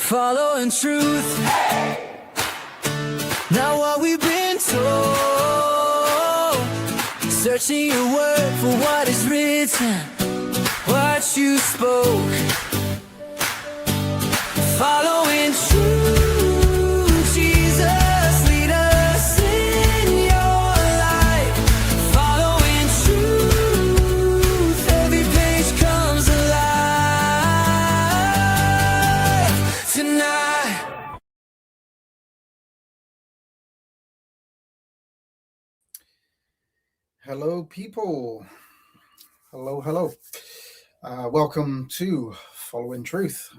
following truth. Not what we've been told. Searching your word for what is written, what you spoke. Following truth, Jesus, lead us in your light. Following truth, every page comes alive tonight. Hello, people. Hello. Welcome to Following Truth.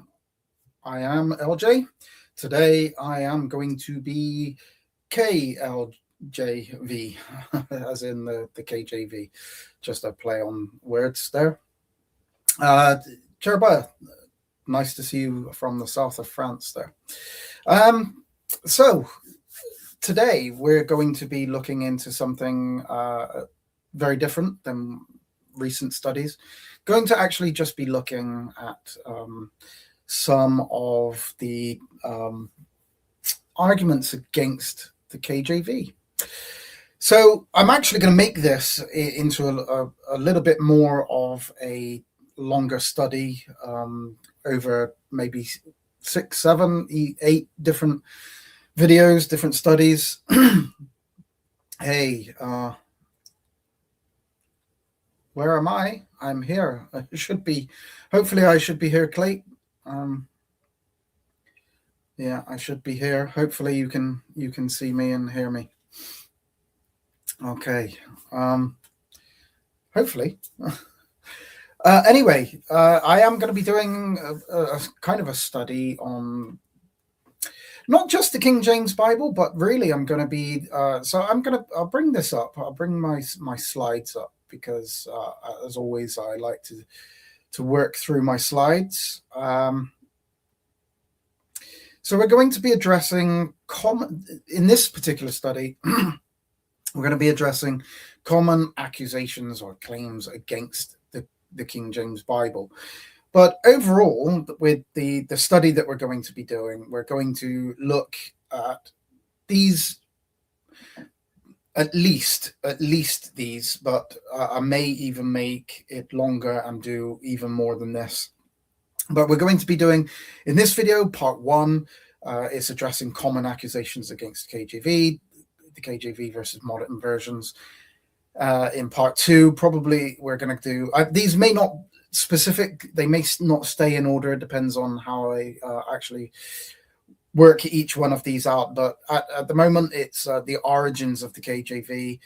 I am LJ. Today I am going to be KLJV, as in the KJV. Just a play on words there. Jeremiah, nice to see you from the south of France there. So today we're going to be looking into something very different than recent studies. Going to actually just be looking at some of the arguments against the KJV. So I'm actually going to make this into a little bit more of a longer study over maybe 6, 7, 8 different videos, different studies. Hey, where am I? I'm here. I should be. Hopefully, I should be here, Clay. Yeah, I should be here. Hopefully, you can see me and hear me. Okay. Hopefully. Anyway, I am going to be doing a kind of a study on not just the King James Bible, but really I'm going to be. So I'll bring this up. I'll bring my slides up, because as always I like to work through my slides. So we're going to be addressing in this particular study we're going to be addressing common accusations or claims against the King James Bible. But overall, with the study that we're going to be doing, we're going to look at these, at least these, but I may even make it longer and do even more than this. But we're going to be doing, in this video, part 1 is addressing common accusations against KJV, the KJV versus modern versions. In part 2, probably we're going to do, these may not they may not stay in order. It depends on how I actually work each one of these out, but at the moment it's the origins of the KJV.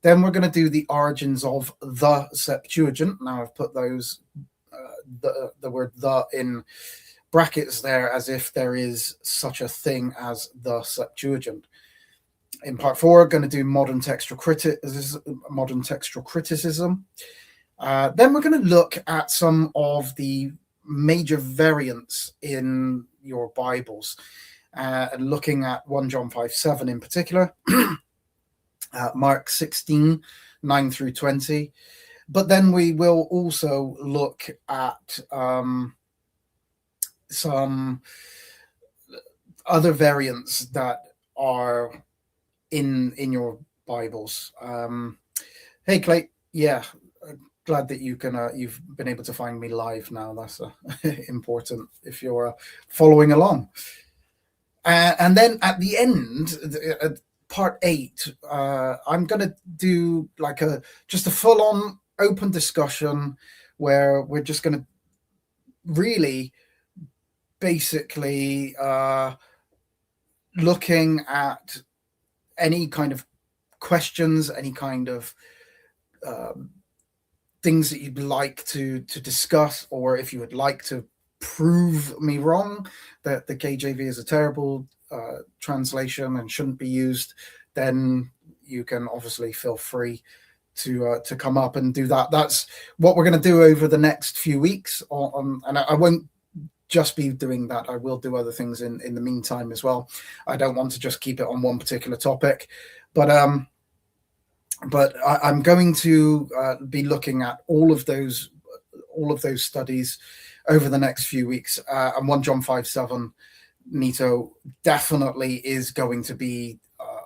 Then we're going to do the origins of the Septuagint. Now I've put those the word "the" in brackets there, as if there is such a thing as the Septuagint. In part 4, we're going to do modern textual criticism. Then we're going to look at some of the major variants in your Bibles, and looking at 1 John 5:7 in particular, Mark 16:9 through 20. But then we will also look at some other variants that are in your Bibles. Hey, Clay. Yeah. Glad that you've been able to find me live now. That's important if you're following along. And then at the end, part 8, I'm going to do like just a full-on open discussion where we're just going to really basically looking at any kind of questions, any kind of things that you'd like to discuss, or if you would like to prove me wrong that the KJV is a terrible translation and shouldn't be used, then you can obviously feel free to come up and do that. That's what we're going to do over the next few weeks. And I won't just be doing that. I will do other things in the meantime as well. I don't want to just keep it on one particular topic, but I'm going to be looking at all of those studies over the next few weeks. And 1 John 5:7 Nito definitely is going to be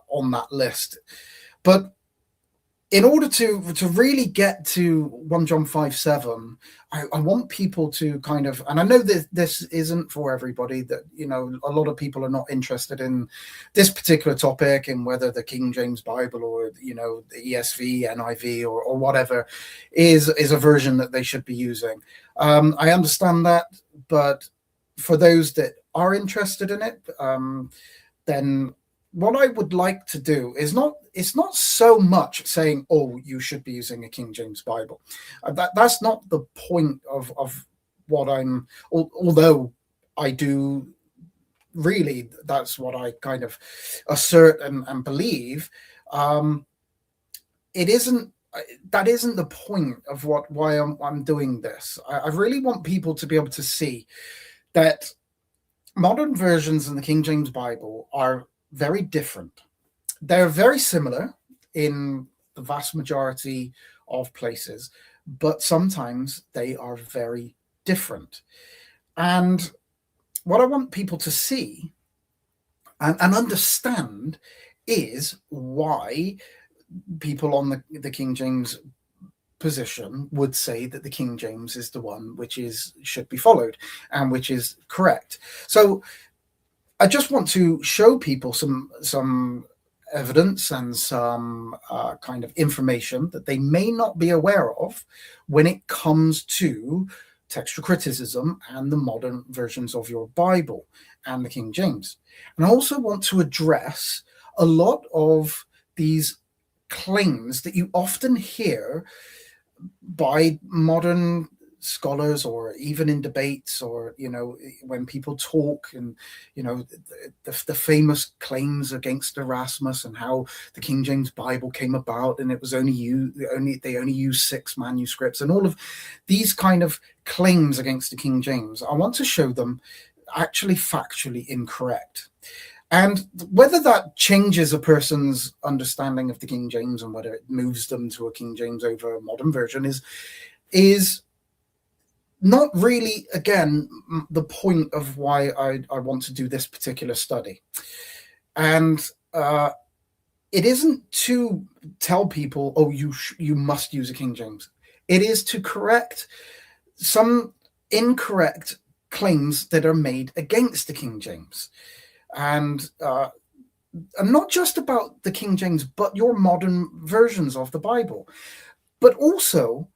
on that list. But in order to really get to 1 John 5:7, I want people to kind of, and I know that this isn't for everybody, that, you know, a lot of people are not interested in this particular topic, in whether the King James Bible or, you know, the ESV, NIV, or whatever is a version that they should be using. I understand that, but for those that are interested in it, then what I would like to do is it's not so much saying, oh, you should be using a King James Bible. That's not the point of what I'm, although I do really, that's what I kind of assert and believe. It isn't, that isn't the point of why I'm doing this. I really want people to be able to see that modern versions in the King James Bible are very different. They're very similar in the vast majority of places, but sometimes they are very different. And what I want people to see and understand is why people on the King James position would say that the King James is the one which should be followed and which is correct. So I just want to show people some evidence and some kind of information that they may not be aware of when it comes to textual criticism and the modern versions of your Bible and the King James. And I also want to address a lot of these claims that you often hear by modern scholars, or even in debates, or, you know, when people talk, and, you know, the famous claims against Erasmus and how the King James Bible came about, and it was they only used 6 manuscripts, and all of these kind of claims against the King James. I want to show them actually factually incorrect. And whether that changes a person's understanding of the King James and whether it moves them to a King James over a modern version is not really, again, the point of why I want to do this particular study. And it isn't to tell people, oh, you must use a King James. It is to correct some incorrect claims that are made against the King James. And not just about the King James, but your modern versions of the Bible. But also,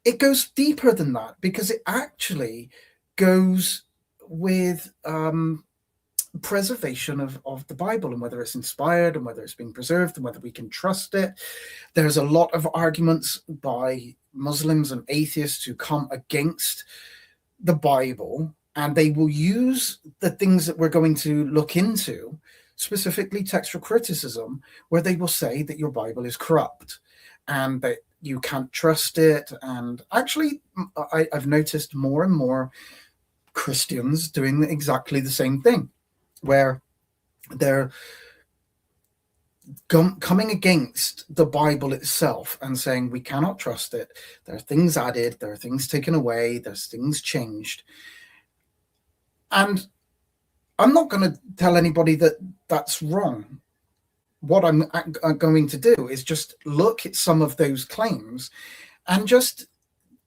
it goes deeper than that, because it actually goes with preservation of the Bible, and whether it's inspired, and whether it's being preserved, and whether we can trust it. There's a lot of arguments by Muslims and atheists who come against the Bible, and they will use the things that we're going to look into, specifically textual criticism, where they will say that your Bible is corrupt and that you can't trust it. And actually, I've noticed more and more Christians doing exactly the same thing, where they're coming against the Bible itself and saying we cannot trust it. There are things added, there are things taken away, there's things changed. And I'm not going to tell anybody that that's wrong. What I'm going to do is just look at some of those claims and just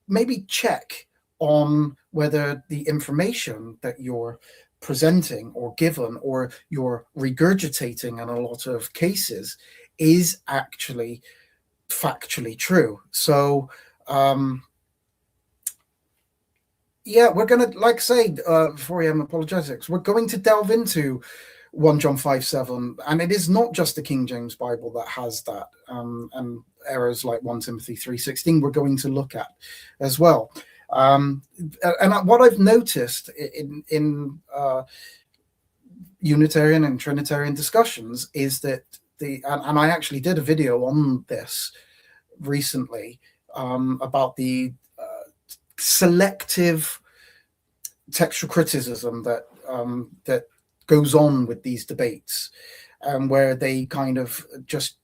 maybe check on whether the information that you're presenting or given, or you're regurgitating in a lot of cases, is actually factually true. So yeah, we're going to, like I say, 4 a.m. apologetics, we're going to delve into 1 John 5:7, and it is not just the King James Bible that has that, and errors like 1 Timothy 3:16 we're going to look at as well. And what I've noticed in Unitarian and Trinitarian discussions is that and I actually did a video on this recently, about the selective textual criticism that goes on with these debates, where they kind of just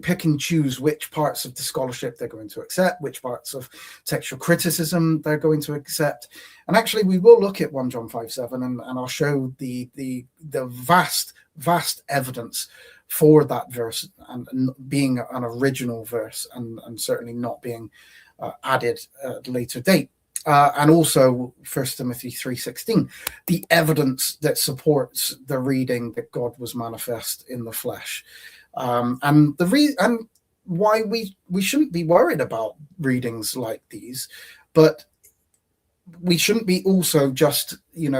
pick and choose which parts of the scholarship they're going to accept, which parts of textual criticism they're going to accept. And actually, we will look at 1 John 5:7, and I'll show the vast evidence for that verse and being an original verse, and certainly not being added at a later date. And also 1 Timothy 3:16, the evidence that supports the reading that God was manifest in the flesh. And why we shouldn't be worried about readings like these, but we shouldn't be also just,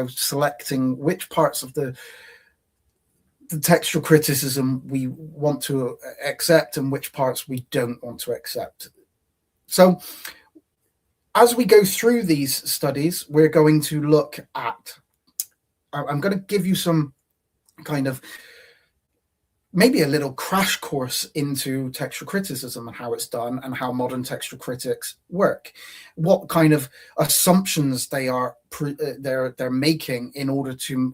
selecting which parts of the textual criticism we want to accept and which parts we don't want to accept. So as we go through these studies, we're going to look at, I'm going to give you some kind of maybe a little crash course into textual criticism and how it's done and how modern textual critics work, what kind of assumptions they're making in order to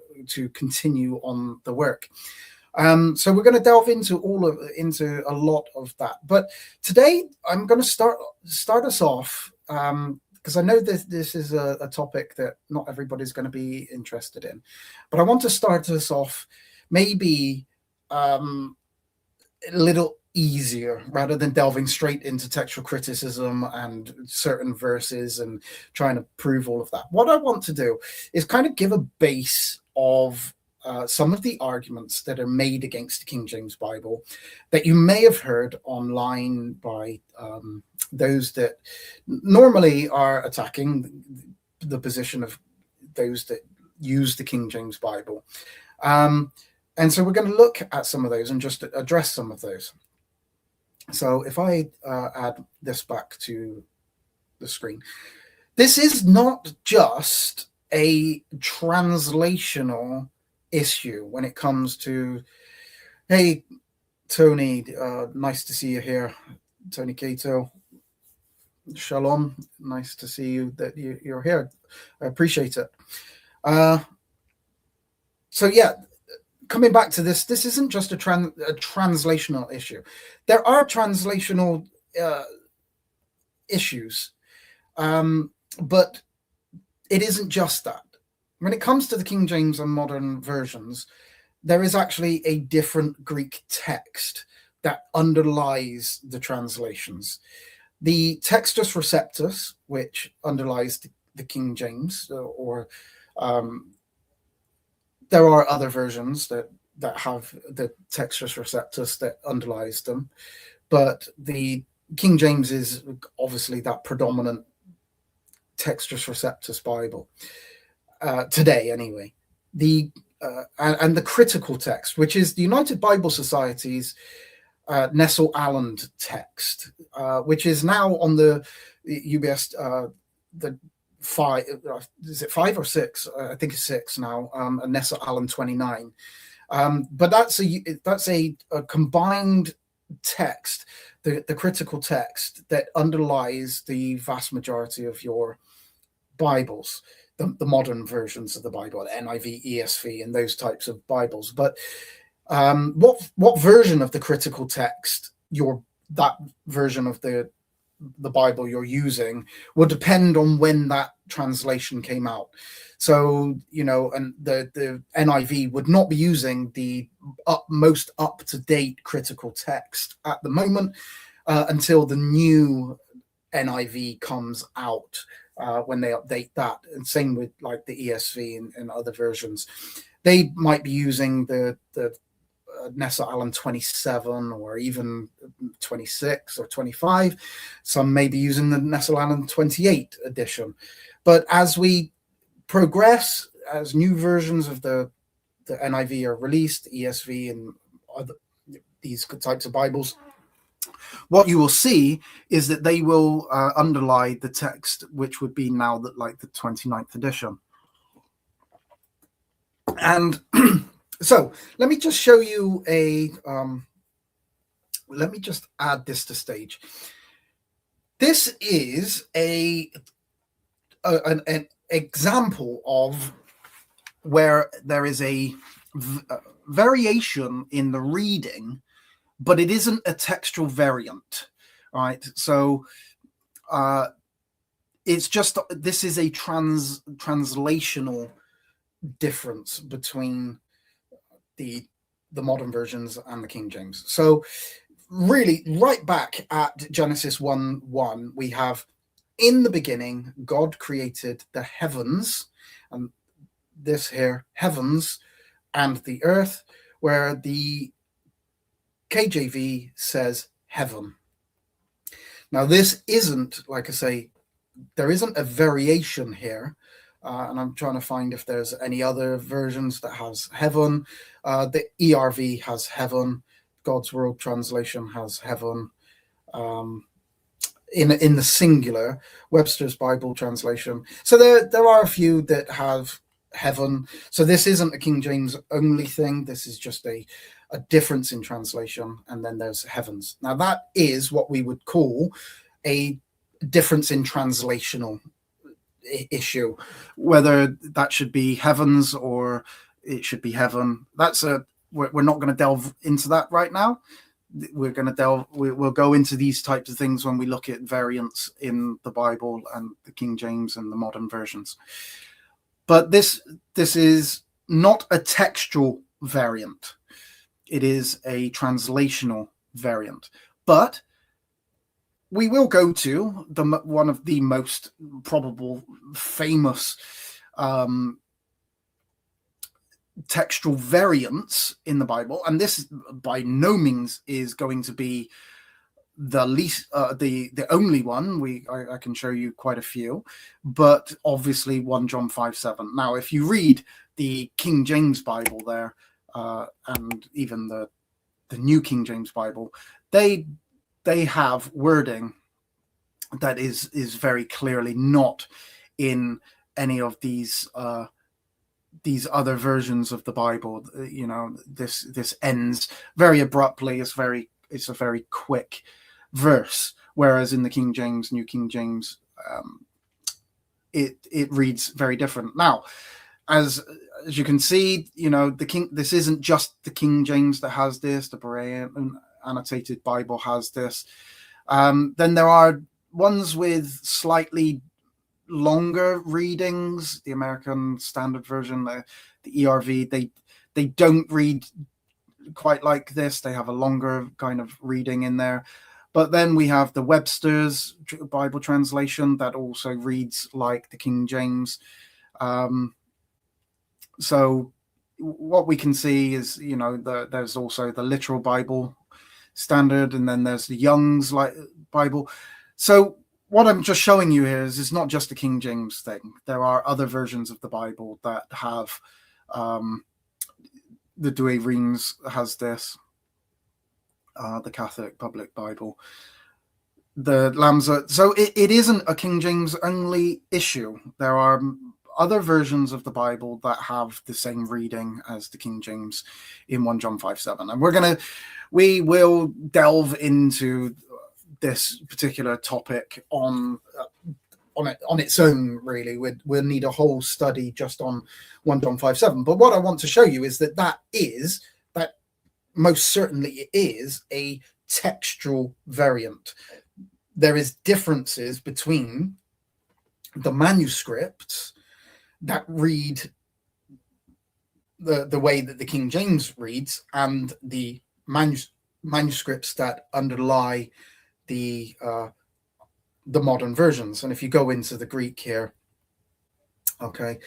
continue on the work. So we're going to delve into into a lot of that. But today I'm going to start us off, because I know this is a topic that not everybody's going to be interested in. But I want to start us off maybe a little easier, rather than delving straight into textual criticism and certain verses and trying to prove all of that. What I want to do is kind of give a base of some of the arguments that are made against the King James Bible that you may have heard online by those that normally are attacking the position of those that use the King James Bible. And so we're going to look at some of those and just address some of those. So if I add this back to the screen, this is not just a translational issue when it comes to, hey, Tony, nice to see you here. Tony Cato, shalom, nice to see you, that you're here. I appreciate it. So yeah, coming back to this isn't just a translational issue. There are translational issues, but it isn't just that. When it comes to the King James and modern versions, there is actually a different Greek text that underlies the translations. The Textus Receptus, which underlies the King James, or there are other versions that have the Textus Receptus that underlies them, but the King James is obviously that predominant Textus Receptus Bible today, anyway. And the critical text, which is the United Bible Society's Nestle-Aland text, which is now on the UBS the 5, is it 5 or 6? I think it's 6 now. Nestle-Aland 29. But that's a combined text, the critical text that underlies the vast majority of your Bibles, the modern versions of the Bible, NIV, ESV, and those types of Bibles. But what version of the critical text that version of the Bible you're using will depend on when that translation came out. So, and the NIV would not be using the most up-to-date critical text at the moment until the new NIV comes out, when they update that. And same with like the ESV and other versions. They might be using the Nestle-Aland 27 or even 26 or 25. Some may be using the Nestle-Aland 28 edition. But as we progress, as new versions of the NIV are released, ESV and other these types of Bibles, what you will see is that they will underlie the text, which would be now the 29th edition. And so let me just show you let me just add this to stage. This is an example of where there is a variation in the reading but it isn't a textual variant, right? So it's just, this is a translational difference between the modern versions and the King James. So really, right back at Genesis 1:1, we have, in the beginning, God created the heavens, and this here, heavens, and the earth, where the KJV says heaven. Now, this isn't, like I say, there isn't a variation here, and I'm trying to find if there's any other versions that has heaven. The ERV has heaven. God's World Translation has heaven. In the singular, Webster's Bible translation. So there are a few that have heaven. So this isn't a King James only thing. This is just a difference in translation. And then there's heavens. Now that is what we would call a difference in translational issue. Whether that should be heavens or it should be heaven, we're not going to delve into that right now. We'll go into these types of things when we look at variants in the Bible and the King James and the modern versions. But this is not a textual variant. It is a translational variant. But we will go to one of the most probable famous textual variants in the Bible, and this by no means is going to be the least, the only one. I can show you quite a few, but obviously 1 John 5:7. Now, if you read the King James Bible there, and even the New King James Bible, they have wording that is very clearly not in any of these other versions of the Bible. You know, this ends very abruptly. It's a very quick verse, whereas in the King James, New King James, it reads very different. Now, as you can see, you know, this isn't just the King James that has this. The Berean Annotated Bible has this. Then there are ones with slightly longer readings. The American Standard Version, the ERV, they don't read quite like this. They have a longer kind of reading in there. But then we have the Webster's Bible translation that also reads like the King James. So what we can see is, you know, there's also the Literal Bible Standard, and then there's the Young's Bible. So what I'm just showing you here is it's not just a King James thing. There are other versions of the Bible that have, the Douay Rheims has this, the Catholic Public Bible, the Lamsa. So it isn't a King James only issue. There are other versions of the Bible that have the same reading as the King James in 1 John 5:7. And we will delve into this particular topic on its own, really. We'll need a whole study just on 1 John 5:7. But what I want to show you is that most certainly is a textual variant. There is differences between the manuscripts that read the way that the King James reads and the manuscripts that underlie the modern versions. And if you go into the Greek here, okay,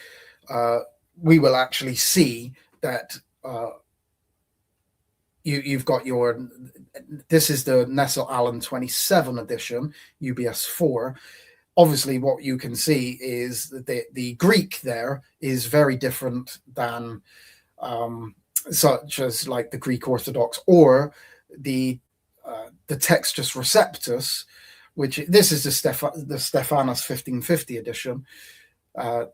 we will actually see that you've got this is the Nestle Allen 27 edition, UBS 4. Obviously, what you can see is that the Greek there is very different than such as like the Greek Orthodox or the Textus Receptus, which this is the Stephanus 1550 edition. There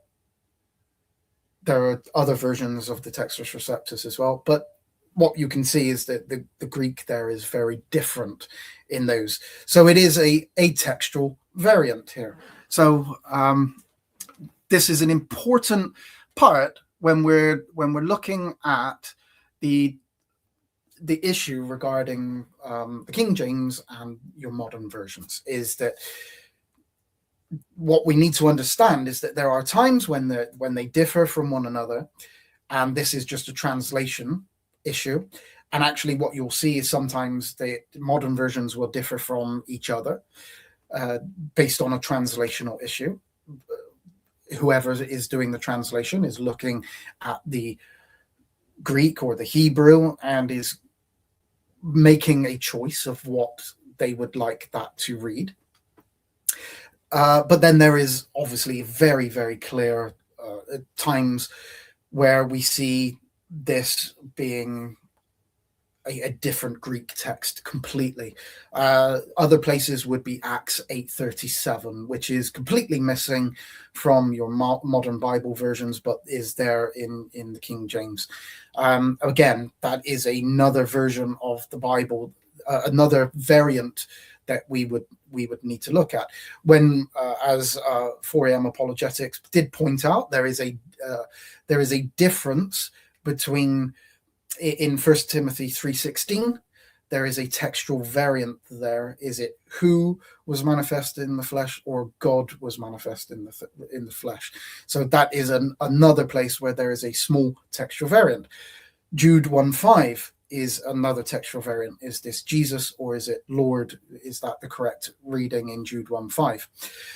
are other versions of the Textus Receptus as well, but what you can see is that the Greek there is very different in those. So it is a textual variant here. So this is an important part when we're looking at the the issue regarding the King James and your modern versions is that what we need to understand is that there are times when they differ from one another, and this is just a translation issue. And actually, what you'll see is sometimes the modern versions will differ from each other based on a translational issue. Whoever is doing the translation is looking at the Greek or the Hebrew and is making a choice of what they would like that to read. But then there is obviously very, very clear times where we see this being a different Greek text completely. Other places would be Acts 8:37, which is completely missing from your modern Bible versions, but is there in the King James. Again, that is another version of the Bible, another variant that we would need to look at. When, as 4am Apologetics did point out, there is a difference between, in 1 Timothy 3:16, there is a textual variant there. Is it who was manifested in the flesh or God was manifest in the flesh? So that is another place where there is a small textual variant. Jude 1:5 is another textual variant. Is this Jesus or is it Lord? Is that the correct reading in Jude 1:5?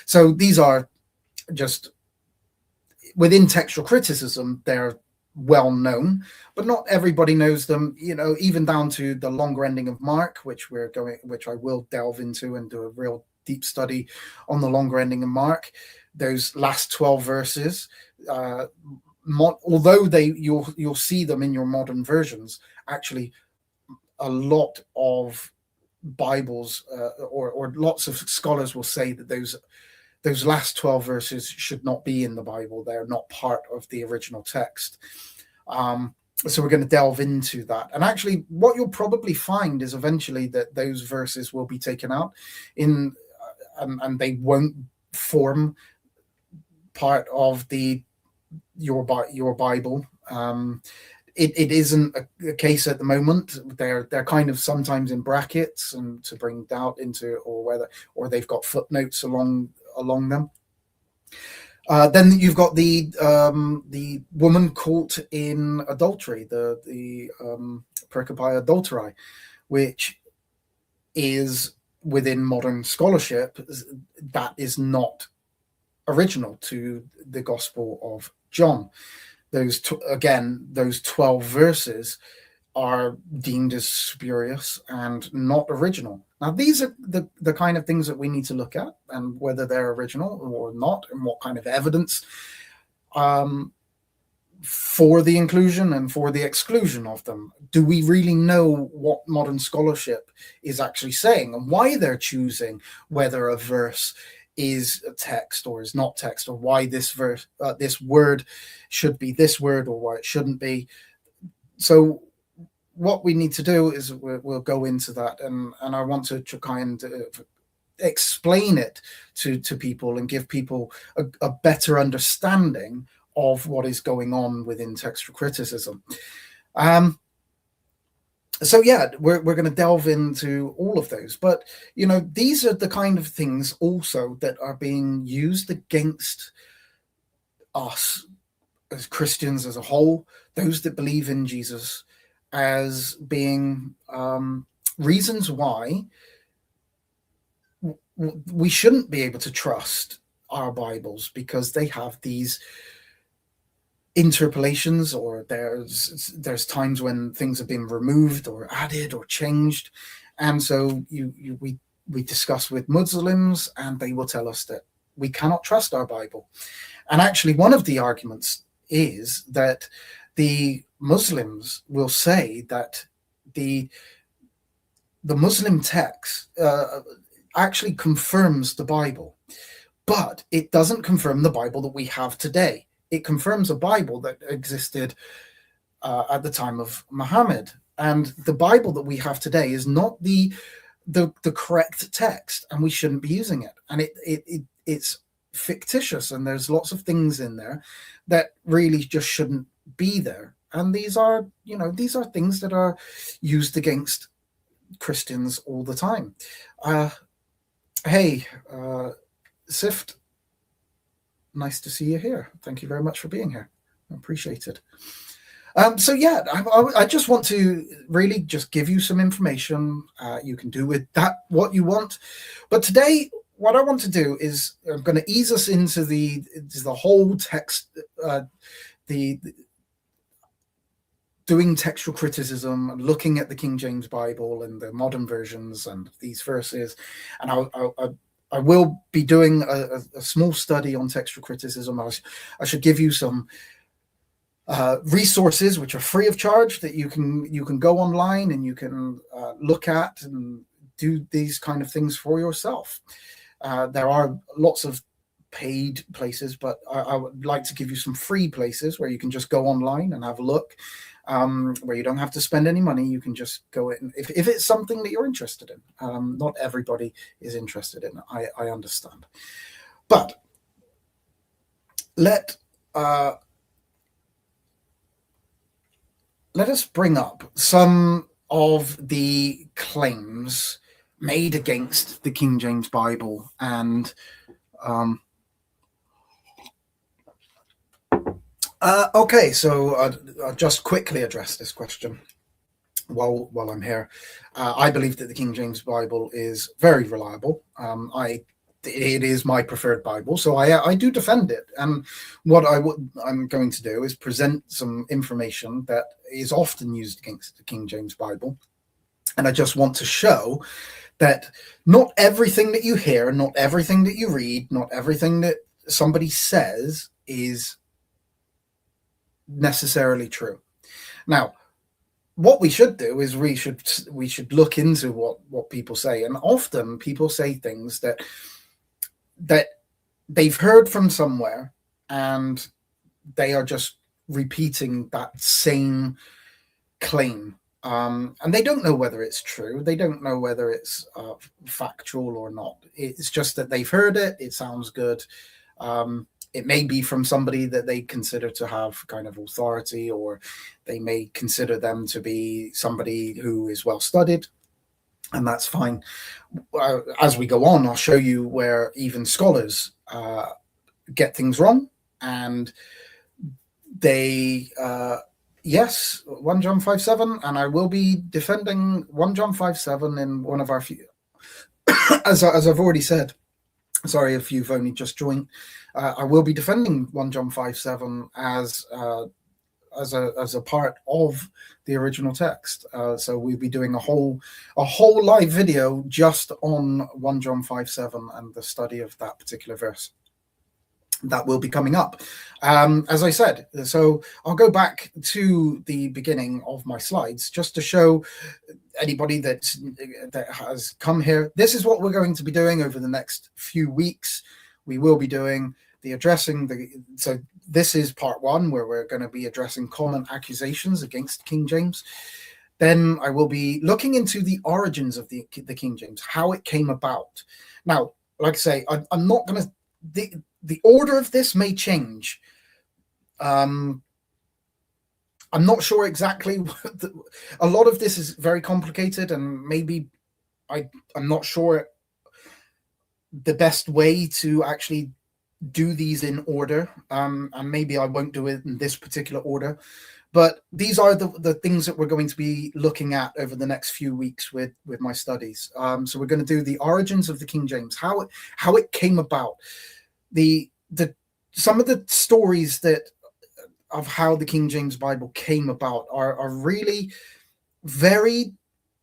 So these are just within textual criticism, they're well known, but not everybody knows them, even down to the longer ending of Mark, which I will delve into and do a real deep study on the longer ending of Mark. Those last 12 verses, although you'll see them in your modern versions, actually a lot of Bibles or lots of scholars will say that those last 12 verses should not be in the Bible. They're not part of the original text. So we're going to delve into that. And actually, what you'll probably find is eventually that those verses will be taken out and they won't form part of your Bible. It isn't a case at the moment. They're kind of sometimes in brackets and to bring doubt into, or they've got footnotes along them. Then you've got the woman caught in adultery, the pericopai adulteri, which is within modern scholarship, that is not original to the Gospel of John. Those 12 verses are deemed as spurious and not original. Now, these are the kind of things that we need to look at, and whether they're original or not, and what kind of evidence for the inclusion and for the exclusion of them. Do we really know what modern scholarship is actually saying and why they're choosing whether a verse is a text or is not text, or why this word should be this word or why it shouldn't be? So what we need to do is we'll go into that, and I want to kind of explain it to people and give people a better understanding of what is going on within textual criticism. So yeah, we're going to delve into all of those, but these are the kind of things also that are being used against us as Christians as a whole, those that believe in Jesus, as being reasons why we shouldn't be able to trust our Bibles, because they have these interpolations, or there's times when things have been removed or added or changed. And so we discuss with Muslims, and they will tell us that we cannot trust our Bible. And actually, one of the arguments is that the Muslims will say that the Muslim text actually confirms the Bible, but it doesn't confirm the Bible that we have today. It confirms a Bible that existed at the time of Muhammad, and the Bible that we have today is not the correct text, and we shouldn't be using it. And it's fictitious, and there's lots of things in there that really just shouldn't be there. And these are things that are used against Christians all the time. Hey, Sift, nice to see you here. Thank you very much for being here. I appreciate it. So yeah, I just want to really just give you some information. You can do with that what you want. But today, what I want to do is I'm going to ease us into the whole text, the doing textual criticism, looking at the King James Bible and the modern versions and these verses. And I will be doing a small study on textual criticism. I should give you some resources which are free of charge that you can go online and you can look at and do these kind of things for yourself. There are lots of paid places, but I would like to give you some free places where you can just go online and have a look, where you don't have to spend any money. You can just go in if it's something that you're interested in. Not everybody is interested in it. I understand, but let us bring up some of the claims made against the King James Bible. And okay, so I'll just quickly address this question while I'm here. I believe that the King James Bible is very reliable. It is my preferred Bible, so I do defend it. And what I'm going to do is present some information that is often used against the King James Bible. And I just want to show that not everything that you hear, not everything that you read, not everything that somebody says is necessarily true. Now, what we should do is we should look into what people say. And often people say things that they've heard from somewhere, and they are just repeating that same claim. And they don't know whether it's true. They don't know whether it's factual or not. It's just that they've heard it. It sounds good. It may be from somebody that they consider to have kind of authority, or they may consider them to be somebody who is well studied, and that's fine. As we go on, I'll show you where even scholars get things wrong, and they yes, 1 John 5:7, and I will be defending 1 John 5:7 in one of our few as I've already said. Sorry if you've only just joined. I will be defending 1 John 5:7 as a part of the original text. So we'll be doing a whole live video just on 1 John 5:7 and the study of that particular verse. That will be coming up, as I said. So I'll go back to the beginning of my slides just to show anybody that has come here. This is what we're going to be doing over the next few weeks. We will be doing the addressing so this is part 1, where we're going to be addressing common accusations against King James. Then I will be looking into the origins of the King James, how it came about. Now, like I say, I'm not going to the order of this may change. I'm not sure exactly. A lot of this is very complicated, and maybe I'm not sure the best way to actually do these in order. And maybe I won't do it in this particular order. But these are the things that we're going to be looking at over the next few weeks with my studies. So we're going to do the origins of the King James, how it came about. Some of the stories of how the King James Bible came about are really very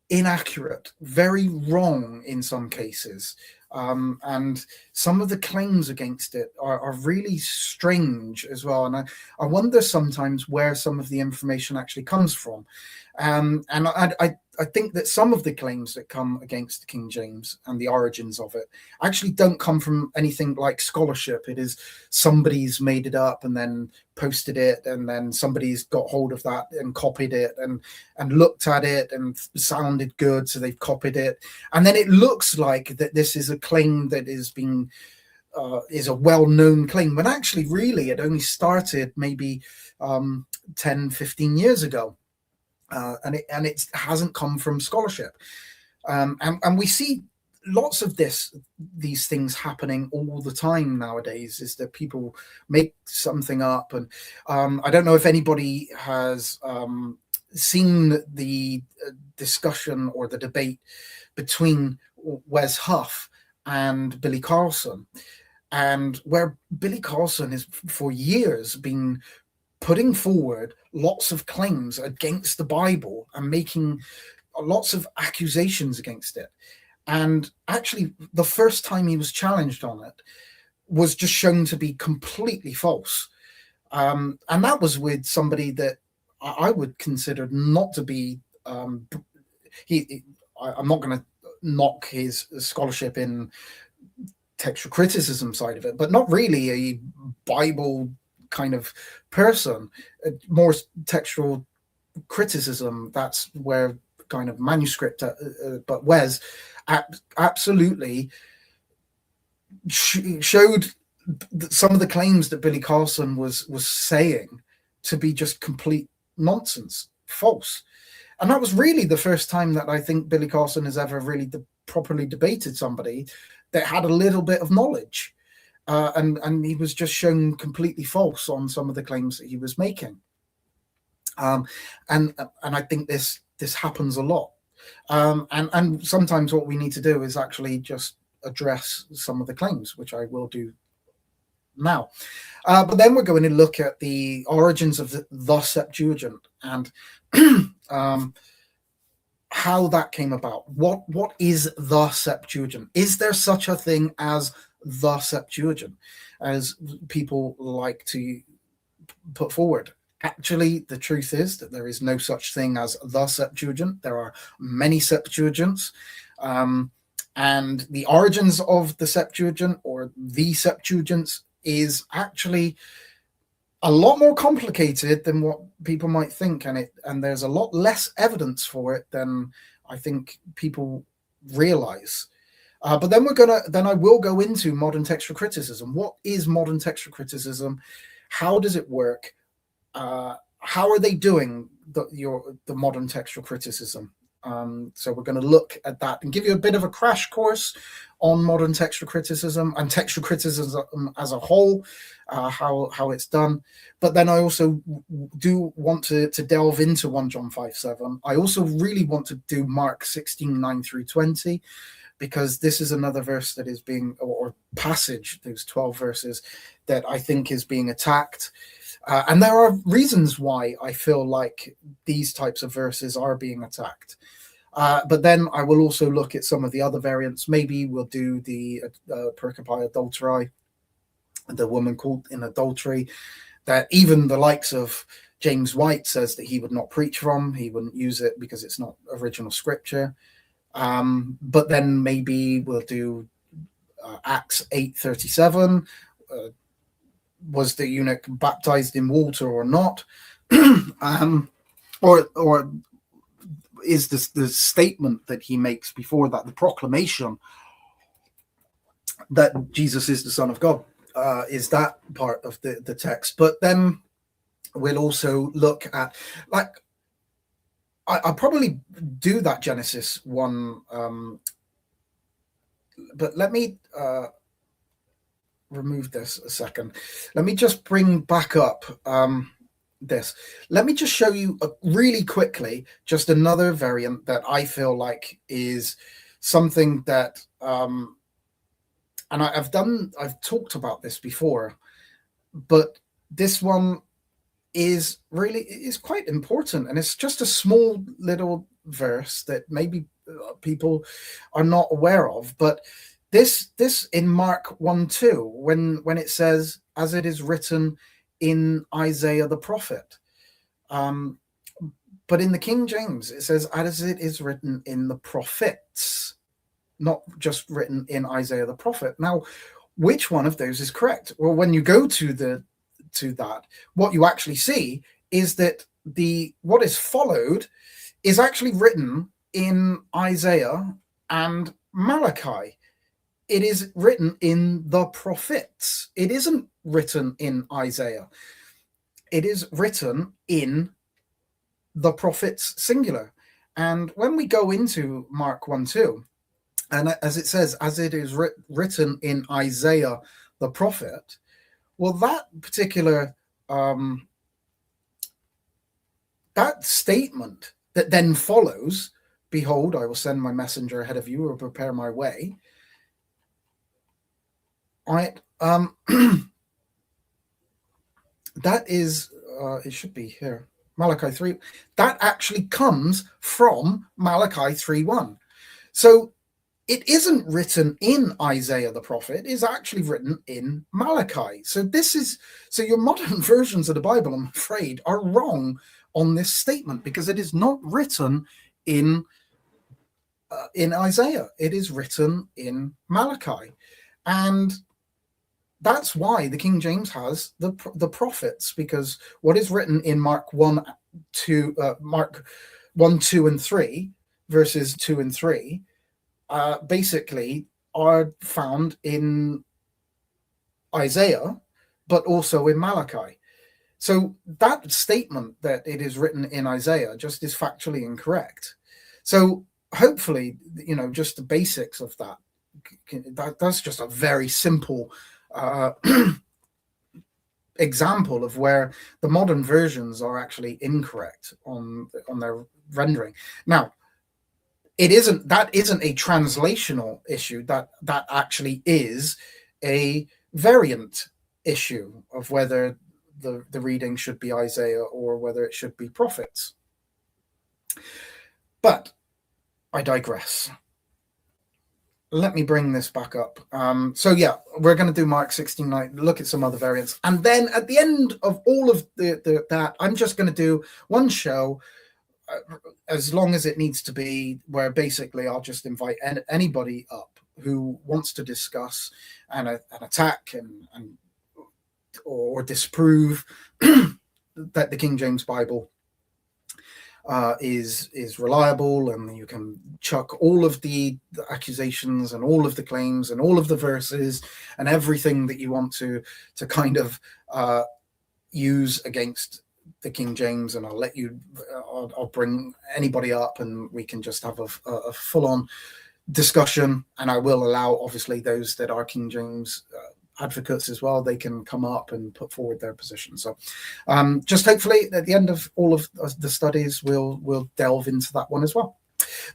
inaccurate, very wrong in some cases. And some of the claims against it are really strange as well. And I wonder sometimes where some of the information actually comes from. And I think that some of the claims that come against the King James and the origins of it actually don't come from anything like scholarship. It is somebody's made it up and then posted it, and then somebody's got hold of that and copied it and looked at it and sounded good, so they've copied it. And then it looks like that this is a claim that is being is a well-known claim, when actually really it only started maybe 10-15 years ago, and it hasn't come from scholarship, and we see lots of these things happening all the time nowadays, is that people make something up. And I don't know if anybody has seen the discussion or the debate between Wes Huff and Billy Carlson, and where Billy Carlson has for years been putting forward lots of claims against the Bible and making lots of accusations against it. And actually, the first time he was challenged on it was just shown to be completely false. And that was with somebody that I would consider not to be, I'm not going to knock his scholarship in textual criticism side of it, but not really a Bible kind of person, more textual criticism. That's where kind of manuscript, but Wes absolutely showed some of the claims that Billy Carlson was saying to be just complete nonsense, false. And that was really the first time that I think Billy Carlson has ever really properly debated somebody that had a little bit of knowledge, and he was just shown completely false on some of the claims that he was making. And I think this happens a lot. And sometimes what we need to do is actually just address some of the claims, which I will do now. But then we're going to look at the origins of the Septuagint and how that came about. What is the Septuagint? Is there such a thing as the Septuagint, as people like to put forward? Actually, the truth is that there is no such thing as the Septuagint. There are many Septuagints. And the origins of the Septuagint or the Septuagints is actually a lot more complicated than what people might think. And there's a lot less evidence for it than I think people realize. But then I will go into modern textual criticism. What is modern textual criticism? How does it work? How are they doing the modern textual criticism? So we're going to look at that and give you a bit of a crash course on modern textual criticism and textual criticism as a whole, how it's done. But then I also do want to delve into 1 John 5:7. I also really want to do Mark 16:9-20, because this is another verse that is being, or passage, those 12 verses that I think is being attacked. And there are reasons why I feel like these types of verses are being attacked. But then I will also look at some of the other variants. Maybe we'll do the pericope adulterae, the woman caught in adultery, that even the likes of James White says that he would not preach from. He wouldn't use it because it's not original scripture. But then maybe we'll do Acts 8:37. Was the eunuch baptized in water or not? Or is this the statement that he makes before that, the proclamation that Jesus is the Son of God, is that part of the text? But then we'll also look at, like, I'll probably do that Genesis 1, but let me remove this a second. Let me just bring back up this. Let me just show you really quickly just another variant that I feel like is something that and I've talked about this before, but this one is quite important, and it's just a small little verse that maybe people are not aware of. But this in Mark 1:2, when it says, as it is written in Isaiah the prophet, but in the King James it says, as it is written in the prophets, not just written in Isaiah the prophet. Now, which one of those is correct? Well, when you go to that, what you actually see is that what is followed is actually written in Isaiah and Malachi. it is written in the prophets. It isn't written in Isaiah. It is written in the prophets, singular. And when we go into Mark 1:2, and as it says, as it is written in Isaiah the prophet, well, that particular that statement that then follows, behold, I will send my messenger ahead of you or prepare my way. All right. That is, it should be here, Malachi 3. That actually comes from Malachi 3:1. So it isn't written in Isaiah the prophet, it is actually written in Malachi. So your modern versions of the Bible, I'm afraid, are wrong on this statement, because it is not written in Isaiah. It is written in Malachi. And that's why the King James has the prophets, because what is written in Mark 1, 2, Mark 1, 2, and 3, verses 2 and 3, basically are found in Isaiah, but also in Malachi. So that statement that it is written in Isaiah just is factually incorrect. So hopefully, just the basics of that's just a very simple example of where the modern versions are actually incorrect on their rendering. Now, that isn't a translational issue. That actually is a variant issue of whether the reading should be Isaiah or whether it should be prophets. But I digress. Let me bring this back up. So yeah, we're going to do Mark 16:9, look at some other variants, and then at the end of all of that, I'm just going to do one show, as long as it needs to be, where basically I'll just invite anybody up who wants to discuss and attack and or disprove that the King James Bible is reliable, and you can chuck all of the accusations and all of the claims and all of the verses and everything that you want to kind of use against the King James, and I'll bring anybody up and we can just have a full-on discussion, and I will allow obviously those that are King James advocates as well, they can come up and put forward their position. So just hopefully at the end of all of the studies we'll delve into that one as well.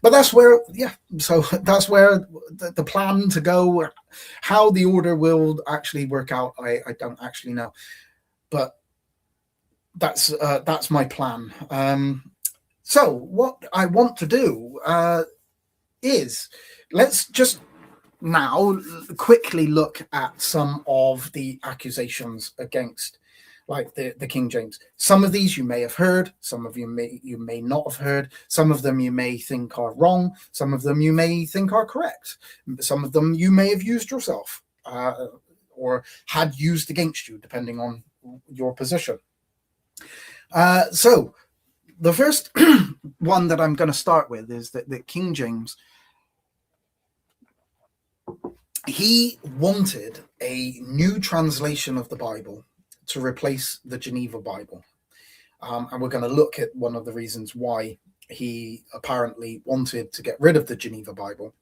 But that's where that's where the plan to go. How the order will actually work out, I don't actually know, but that's my plan. So what I want to do is, let's just now quickly look at some of the accusations against, like, the King James. Some of these you may have heard, some of you may not have heard, some of them you may think are wrong, some of them you may think are correct, some of them you may have used yourself or had used against you, depending on your position. So the first one that I'm going to start with is that King James, he wanted a new translation of the Bible to replace the Geneva Bible. And we're going to look at one of the reasons why he apparently wanted to get rid of the Geneva Bible.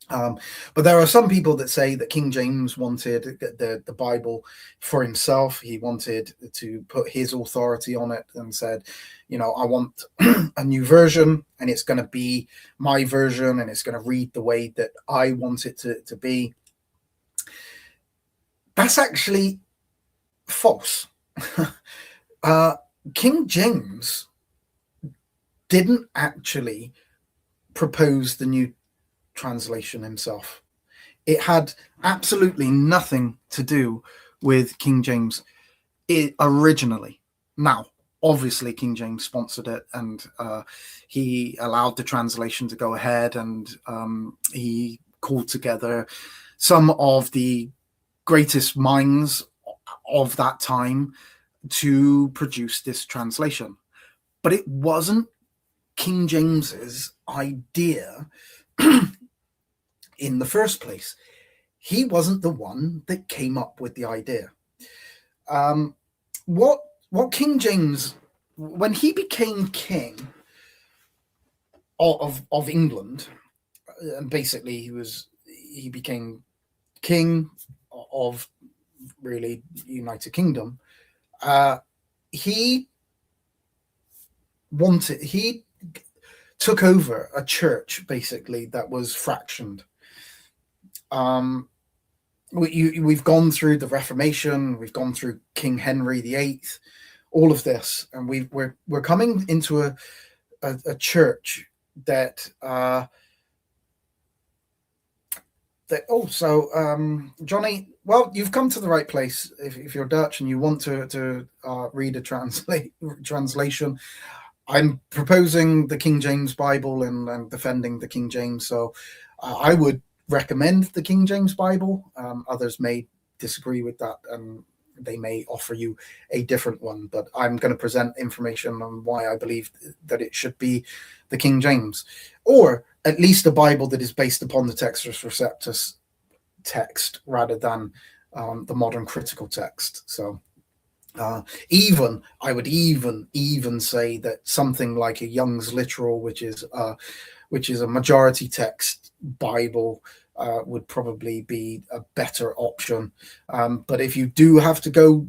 But there are some people that say that King James wanted the Bible for himself. He wanted to put his authority on it and said, I want a new version, and it's going to be my version, and it's going to read the way that I want it to be. That's actually false. King James didn't actually propose the new translation himself. It had absolutely nothing to do with King James originally. Now, obviously, King James sponsored it, and he allowed the translation to go ahead, and he called together some of the greatest minds of that time to produce this translation. But it wasn't King James's idea in the first place. he wasn't the one that came up with the idea. What King James, when he became king of England, and basically he became king of really United Kingdom, he took over a church basically that was fractioned. We've gone through the Reformation, we've gone through King Henry VIII, all of this, and we're coming into a church that Johnny, well, you've come to the right place. If you're Dutch and you want to read a translation, I'm proposing the King James Bible and defending the King James. So I would recommend the King James Bible. Others may disagree with that, and they may offer you a different one. But I'm going to present information on why I believe that it should be the King James, or at least a Bible that is based upon the Textus Receptus text rather than the modern critical text. So I would even say that something like a Young's Literal, which is a majority text Bible, would probably be a better option. But if you do have to go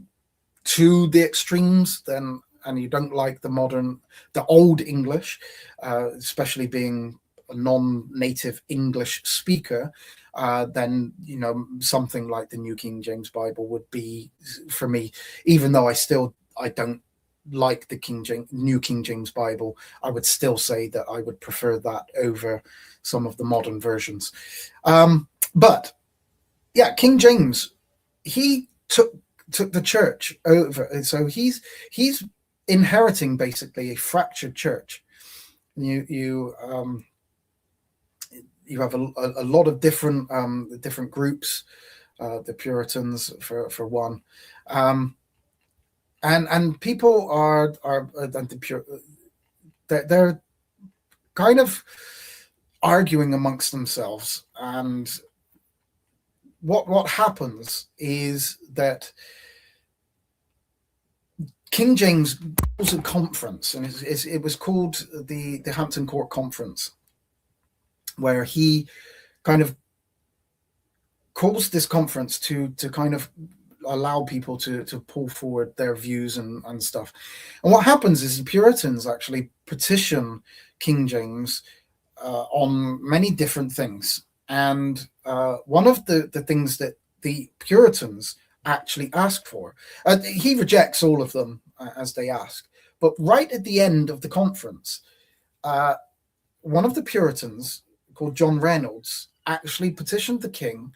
to the extremes, then, and you don't like the old English, especially being a non-native English speaker, then something like the New King James Bible would be for me. Even though I don't like the New King James Bible, I would still say that I would prefer that over some of the modern versions. But yeah, King James, he took the church over, so he's inheriting basically a fractured church. You have a lot of different groups, the Puritans for one, and people are they're kind of arguing amongst themselves. And what happens is that King James calls a conference, and it was called the Hampton Court Conference, where he kind of calls this conference to kind of allow people to pull forward their views and stuff. And what happens is the Puritans actually petition King James on many different things. And one of the things that the Puritans actually ask for, he rejects all of them as they ask. But right at the end of the conference, one of the Puritans, called John Reynolds, actually petitioned the king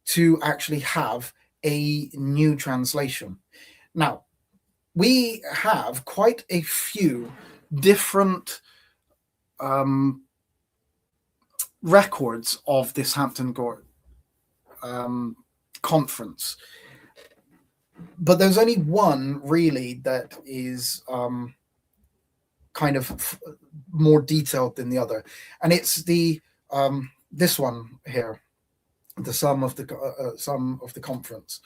to actually have a new translation. Now, we have quite a few different records of this Hampton Court conference, but there's only one really that is kind of more detailed than the other, and it's the this one here, the Sum of the Conference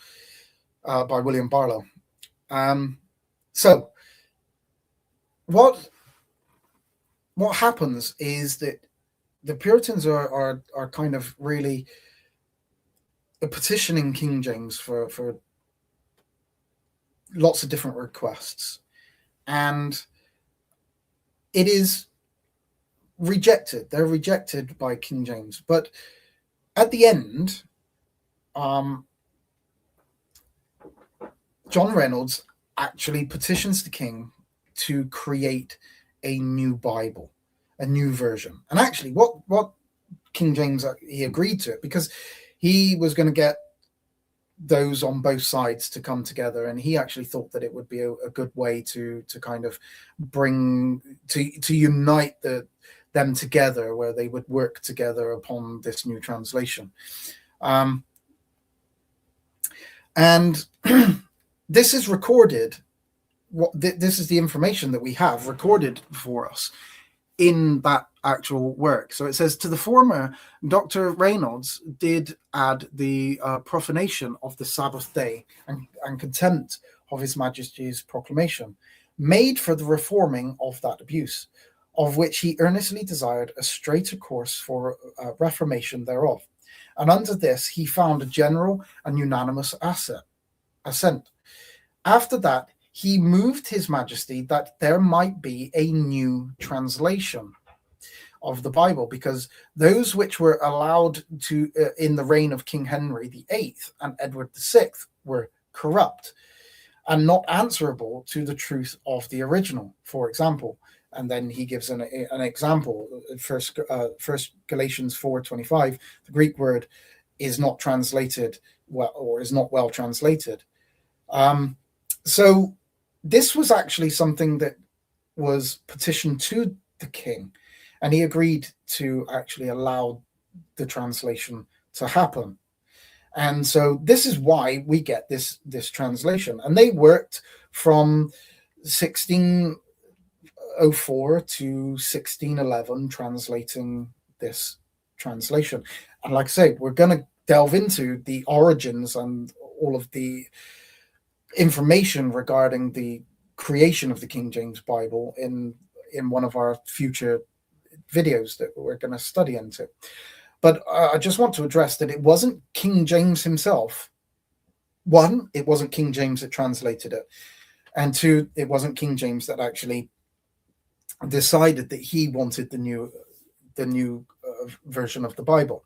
by William Barlow. So what happens is that the Puritans are kind of really petitioning King James for lots of different requests, and it is rejected. They're rejected by King James. But at the end, John Reynolds actually petitions the king to create a new Bible, a new version. And actually, what King James, he agreed to it because he was going to get those on both sides to come together, and he actually thought that it would be a good way to kind of bring to unite them together, where they would work together upon this new translation. And this is recorded. This is the information that we have recorded for us in that actual work. So it says, to the former, Dr. Reynolds did add the profanation of the Sabbath day and contempt of His Majesty's proclamation, made for the reforming of that abuse, of which he earnestly desired a straighter course for reformation thereof. And under this he found a general and unanimous assent. After that, he moved His Majesty that there might be a new translation of the Bible, because those which were allowed to in the reign of King Henry VIII and Edward VI were corrupt and not answerable to the truth of the original, for example. And then he gives an example. First Galatians 4:25, the Greek word is not translated well, or is not well translated. So this was actually something that was petitioned to the king, and he agreed to actually allow the translation to happen. And so this is why we get this translation. And they worked from 1604 to 1611 translating this translation. And like I say, we're going to delve into the origins and all of the information regarding the creation of the King James Bible in one of our future videos that we're going to study into. But I just want to address that it wasn't King James himself. One, it wasn't King James that translated it. And two, it wasn't King James that actually decided that he wanted the new version of the Bible.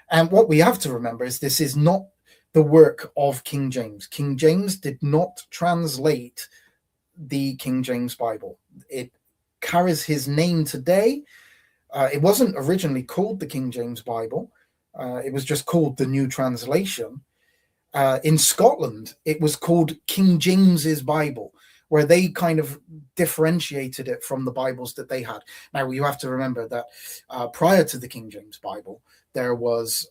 And what we have to remember is this is not the work of King James. King James did not translate the King James Bible. It carries his name today. It wasn't originally called the King James Bible. It was just called the New Translation. In Scotland, it was called King James's Bible, where they kind of differentiated it from the Bibles that they had. Now, you have to remember that prior to the King James Bible, there was,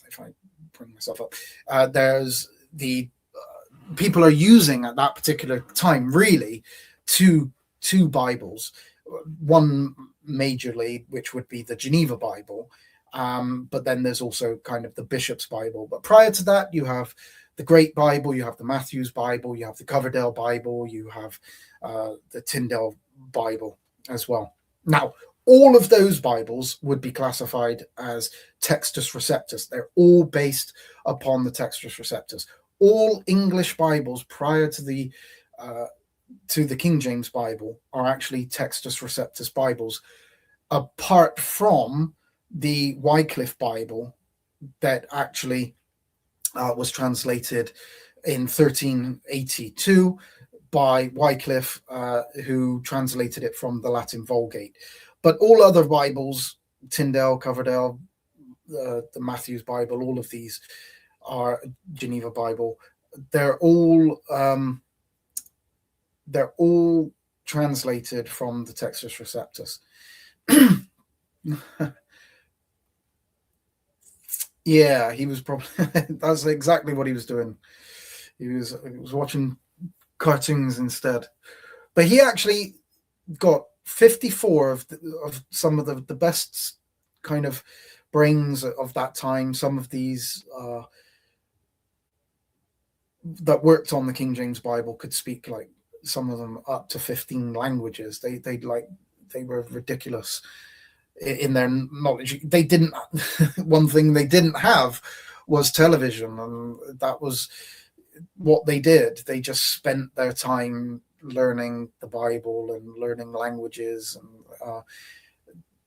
if I bring myself up, there's the people are using at that particular time really two Bibles. One majorly, which would be the Geneva Bible, but then there's also kind of the Bishop's Bible. But prior to that, you have the Great Bible, you have the Matthew's Bible, you have the Coverdale Bible, you have the Tyndale Bible as well. Now, all of those Bibles would be classified as Textus Receptus. They're all based upon the Textus Receptus. All English Bibles prior to the King James Bible are actually Textus Receptus Bibles, apart from the Wycliffe Bible that actually was translated in 1382 by Wycliffe, who translated it from the Latin Vulgate. But all other Bibles, Tyndale, Coverdale, the Matthew's Bible, all of these are Geneva Bible. They're all translated from the Textus Receptus. Yeah, he was probably that's exactly what he was doing. He was watching cartoons instead. But he actually got 54 of some of the best kind of brains of that time. Some of these that worked on the King James Bible could speak, like, some of them up to 15 languages. They were ridiculous in their knowledge. They didn't one thing they didn't have was television, and that was what they did. They just spent their time learning the Bible and learning languages, and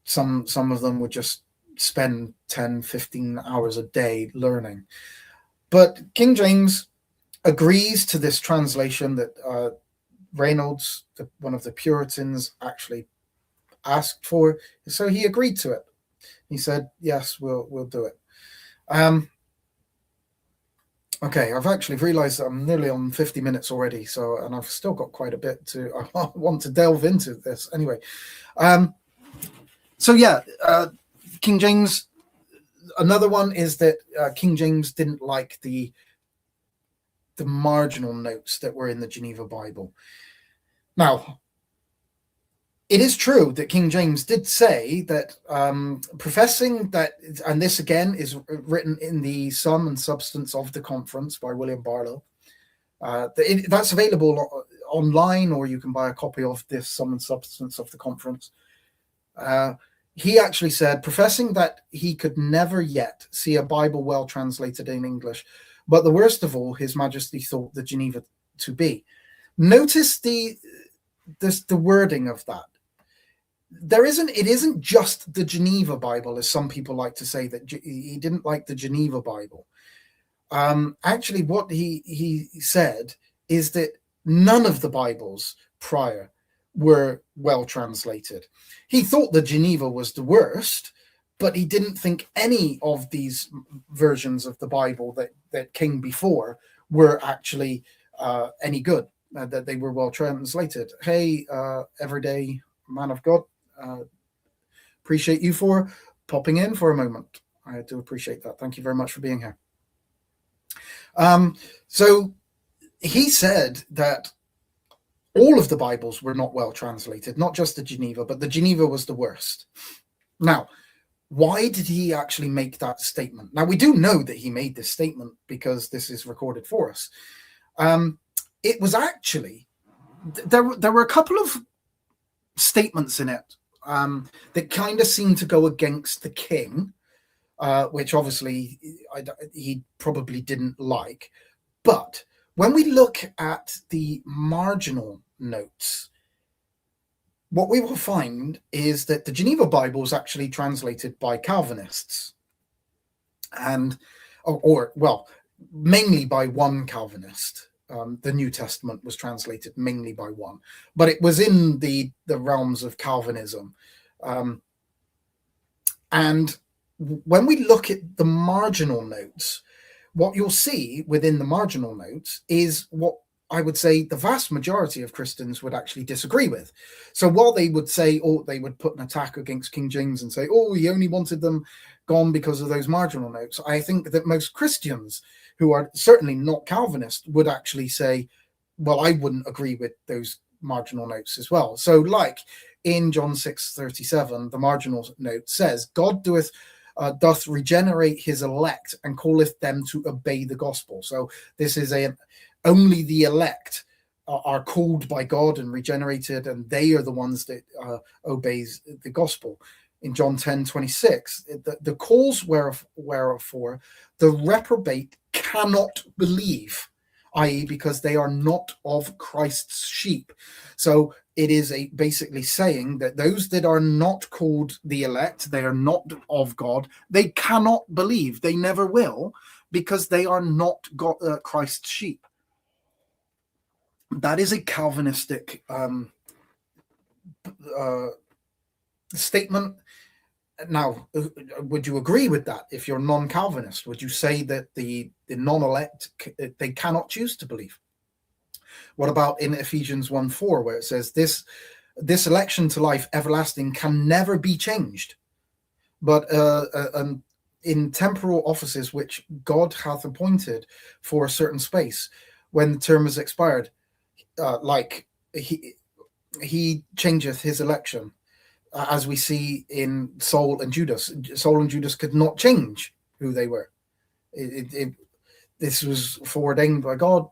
some of them would just spend 10-15 hours a day learning. But King James agrees to this translation that Reynolds, one of the Puritans, actually asked for, so he agreed to it. He said, yes, we'll do it. Okay, I've actually realized that I'm nearly on 50 minutes already, and I've still got quite a bit I want to delve into this anyway. So yeah, King James, another one is that King James didn't like the marginal notes that were in the Geneva Bible. Now, it is true that King James did say that, professing that, and this again is written in the Sum and Substance of the Conference by William Barlow. That's available online, or you can buy a copy of this Sum and Substance of the Conference. He actually said, professing that he could never yet see a Bible well translated in English, but the worst of all, His Majesty thought the Geneva to be. Notice the wording of that. It isn't just the Geneva Bible, as some people like to say, that he didn't like the Geneva Bible. Actually, what he said is that none of the Bibles prior were well translated. He thought the Geneva was the worst, but he didn't think any of these versions of the Bible that came before were actually any good, that they were well translated. Hey, everyday man of God, appreciate you for popping in for a moment. I do appreciate that. Thank you very much for being here. So he said that all of the Bibles were not well translated, not just the Geneva, but the Geneva was the worst. Now, why did he actually make that statement? Now, we do know that he made this statement because this is recorded for us. It was actually, there were a couple of statements in it that kind of seemed to go against the king, which obviously he probably didn't like. But when we look at the marginal notes, what we will find is that the Geneva Bible is actually translated by Calvinists, and mainly by one Calvinist. The New Testament was translated mainly by one, but it was in the realms of Calvinism. And when we look at the marginal notes, what you'll see within the marginal notes is what I would say the vast majority of Christians would actually disagree with. So while they would say, they would put an attack against King James and say, he only wanted them gone because of those marginal notes, I think that most Christians who are certainly not Calvinist would actually say, well, I wouldn't agree with those marginal notes as well. So like in John 6:37, the marginal note says, God doth regenerate his elect and calleth them to obey the gospel. So this is only the elect are called by God and regenerated, and they are the ones that obeys the gospel. In John 10:26, the calls wherefore the reprobate cannot believe, i.e., because they are not of Christ's sheep. So it is basically saying that those that are not called the elect, they are not of God, they cannot believe. They never will, because they are not Christ's sheep. That is a Calvinistic statement. Now, would you agree with that? If you're non-Calvinist, would you say that the non-elect, they cannot choose to believe? What about in Ephesians 1:4, where it says this election to life everlasting can never be changed, but in temporal offices which God hath appointed for a certain space, when the term is expired, like he changeth his election, as we see in Saul and Judas. Saul and Judas could not change who they were. This was foreordained by God.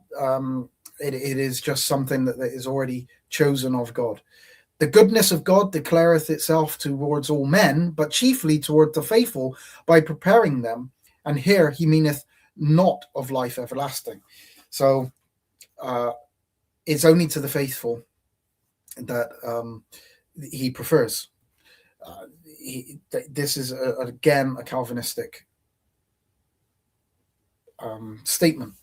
It is just something that is already chosen of God. The goodness of God declareth itself towards all men, but chiefly toward the faithful, by preparing them. And here he meaneth not of life everlasting. So it's only to the faithful that he prefers. This is again a Calvinistic statement.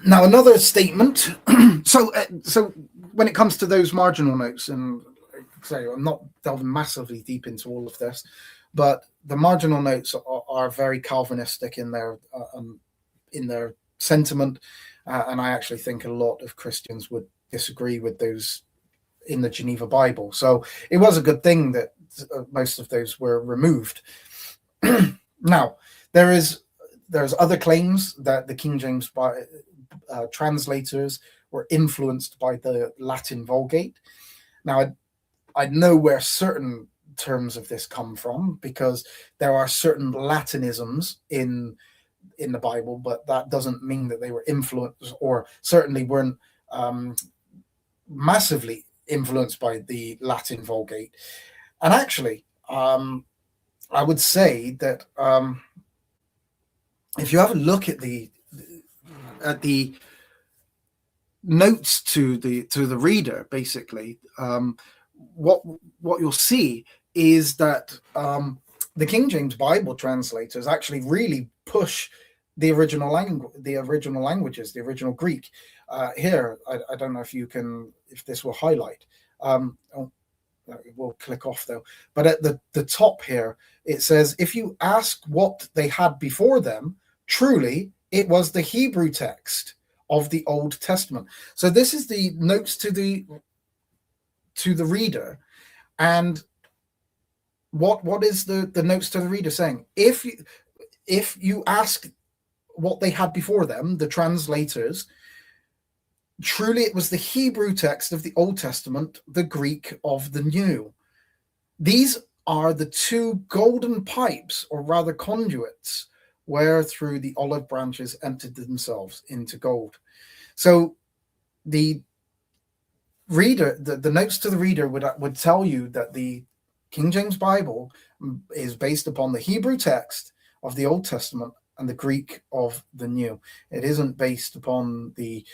Now another statement. So when it comes to those marginal notes, and sorry, I'm not delving massively deep into all of this, but the marginal notes are very Calvinistic in their sentiment, and I actually think a lot of Christians would disagree with those in the Geneva Bible. So it was a good thing that most of those were removed. Now there's other claims that the King James translators were influenced by the Latin Vulgate. Now, I know where certain terms of this come from, because there are certain Latinisms in the Bible, but that doesn't mean that they were influenced, or certainly weren't massively influenced by the Latin Vulgate. And actually, I would say that if you have a look at the notes to the reader, basically, what you'll see is that the King James Bible translators actually really push the original languages, the original Greek. Here, I don't know if this will highlight. It will click off though. But at the top here, it says, if you ask what they had before them, truly it was the Hebrew text of the Old Testament. So this is the notes to the reader. And what is the notes to the reader saying? If you ask what they had before them, the translators, truly it was the Hebrew text of the Old Testament, the Greek of the New. These are the two golden pipes, or rather conduits, where through the olive branches emptied themselves into gold. So the reader, the notes to the reader would tell you that the King James Bible is based upon the Hebrew text of the Old Testament and the Greek of the New. It isn't based upon the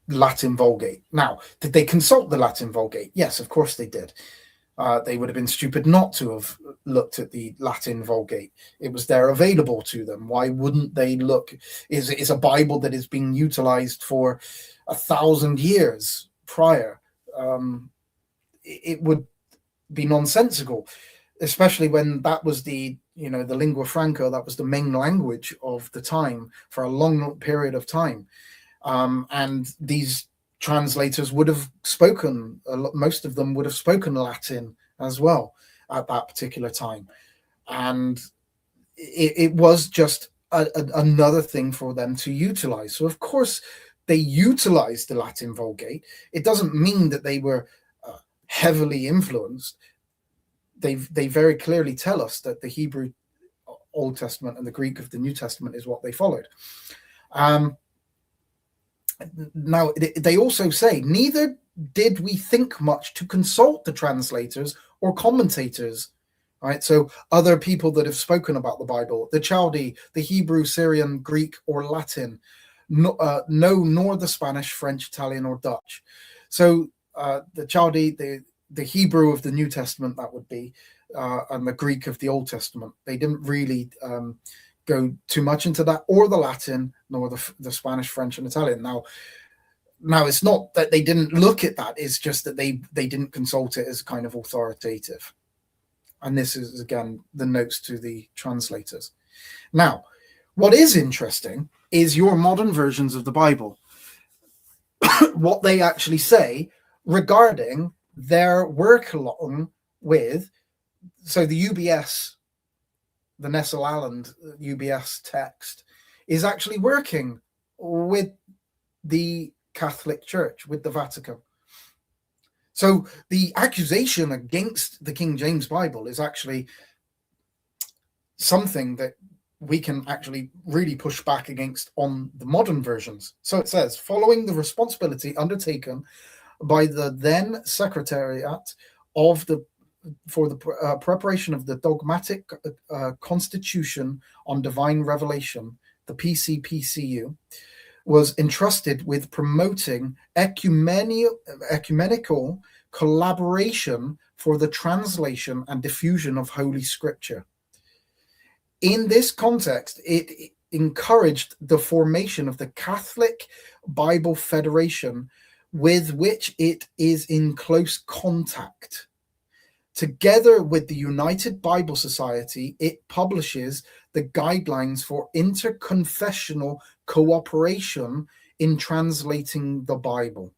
Latin Vulgate. Now, did they consult the Latin Vulgate? Yes, of course they did. They would have been stupid not to have looked at the Latin Vulgate. It was there available to them. Why wouldn't they look? Is a Bible that is being utilized for 1,000 years prior. It would be nonsensical, especially when that was the lingua franca, that was the main language of the time for a long period of time. And these translators would have spoken, most of them would have spoken Latin as well at that particular time. And it was just another thing for them to utilize. So, of course, they utilized the Latin Vulgate. It doesn't mean that they were heavily influenced. They very clearly tell us that the Hebrew Old Testament and the Greek of the New Testament is what they followed. Now, they also say, neither did we think much to consult the translators or commentators, right? So other people that have spoken about the Bible, the Chaldee, the Hebrew, Syrian, Greek, or Latin, no, nor the Spanish, French, Italian, or Dutch. So the Chaldee, the Hebrew of the New Testament, that would be, and the Greek of the Old Testament. They didn't really go too much into that, or the Latin, nor the Spanish, French, and Italian. Now it's not that they didn't look at that, it's just that they didn't consult it as kind of authoritative. And this is, again, the notes to the translators. Now, what is interesting is your modern versions of the Bible, what they actually say regarding their work along with, so the UBS, the Nestle Aland UBS text, is actually working with the Catholic Church, with the Vatican. So the accusation against the King James Bible is actually something that we can actually really push back against on the modern versions. So it says, following the responsibility undertaken by the then Secretariat for the preparation of the dogmatic Constitution on Divine Revelation, the PCPCU, was entrusted with promoting ecumenical collaboration for the translation and diffusion of Holy Scripture. In this context, it encouraged the formation of the Catholic Bible Federation, with which it is in close contact. Together with the United Bible Society, it publishes the guidelines for interconfessional cooperation in translating the Bible.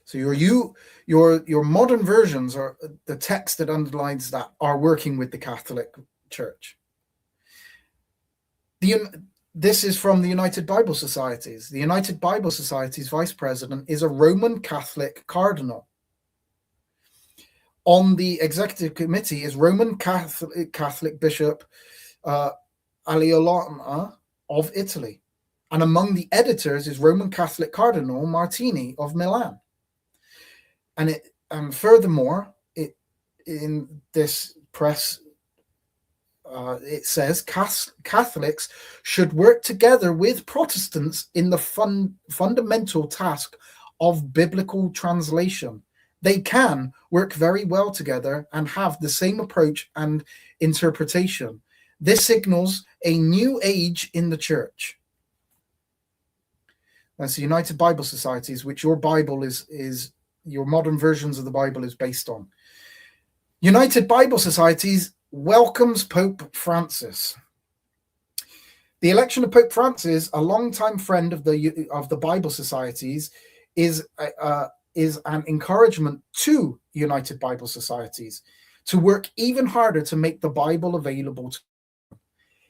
So your modern versions, are the text that underlines that, are working with the Catholic Church. This is from the United Bible Societies. The United Bible Society's vice president is a Roman Catholic cardinal. On the executive committee is Roman Catholic Bishop Aliolana of Italy. And among the editors is Roman Catholic Cardinal Martini of Milan. And furthermore, in this press, it says Catholics should work together with Protestants in the fundamental task of biblical translation. They can work very well together and have the same approach and interpretation. This signals a new age in the church. That's the United Bible Societies, which your Bible is your modern versions of the Bible is based on. United Bible Societies welcomes Pope Francis. The election of Pope Francis, a longtime friend of the Bible Societies, is an encouragement to United Bible Societies to work even harder to make the Bible available to them.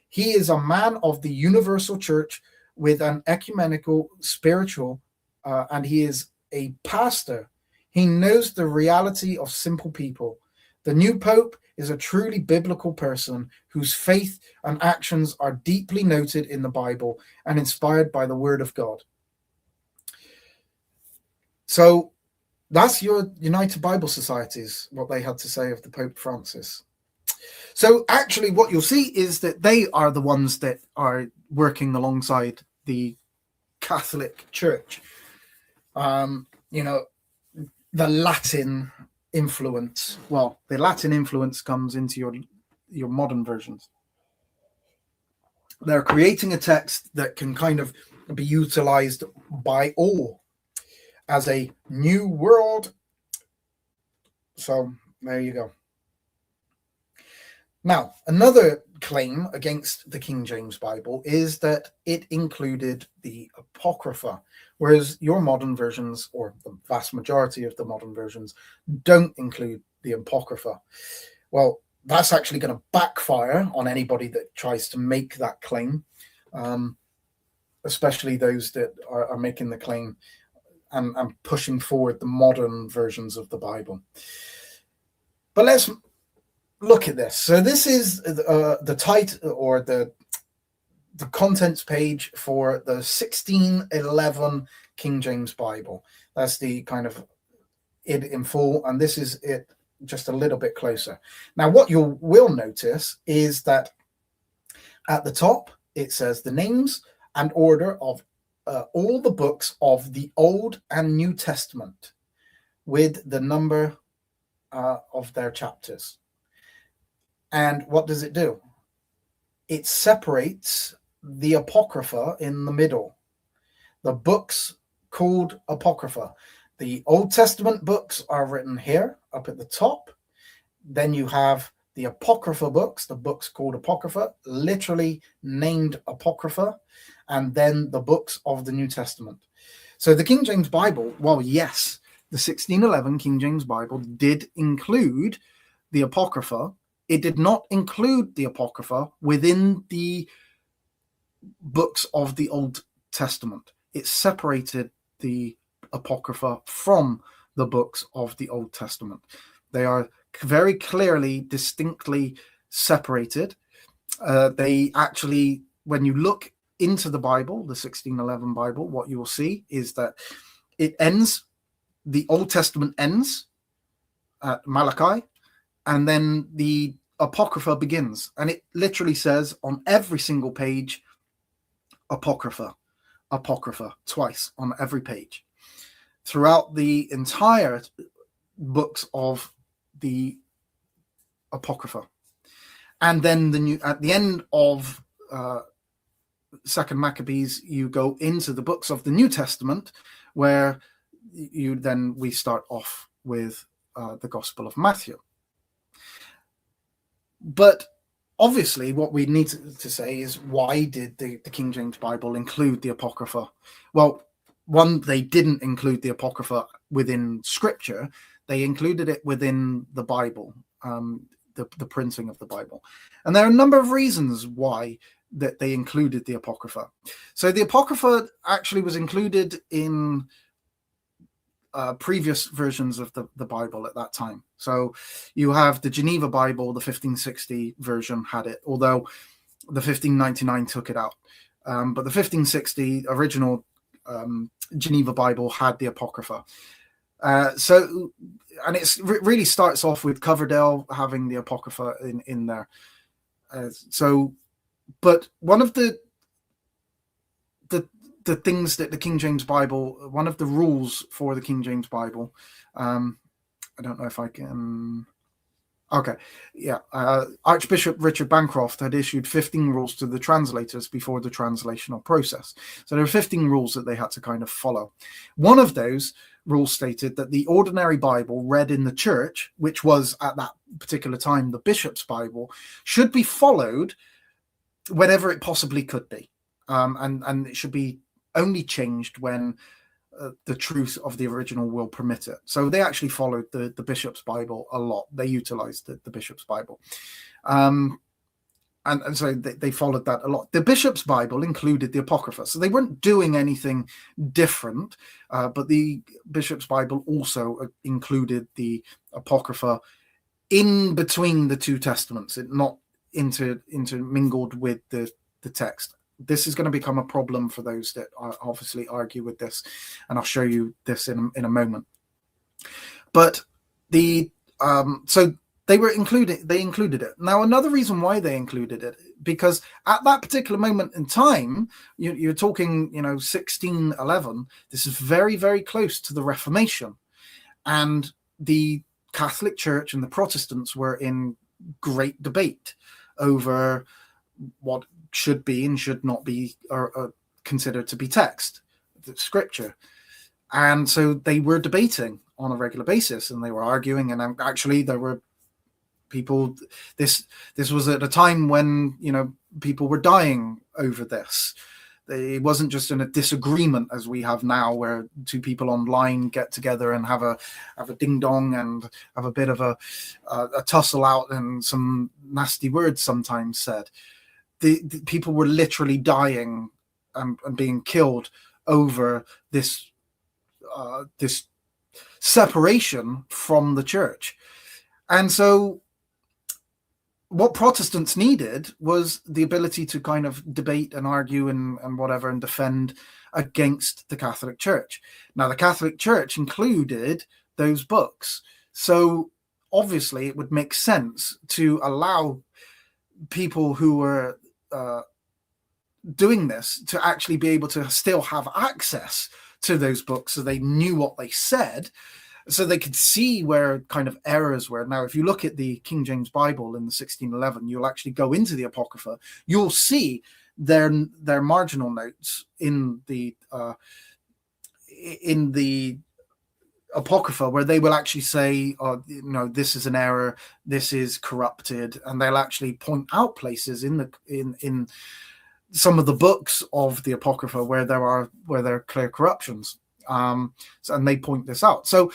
He is a man of the universal church with an ecumenical spiritual, and he is a pastor. He knows the reality of simple people. The new Pope is a truly biblical person whose faith and actions are deeply noted in the Bible and inspired by the Word of God. So that's your United Bible Societies, what they had to say of the Pope Francis. So actually what you'll see is that they are the ones that are working alongside the Catholic Church. The Latin influence. Well, the Latin influence comes into your modern versions. They're creating a text that can kind of be utilized by all as a new world. So there you go. Now, another claim against the King James Bible is that it included the Apocrypha, whereas your modern versions, or the vast majority of the modern versions, don't include the Apocrypha. Well, that's actually going to backfire on anybody that tries to make that claim, especially those that are making the claim and pushing forward the modern versions of the Bible. But let's look at this. So this is the title or the contents page for the 1611 King James Bible. That's the kind of it in full, and this is it just a little bit closer. Now, what you will notice is that at the top it says the names and order of all the books of the Old and New Testament with the number of their chapters. And what does it do? It separates the Apocrypha in the middle. The books called Apocrypha. The Old Testament books are written here up at the top. Then you have the Apocrypha books, the books called Apocrypha, literally named Apocrypha, and then the books of the New Testament. So the King James Bible, well, yes, the 1611 King James Bible did include the Apocrypha. It did not include the Apocrypha within the books of the Old Testament. It separated the Apocrypha from the books of the Old Testament. They are very clearly, distinctly separated. They actually, when you look into the Bible, the 1611 Bible, what you will see is that it ends, the Old Testament ends at Malachi, and then the Apocrypha begins, and it literally says on every single page, Apocrypha, Apocrypha, twice on every page. Throughout the entire books of the Apocrypha. And then at the end of Second Maccabees, you go into the books of the New Testament, where we start off with the Gospel of Matthew. But obviously what we need to say is, why did the King James Bible include the Apocrypha? Well, one, they didn't include the Apocrypha within Scripture. They included it within the Bible, the printing of the Bible. And there are a number of reasons why that they included the Apocrypha. So the Apocrypha actually was included in previous versions of the Bible at that time. So you have the Geneva Bible, the 1560 version had it, although the 1599 took it out. But the 1560 original Geneva Bible had the Apocrypha. And it really starts off with Coverdale having the Apocrypha in there. But one of the things that the King James Bible, one of the rules for the King James Bible, I don't know if I can. Okay, yeah. Archbishop Richard Bancroft had issued 15 rules to the translators before the translational process. So there were 15 rules that they had to kind of follow. One of those rules stated that the ordinary Bible read in the church, which was at that particular time the bishop's Bible, should be followed whenever it possibly could be. And it should be only changed when the truth of the original will permit it. So they actually followed the bishop's Bible a lot. They utilized the bishop's Bible. And so they followed that a lot. The bishop's Bible included the Apocrypha. So they weren't doing anything different, but the bishop's Bible also included the Apocrypha in between the two testaments, not intermingled with the text. This is going to become a problem for those that obviously argue with this, and I'll show you this in a moment. But so they included it. Now, another reason why they included it, because at that particular moment in time, you're talking, 1611. This is very, very close to the Reformation, and the Catholic Church and the Protestants were in great debate over what should be and should not be considered to be text, scripture. And so they were debating on a regular basis, and they were arguing, and actually there were people, this was at a time when people were dying over this. It wasn't just in a disagreement as we have now, where two people online get together and have a ding dong and have a bit of a tussle out and some nasty words sometimes said. The people were literally dying and being killed over this separation from the church. And so what Protestants needed was the ability to kind of debate and argue and whatever and defend against the Catholic Church. Now, the Catholic Church included those books. So obviously it would make sense to allow people who were doing this to actually be able to still have access to those books, so they knew what they said, so they could see where kind of errors were. Now, if you look at the King James Bible in the 1611, you'll actually go into the Apocrypha. You'll see their marginal notes in the Apocrypha, where they will actually say, this is an error, this is corrupted, and they'll actually point out places in some of the books of the Apocrypha where there are clear corruptions, and they point this out. So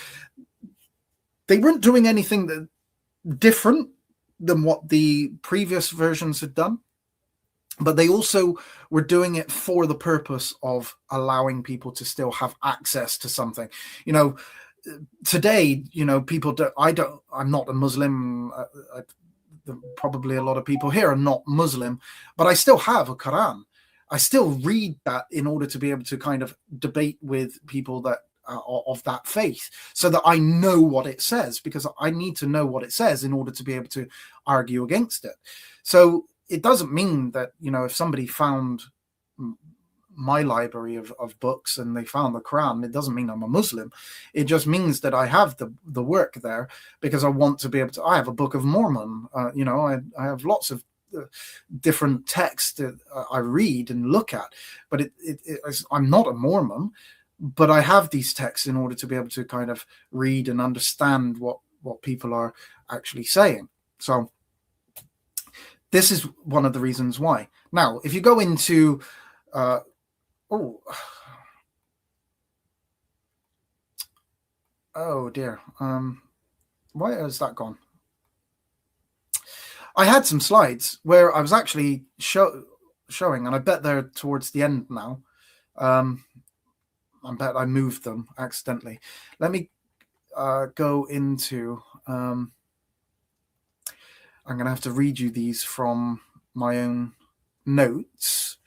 they weren't doing anything different than what the previous versions had done, but they also were doing it for the purpose of allowing people to still have access to something. Today, people I'm not a Muslim. Probably a lot of people here are not Muslim, but I still have a Quran. I still read that in order to be able to kind of debate with people that of that faith, so that I know what it says, because I need to know what it says in order to be able to argue against it. So it doesn't mean that, if somebody found my library of books and they found the Quran, it doesn't mean I'm a Muslim. It just means that I have the work there because I want to be able to. I have a Book of Mormon. I have lots of different texts that I read and look at, but I'm not a Mormon, but I have these texts in order to be able to kind of read and understand what people are actually saying. So this is one of the reasons why. Now, if you go into oh dear, why has that gone? I had some slides where I was actually showing, and I bet they're towards the end now. I bet I moved them accidentally. Let me go into... I'm going to have to read you these from my own notes.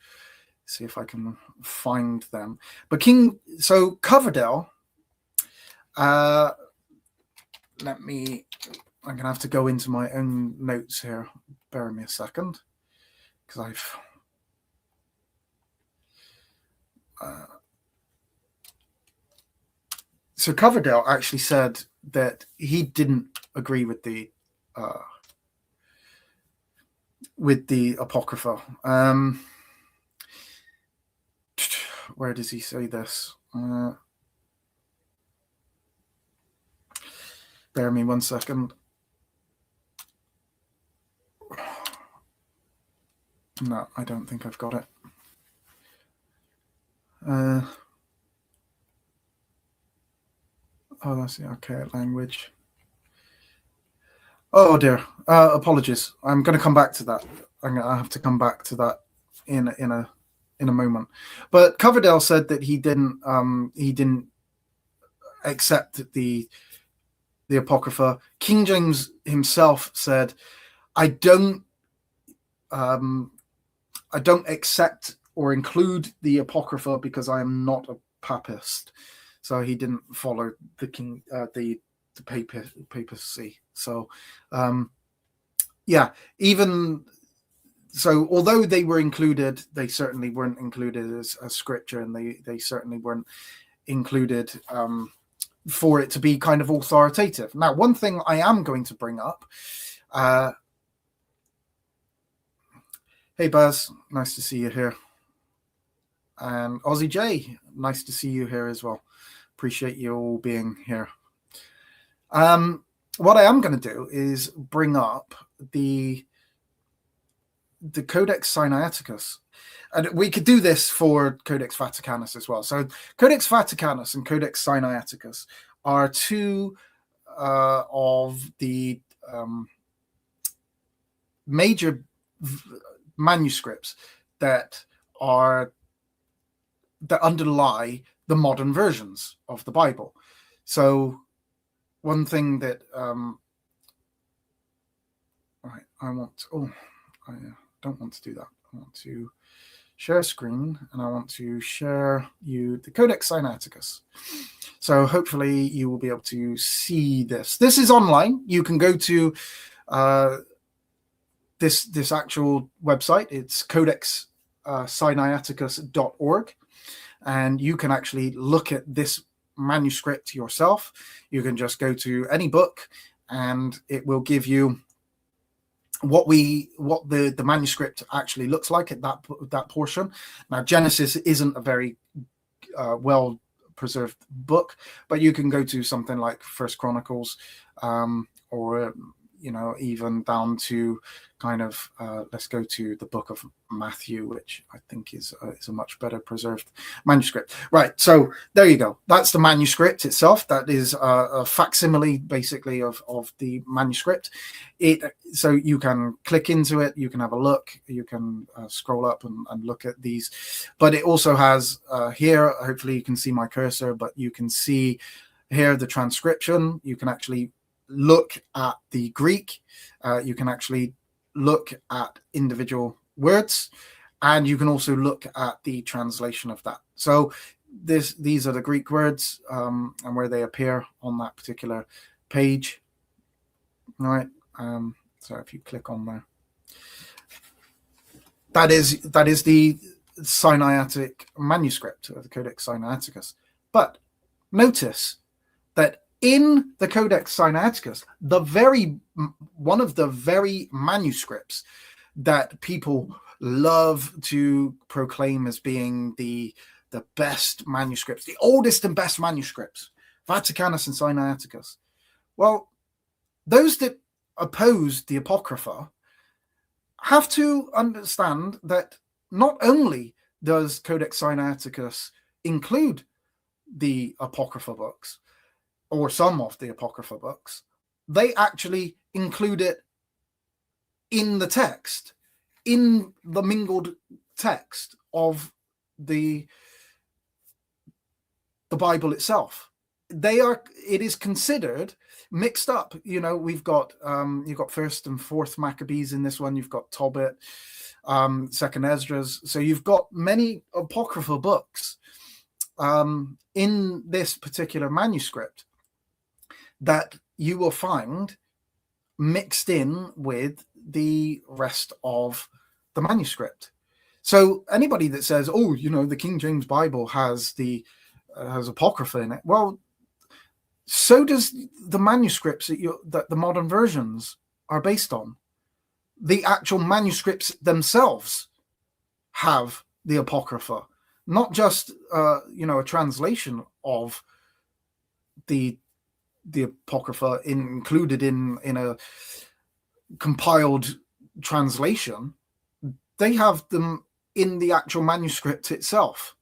See if I can find them. But so Coverdale, I'm going to have to go into my own notes here. Bear with me a second, because so Coverdale actually said that he didn't agree with the Apocrypha. Where does he say this? Bear with me 1 second. No, I don't think I've got it. That's the archaic language. Oh dear. Apologies. I'm going to come back to that. I have to come back to that in a moment. But Coverdale said that he didn't accept the Apocrypha. King James himself said, I don't accept or include the Apocrypha because I am not a papist. So he didn't follow the papacy. So even so, although they were included, they certainly weren't included as scripture, and they certainly weren't included for it to be kind of authoritative. Now, one thing I am going to bring up. Hey Baz, nice to see you here. And Aussie J, nice to see you here as well. Appreciate you all being here. What I am going to do is bring up the Codex Sinaiticus. And we could do this for Codex Vaticanus as well. So Codex Vaticanus and Codex Sinaiticus are two of the major manuscripts that underlie the modern versions of the Bible. So one thing that I don't want to do that. I want to share screen, and I want to share you the Codex Sinaiticus. So hopefully you will be able to see this. This is online. You can go to this actual website. It's codexsinaiticus.org, and you can actually look at this manuscript yourself. You can just go to any book, and it will give you what the manuscript actually looks like at that portion. Now, Genesis isn't a very well preserved book, but you can go to something like First Chronicles, or even down to kind of let's go to the book of Matthew, which I think is a much better preserved manuscript. Right, so there you go. That's the manuscript itself. That is a facsimile, basically, of the manuscript. So you can click into it, you can have a look, you can scroll up and look at these. But it also has here, hopefully you can see my cursor, but you can see here the transcription. You can actually look at the Greek. You can actually look at individual words, and you can also look at the translation of that. So these are the Greek words and where they appear on that particular page. All right. So if you click on there, that is the Sinaitic manuscript of the Codex Sinaiticus. But notice that in the Codex Sinaiticus, one of the very manuscripts that people love to proclaim as being the best manuscripts, the oldest and best manuscripts, Vaticanus and Sinaiticus. Well, those that oppose the Apocrypha have to understand that not only does Codex Sinaiticus include the Apocrypha books, or some of the Apocrypha books, they actually include it in the text, in the mingled text of the Bible itself. It is considered mixed up. We've got you've got first and fourth Maccabees in this one. You've got Tobit, second Esdras. So you've got many apocryphal books in this particular manuscript that you will find mixed in with the rest of the manuscript. So anybody that says, oh, the King James Bible has apocrypha in it, well, so does the manuscripts that the modern versions are based on. The actual manuscripts themselves have the apocrypha, not just a translation of the apocrypha included in a compiled translation. They have them in the actual manuscript itself.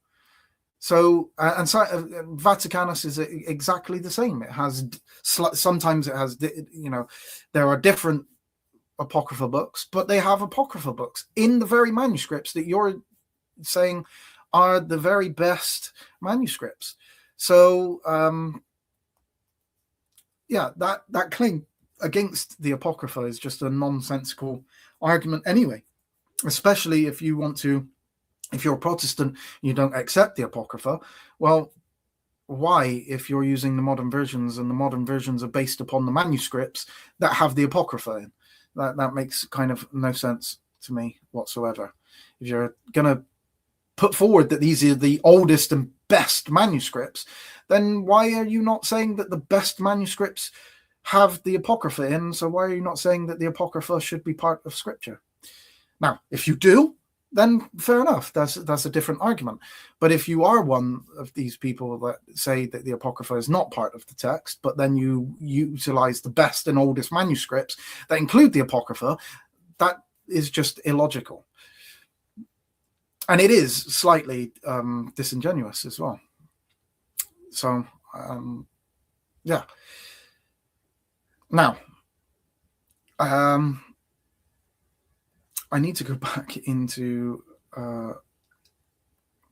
So Vaticanus is exactly the same. It has sometimes it has there are different apocryphal books, but they have apocryphal books in the very manuscripts that you're saying are the very best manuscripts. So that claim against the apocrypha is just a nonsensical argument anyway, especially if you're a Protestant, you don't accept the apocrypha. Well, why, if you're using the modern versions and the modern versions are based upon the manuscripts that have the apocrypha in? That makes kind of no sense to me whatsoever. If you're going to put forward that these are the oldest and best manuscripts, then why are you not saying that the best manuscripts have the apocrypha in? So why are you not saying that the apocrypha should be part of Scripture? Now, if you do, then fair enough. That's a different argument. But if you are one of these people that say that the apocrypha is not part of the text, but then you utilize the best and oldest manuscripts that include the apocrypha, that is just illogical. And it is slightly disingenuous as well. So, yeah. Now, I need to go back into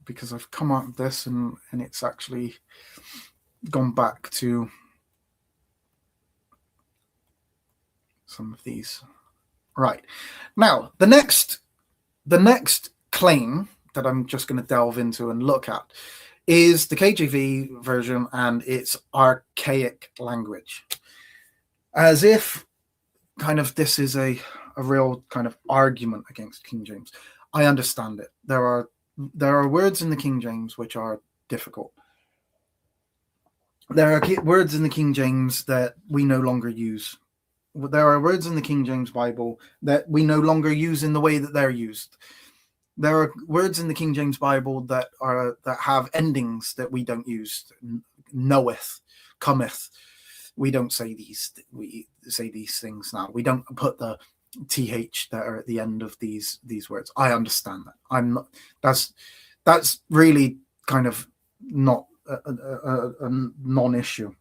because I've come out of this and it's actually gone back to some of these. Right. Now, the next claim that I'm just going to delve into and look at is the KJV version and its archaic language. As if kind of this is a real kind of argument against King James. I understand it. There are words in the King James which are difficult. There are words in the King James that we no longer use. There are words in the King James Bible that we no longer use in the way that they're used. There are words in the King James Bible that have endings that we don't use. Knoweth, cometh. We don't say these. We say these things now. We don't put the th that are at the end of these words. I understand that. I'm not. That's really kind of not a non-issue.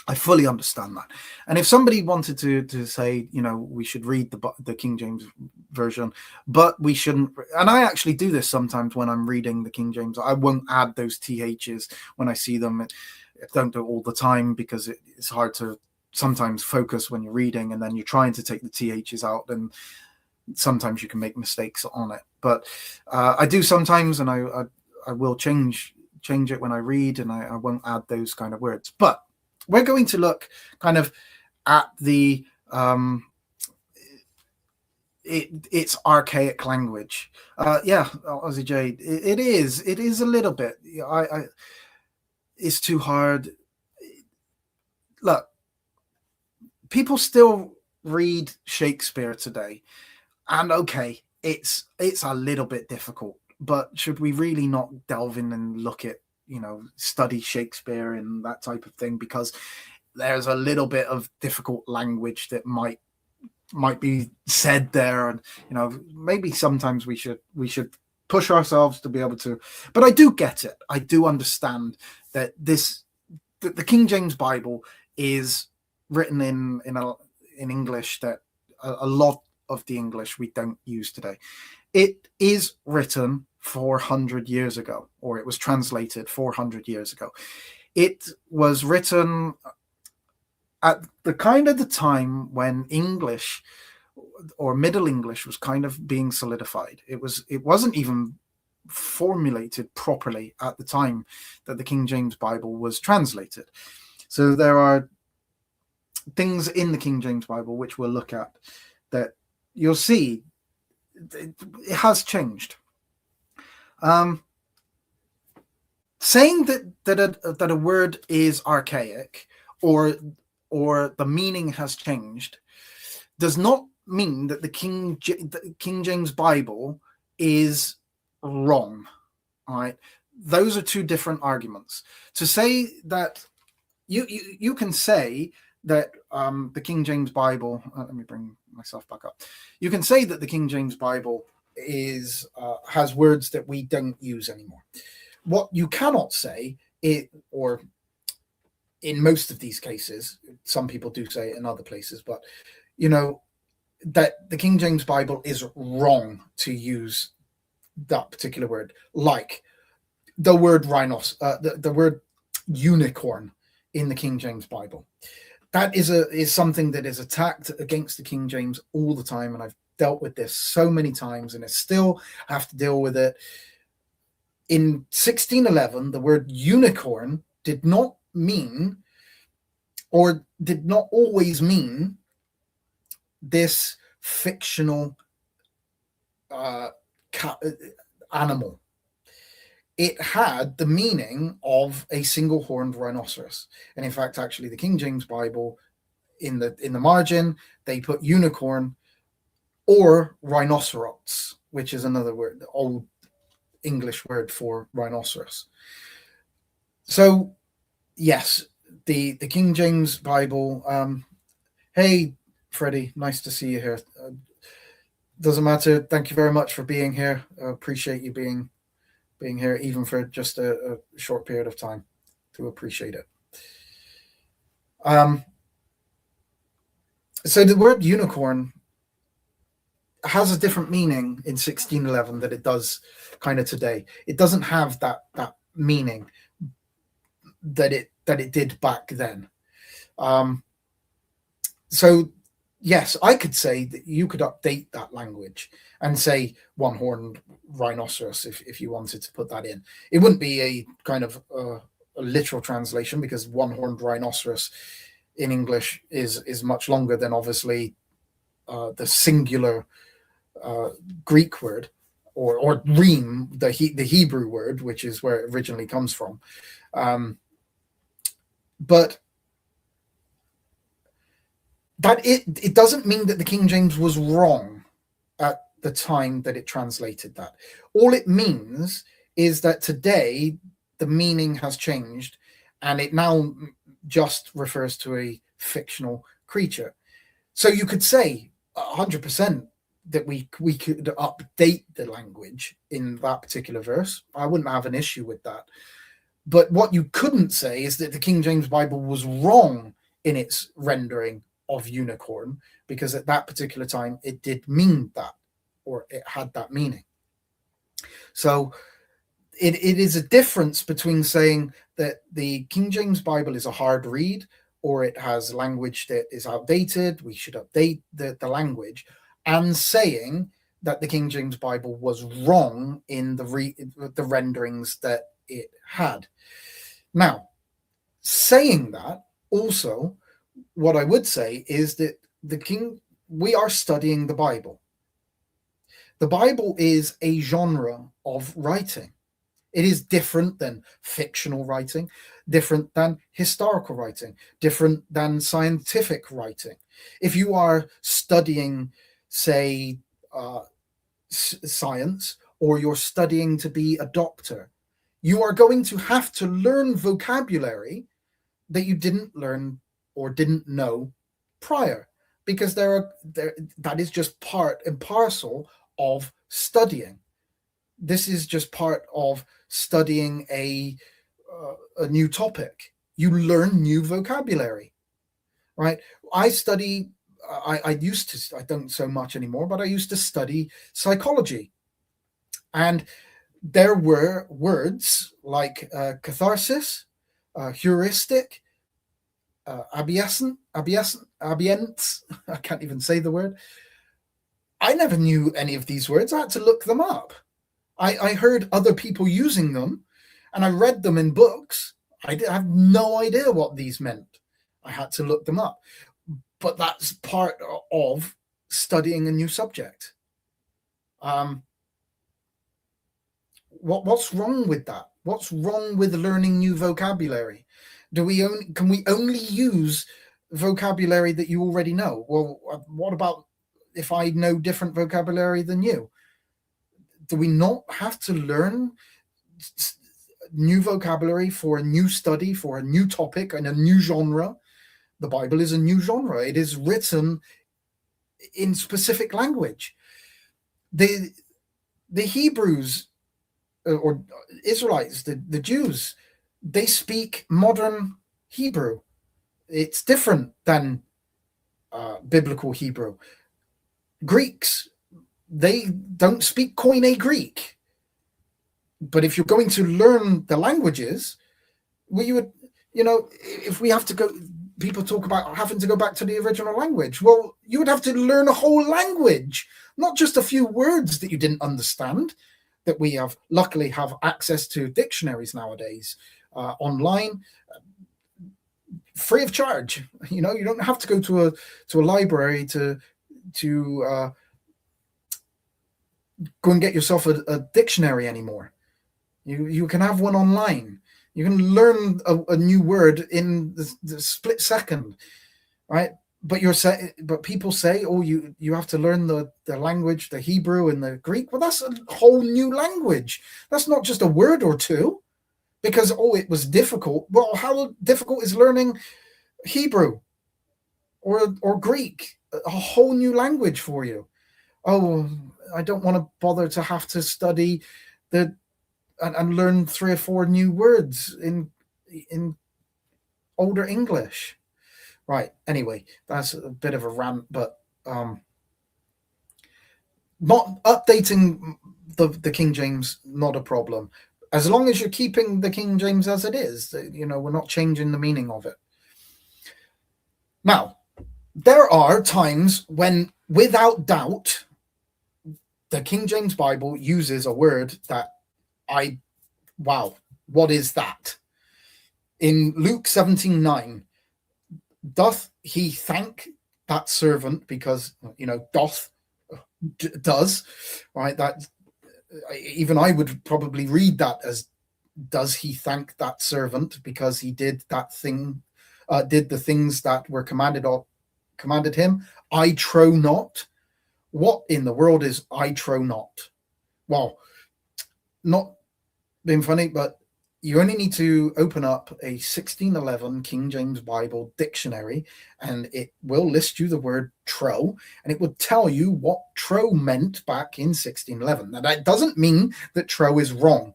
I fully understand that. And if somebody wanted to say, we should read the King James version, but we shouldn't, and I actually do this sometimes when I'm reading the King James, I won't add those ths when I see them. I don't do it all the time because it's hard to sometimes focus when you're reading and then you're trying to take the ths out, and sometimes you can make mistakes on it. But I do sometimes, and I will change it when I read, and I won't add those kind of words. But we're going to look kind of at the it's archaic language. Aussie Jade, it is a little bit. It's too hard. Look, people still read Shakespeare today, and okay, it's a little bit difficult. But should we really not delve in and look at, study Shakespeare and that type of thing, because there's a little bit of difficult language that might be said there, and maybe sometimes we should push ourselves to be able to. But I do get it. I do understand that the King James Bible is written in English that a lot of the English we don't use today. It is written 400 years ago, or it was translated 400 years ago. It was written at the kind of the time when English or Middle English was kind of being solidified. It wasn't even formulated properly at the time that the King James Bible was translated. So there are things in the King James Bible which we'll look at that you'll see it has changed. Saying that a word is archaic or the meaning has changed does not mean that the King James Bible is wrong. All right, those are two different arguments. To say that you can say that the King James Bible, let me bring myself back up. You can say that the King James Bible is has words that we don't use anymore. What you cannot say, or in most of these cases, some people do say it in other places, but that the King James Bible is wrong to use that particular word, like the word the word unicorn in the King James Bible. That is something that is attacked against the King James all the time, and I've dealt with this so many times, and I still have to deal with it. In 1611, the word unicorn did not mean, or did not always mean, this fictional animal. It had the meaning of a single-horned rhinoceros, and in fact, actually, the King James Bible, in the margin, they put unicorn or rhinoceros, which is another word, the old English word for rhinoceros. So, yes, the King James Bible. Hey, Freddie, nice to see you here. Doesn't matter. Thank you very much for being here. Appreciate you being here, even for just a short period of time. To appreciate it. So the word unicorn has a different meaning in 1611 that it does kind of today. It doesn't have that meaning that it did back then. So yes, I could say that you could update that language and say one-horned rhinoceros if you wanted to put that in. It wouldn't be a kind of a literal translation, because one-horned rhinoceros in English is much longer than obviously the singular Greek word or reem, the Hebrew word, which is where it originally comes from. But that it doesn't mean that the King James was wrong at the time that it translated that. All it means is that today the meaning has changed, and it now just refers to a fictional creature. So you could say 100% that we could update the language in that particular verse. I wouldn't have an issue with that. But what you couldn't say is that the King James Bible was wrong in its rendering of unicorn, because at that particular time it did mean that, or it had that meaning. So it is a difference between saying that the King James Bible is a hard read, or it has language that is outdated, we should update the language, and saying that the King James Bible was wrong in the renderings that it had. Now, saying that, also, what I would say is that we are studying the Bible. The Bible is a genre of writing. It is different than fictional writing, different than historical writing, different than scientific writing. If you are studying, say, science, or you're studying to be a doctor, you are going to have to learn vocabulary that you didn't learn or didn't know prior, because that is just part and parcel of studying. This is just part of studying a new topic. You learn new vocabulary, right? I study. I used to. I don't so much anymore, but I used to study psychology And there were words like catharsis, heuristic, abience. I can't even say the word. I never knew any of these words. I had to look them up. I heard other people using them, and I read them in books. I have no idea what these meant. I had to look them up. But that's part of studying a new subject. What's wrong with that? What's wrong with learning new vocabulary? Can we only use vocabulary that you already know? Well, what about if I know different vocabulary than you? Do we not have to learn new vocabulary for a new study, for a new topic and a new genre? The Bible is a new genre. It is written in specific language. The Hebrews or Israelites, the Jews, they speak modern Hebrew. It's different than biblical Hebrew. Greeks, they don't speak Koine Greek. But if you're going to learn the languages, we would, if we have to go, people talk about having to go back to the original language. Well, you would have to learn a whole language, not just a few words that you didn't understand, that we luckily have access to dictionaries nowadays online, free of charge. You don't have to go to a library to go and get yourself a dictionary anymore. You can have one online. You can learn a new word in the split second, right? But people say, oh, you have to learn the language, the Hebrew and the Greek. Well, that's a whole new language. That's not just a word or two, because it was difficult. Well, how difficult is learning Hebrew or Greek? A whole new language for you. Oh, I don't want to bother to have to study and learn 3 or 4 new words in older English. Right. Anyway, that's a bit of a rant, but not updating the King James, not a problem. As long as you're keeping the King James as it is, we're not changing the meaning of it. Now, there are times when, without doubt, the King James Bible uses a word that wow, what is that? In Luke 17:9, doth he thank that servant, because does, right? That even I would probably read that as, does he thank that servant because he did that thing, did the things that were commanded him? I trow not. What in the world is I trow not? Well, not being funny, but you only need to open up a 1611 King James Bible dictionary, and it will list you the word trow, and it will tell you what trow meant back in 1611. Now, that doesn't mean that trow is wrong,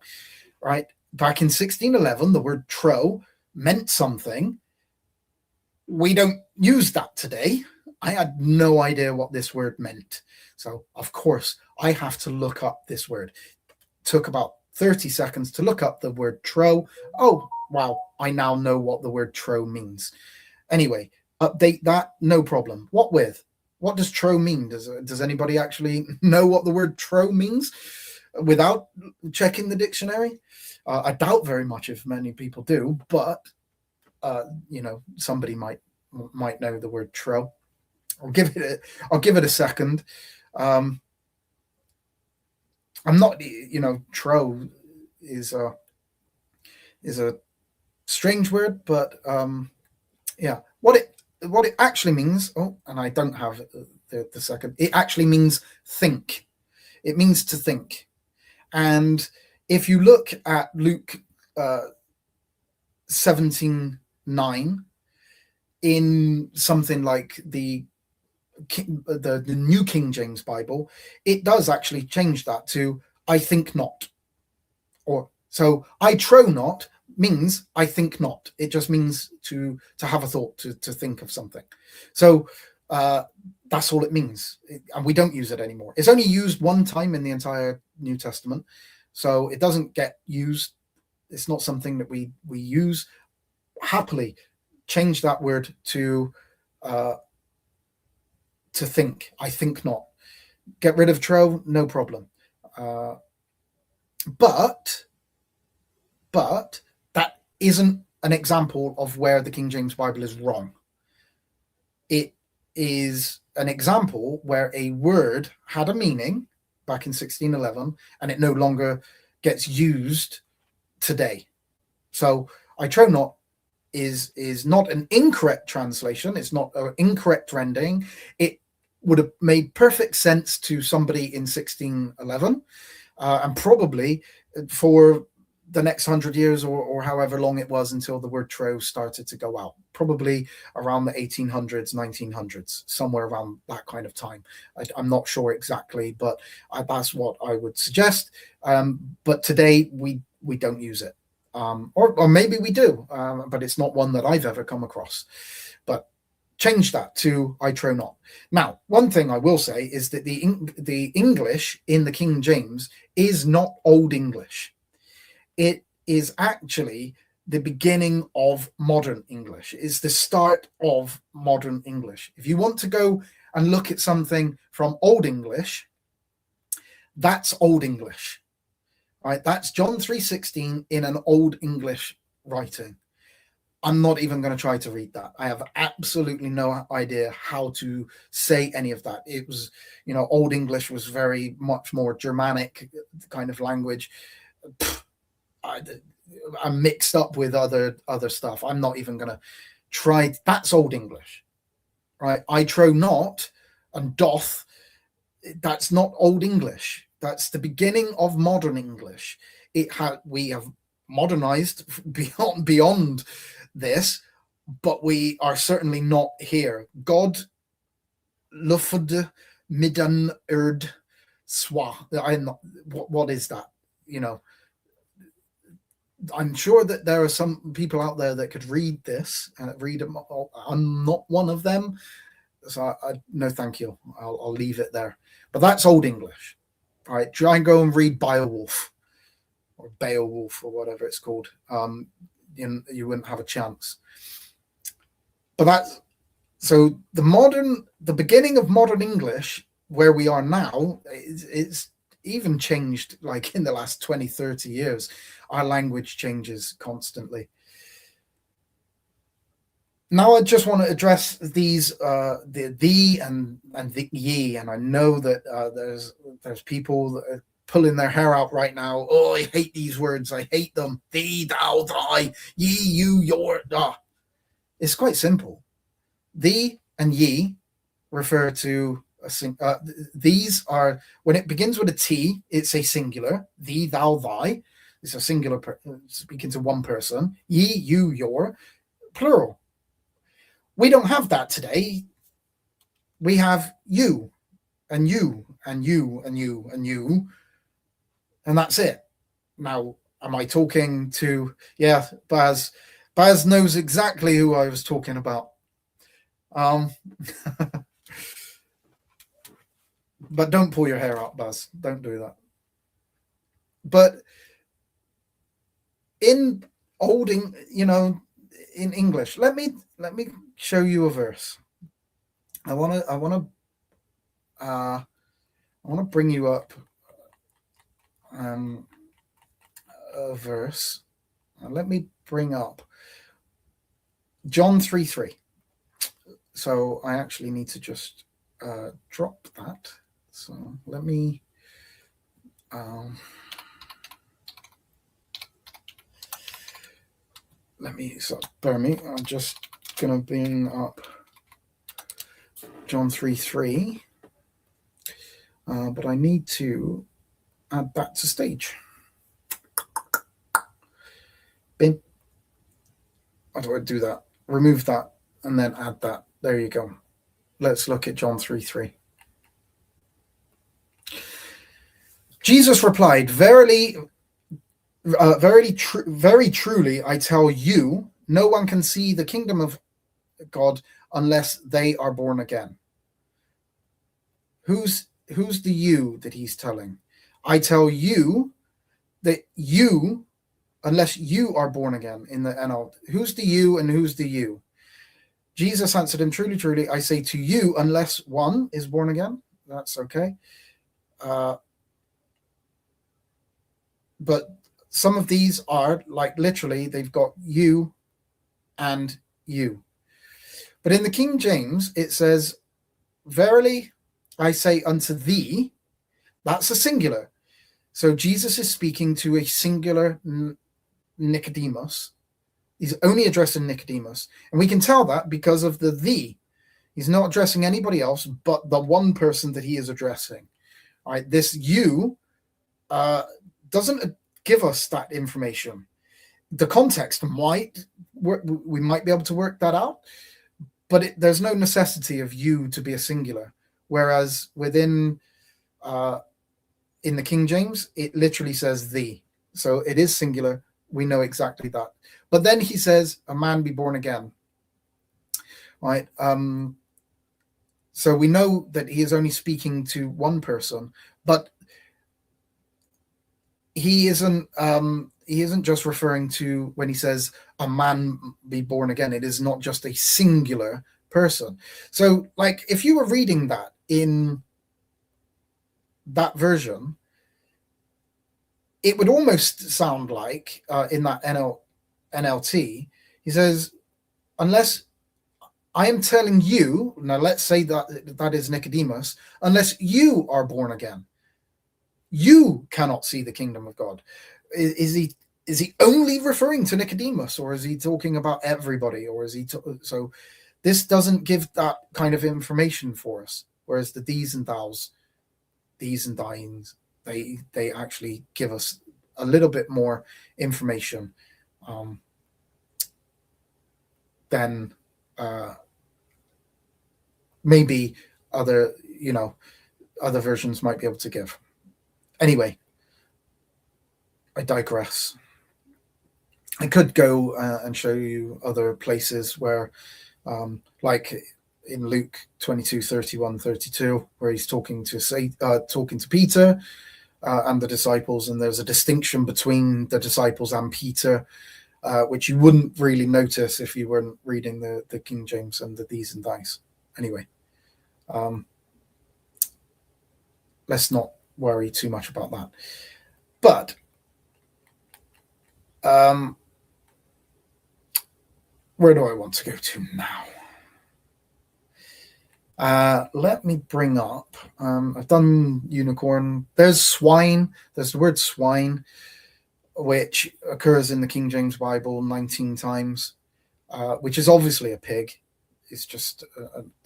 right? Back in 1611, the word trow meant something. We don't use that today. I had no idea what this word meant. So, of course, I have to look up this word. It took about 30 seconds to look up the word trow. Oh, wow, I now know what the word trow means. Anyway, update that, no problem. What with? What does trow mean? Does anybody actually know what the word trow means without checking the dictionary? I doubt very much if many people do, but somebody might know the word trow. I'll give it a second. I'm not, trow is a strange word, but yeah, what it actually means. Oh, and I don't have the second. It actually means think. It means to think. And if you look at Luke 17:9 in something like the New King James Bible, it does actually change that to I think not. Or so I trow not means I think not. It just means to have a thought, to think of something. So That's all it means. And we don't use it anymore. It's only used one time in the entire New Testament. So it doesn't get used. It's not something that we use. Happily change that word to think. I think not. Get rid of tro, no problem. But that isn't an example of where the King James Bible is wrong. It is an example where a word had a meaning back in 1611 and it no longer gets used today. So I trow not is not an incorrect translation. It's not an incorrect rendering. It would have made perfect sense to somebody in 1611, and probably for the next 100 years or however long it was until the word tro started to go out, probably around the 1800s, 1900s, somewhere around that kind of time. I'm not sure exactly, but that's what I would suggest. But today we don't use it, or maybe we do, but it's not one that I've ever come across. But change that to I trow not. Now, one thing I will say is that the English in the King James is not Old English. It is actually the beginning of modern English. It's the start of modern English. If you want to go and look at something from Old English, that's Old English, right? That's John 3:16 in an Old English writing. I'm not even going to try to read that. I have absolutely no idea how to say any of that. It was, Old English was very much more Germanic kind of language. I'm mixed up with other stuff. I'm not even going to try. That's Old English, right? I trow not and doth. That's not Old English. That's the beginning of modern English. We have modernized beyond this, but we are certainly not here. God lufud midden erd swa. What is that? I'm sure that there are some people out there that could read this and read it. I'm not one of them, so no, thank you. I'll leave it there. But that's Old English, right? Try and go and read Beowulf or Beowulf or whatever it's called. You wouldn't have a chance. But that's so the beginning of modern English, where we are now, it's even changed like in the last 20, 30 years. Our language changes constantly. Now I just want to address these the and the ye, and I know that there's people that are pulling their hair out right now. Oh, I hate these words. I hate them. Thee, thou, thy, ye, you, your. It's quite simple. Thee and ye refer to these are, when it begins with a T, it's a singular. Thee, thou, thy. It's a singular, speaking to one person. Ye, you, your, plural. We don't have that today. We have you, and you, and you, and you, and you, and that's it. Now, am I talking to? Yeah, Baz. Baz knows exactly who I was talking about. But don't pull your hair out, Baz. Don't do that. But in in English, let me show you a verse. I want to bring you up a verse. Let me bring up John 3:3. So I actually need to just drop that. So let me bear me. I'm just gonna bring up John 3:3, but I need to add that to stage. Bin. How do I do that? Remove that and then add that. There you go. Let's look at John 3:3. Jesus replied, very truly, I tell you, no one can see the kingdom of God unless they are born again. Who's the you that he's telling? I tell you that you, unless you are born again, in the NL. Who's the you and who's the you? Jesus answered him, truly, truly, I say to you, unless one is born again. That's okay. But some of these are like literally, they've got you and you. But in the King James, it says, verily, I say unto thee. That's a singular. So Jesus is speaking to a singular Nicodemus. He's only addressing Nicodemus. And we can tell that because of the thee. He's not addressing anybody else but the one person that he is addressing. All right, this you doesn't give us that information. The context might work, we might be able to work that out, but there's no necessity of you to be a singular. Whereas within in the King James, it literally says thee. So it is singular. We know exactly that. But then he says, a man be born again. Right? So we know that he is only speaking to one person, but he isn't just referring to, when he says a man be born again, it is not just a singular person. So like if you were reading that in that version, it would almost sound like in that NLT, he says, unless I am telling you, now let's say that is Nicodemus, unless you are born again, you cannot see the kingdom of God. Is he only referring to Nicodemus, or is he talking about everybody, or is he so this doesn't give that kind of information for us, whereas the these and thous, these and thines, they actually give us a little bit more information than maybe other versions might be able to give. Anyway, I digress. I could go and show you other places where, like in Luke 22, 31, 32, where he's talking to Peter and the disciples, and there's a distinction between the disciples and Peter, which you wouldn't really notice if you weren't reading the King James and the these and thys. Anyway, let's not worry too much about that. But where do I want to go to now? Let me bring up, I've done unicorn. There's swine. There's the word swine, which occurs in the King James Bible 19 times, which is obviously a pig. It's just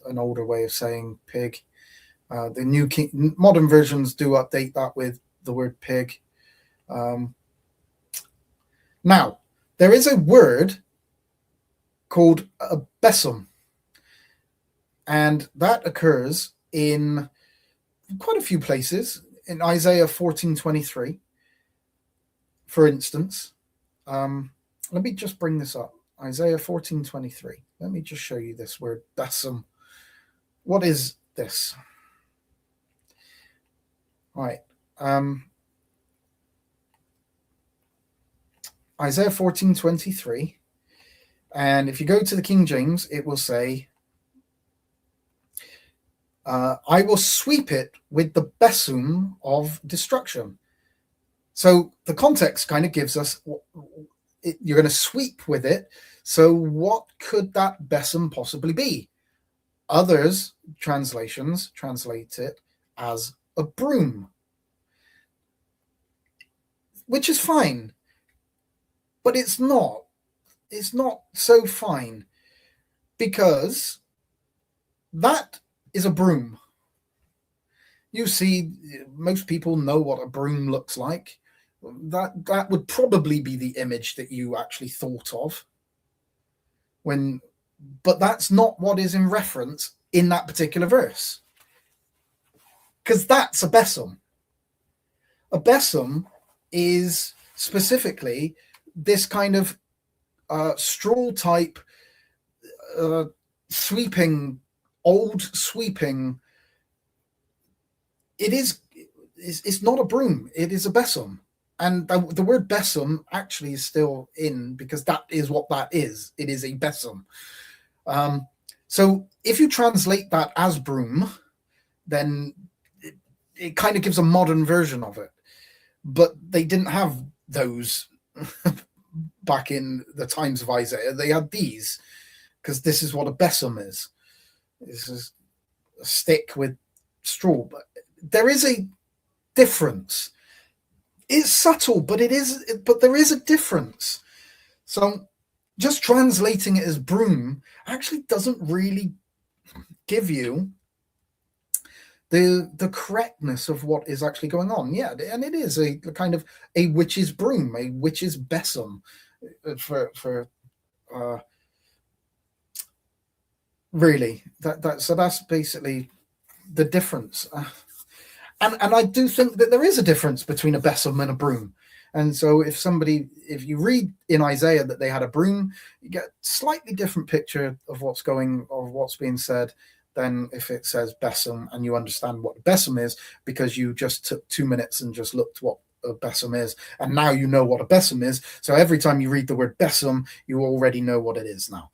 an older way of saying pig. The modern versions do update that with the word pig. Now, there is a word called a besom, and that occurs in quite a few places. In Isaiah 14:23, for instance. Let me just bring this up. Isaiah 14:23. Let me just show you this word besom. What is this? All right. Isaiah 14:23. And if you go to the King James, it will say, I will sweep it with the besom of destruction. So the context kind of gives us, you're going to sweep with it. So what could that besom possibly be? Others translations translate it as a broom, which is fine, but it's not. It's not so fine, because that is a broom. You see, most people know what a broom looks like. That would probably be the image that you actually thought of but that's not what is in reference in that particular verse, because that's a besom. A besom is specifically this kind of straw type sweeping it's not a broom, it is a besom. And the word besom actually is still in, because that is what that is. It is a besom. So if you translate that as broom, then it kind of gives a modern version of it. But they didn't have those back in the times of Isaiah. They had these, because this is what a besom is. This is a stick with straw. But there is a difference. It's subtle, but there is a difference. So just translating it as broom actually doesn't really give you the correctness of what is actually going on. Yeah, and it is a kind of a witch's broom, a witch's besom, for really so that's basically the difference. And I do think that there is a difference between a besom and a broom. And so if you read in Isaiah that they had a broom, you get a slightly different picture of what's being said than if it says besom, and you understand what a besom is because you just took 2 minutes and just looked what a besom is, and now you know what a besom is. So every time you read the word besom, you already know what it is now.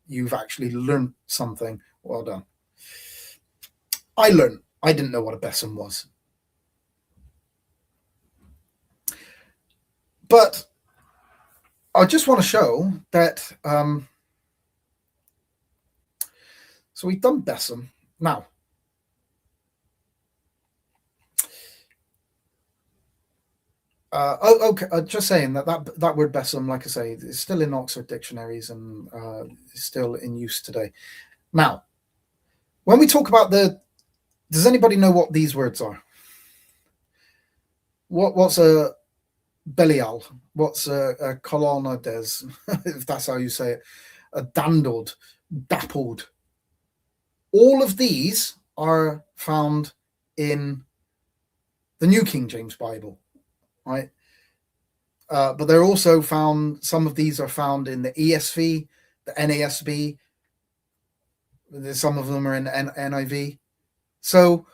You've actually learned something. Well done. I didn't know what a besom was. But I just want to show that, so we've done besom. Now, okay, just saying that word besom, like I say, is still in Oxford dictionaries and is still in use today. Now, when we talk about does anybody know what these words are? What's a Belial? What's a colonna des, if that's how you say it? A dandled, dappled. All of these are found in the New King James Bible, right? But they're also found, some of these are found in the ESV, the NASB, some of them are in NIV. So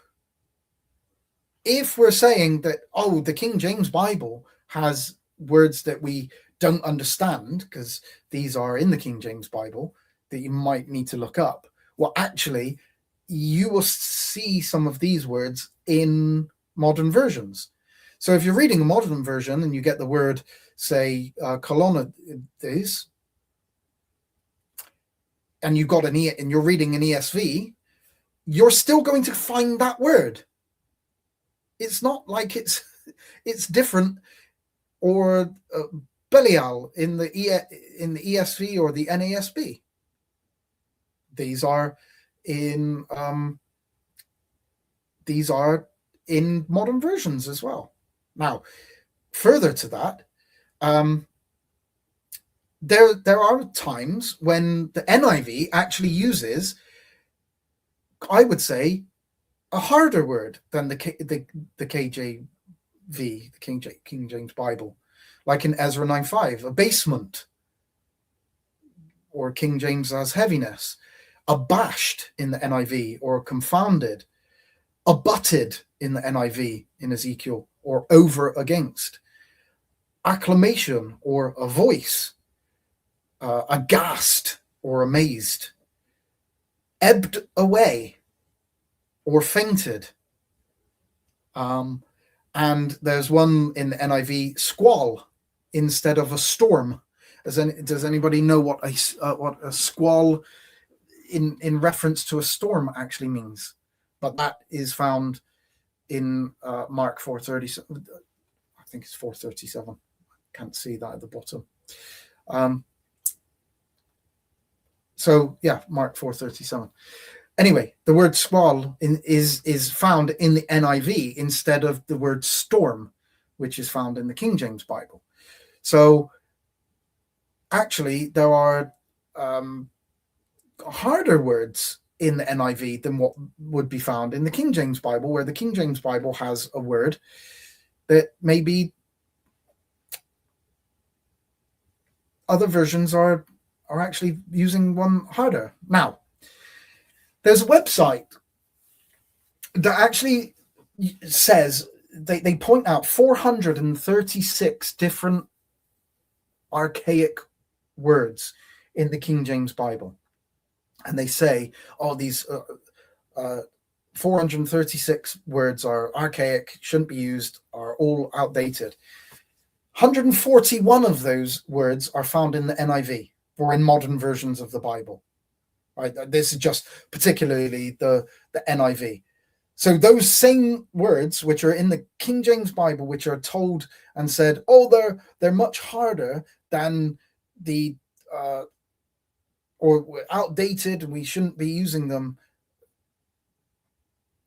if we're saying that, the King James Bible has words that we don't understand because these are in the King James Bible that you might need to look up, well, actually, you will see some of these words in modern versions. So if you're reading a modern version and you get the word, say, colonnades, and you've got and you're reading an ESV, you're still going to find that word. It's not like it's different, or Belial in the ESV or the NASB. These are in modern versions as well. Now, further to that, there are times when the NIV actually uses, I would say, a harder word than the KJV, the King James Bible, like in Ezra 9:5, abasement, or King James has heaviness, abashed in the NIV, or confounded, abutted in the NIV in Ezekiel, or over against, acclamation, or a voice, aghast or amazed, ebbed away or fainted. And there's one in the NIV, squall instead of a storm. Does anybody know what a squall in reference to a storm actually means? But that is found in Mark 4:37. I think it's 4:37. Can't see that at the bottom. So yeah, Mark 4:37. Anyway, the word squall is found in the NIV instead of the word storm, which is found in the King James Bible. So actually, there are harder words in the NIV than what would be found in the King James Bible, where the King James Bible has a word that maybe other versions are actually using one harder. Now, there's a website that actually says, they point out 436 different archaic words in the King James Bible. And they say, oh, these 436 words are archaic, shouldn't be used, are all outdated. 141 of those words are found in the NIV or in modern versions of the Bible. Right? This is just particularly the NIV. So those same words, which are in the King James Bible, which are told and said, oh, they're much harder than the or outdated, and we shouldn't be using them.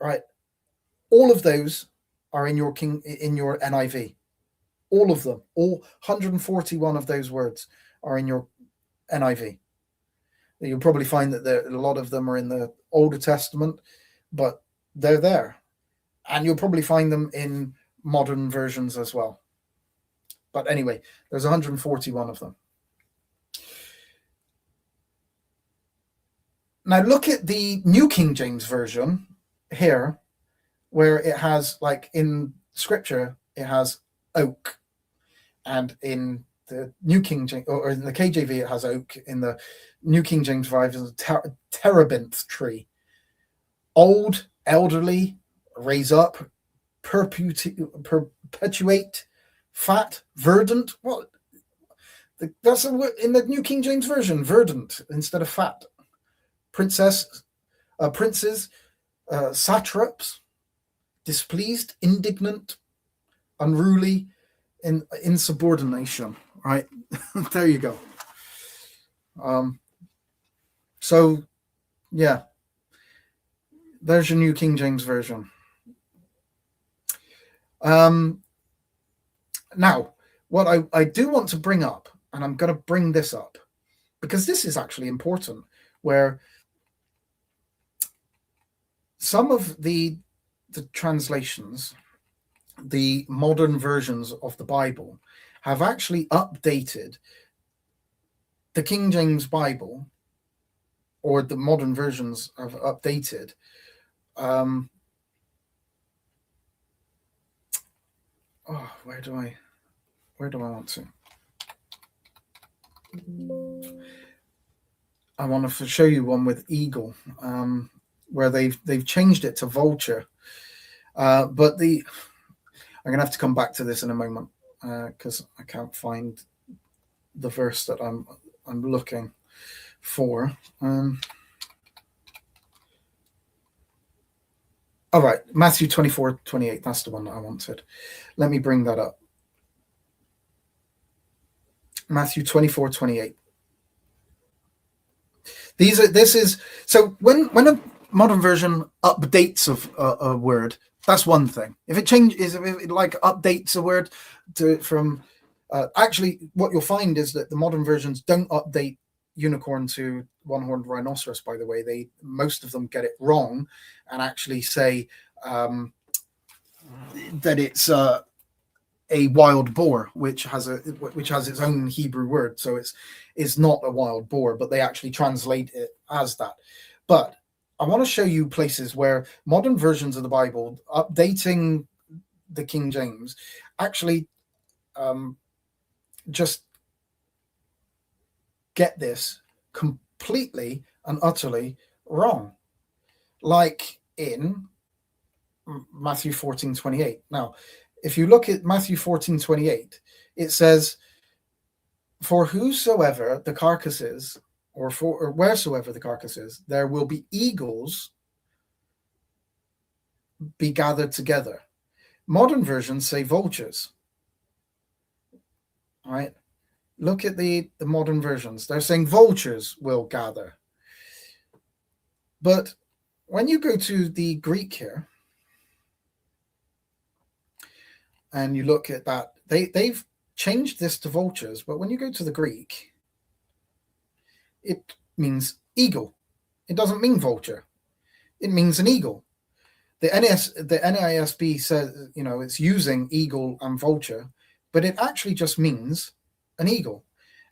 Right? All of those are in your NIV. All of them, all 141 of those words are in your NIV. You'll probably find that a lot of them are in the Older Testament, but they're there. And you'll probably find them in modern versions as well. But anyway, there's 141 of them. Now look at the New King James Version here, where it has, like in Scripture, it has oak. And in the New King James, or in the KJV, it has oak. In the New King James Version, it's a terebinth tree. Old, elderly, raise up, perpetuate, fat, verdant. What? That's in the New King James Version, verdant instead of fat. Princes, satraps, displeased, indignant, unruly, in insubordination. Right? There you go. So, yeah, there's your New King James Version. Now, what I do want to bring up, and I'm going to bring this up, because this is actually important, where some of the translations, the modern versions of the Bible, have actually updated the King James Bible, or the modern versions have updated where do I want to? I want to show you one with eagle, where they've changed it to vulture, but I'm gonna have to come back to this in a moment, because I can't find the verse that I'm looking for. All right, Matthew 24:28. That's the one that I wanted. Let me bring that up. Matthew 24:28. So when a modern version updates a word, that's one thing. If it changes, if it like updates a word from actually, what you'll find is that the modern versions don't update unicorn to one-horned rhinoceros. By the way, most of them get it wrong and actually say that it's a wild boar, which has its own Hebrew word, so it's not a wild boar, but they actually translate it as that. But I want to show you places where modern versions of the Bible, updating the King James, actually just get this completely and utterly wrong, like in Matthew 14:28. Now, if you look at Matthew 14:28, it says, "For whosoever the carcass is, or wheresoever the carcass is, there will be eagles be gathered together." Modern versions say vultures. All right? Look at the modern versions. They're saying vultures will gather. But when you go to the Greek here, and you look at that, they've changed this to vultures, but when you go to the Greek, it means eagle. It doesn't mean vulture. It means an eagle. The NASB says, it's using eagle and vulture, but it actually just means an eagle.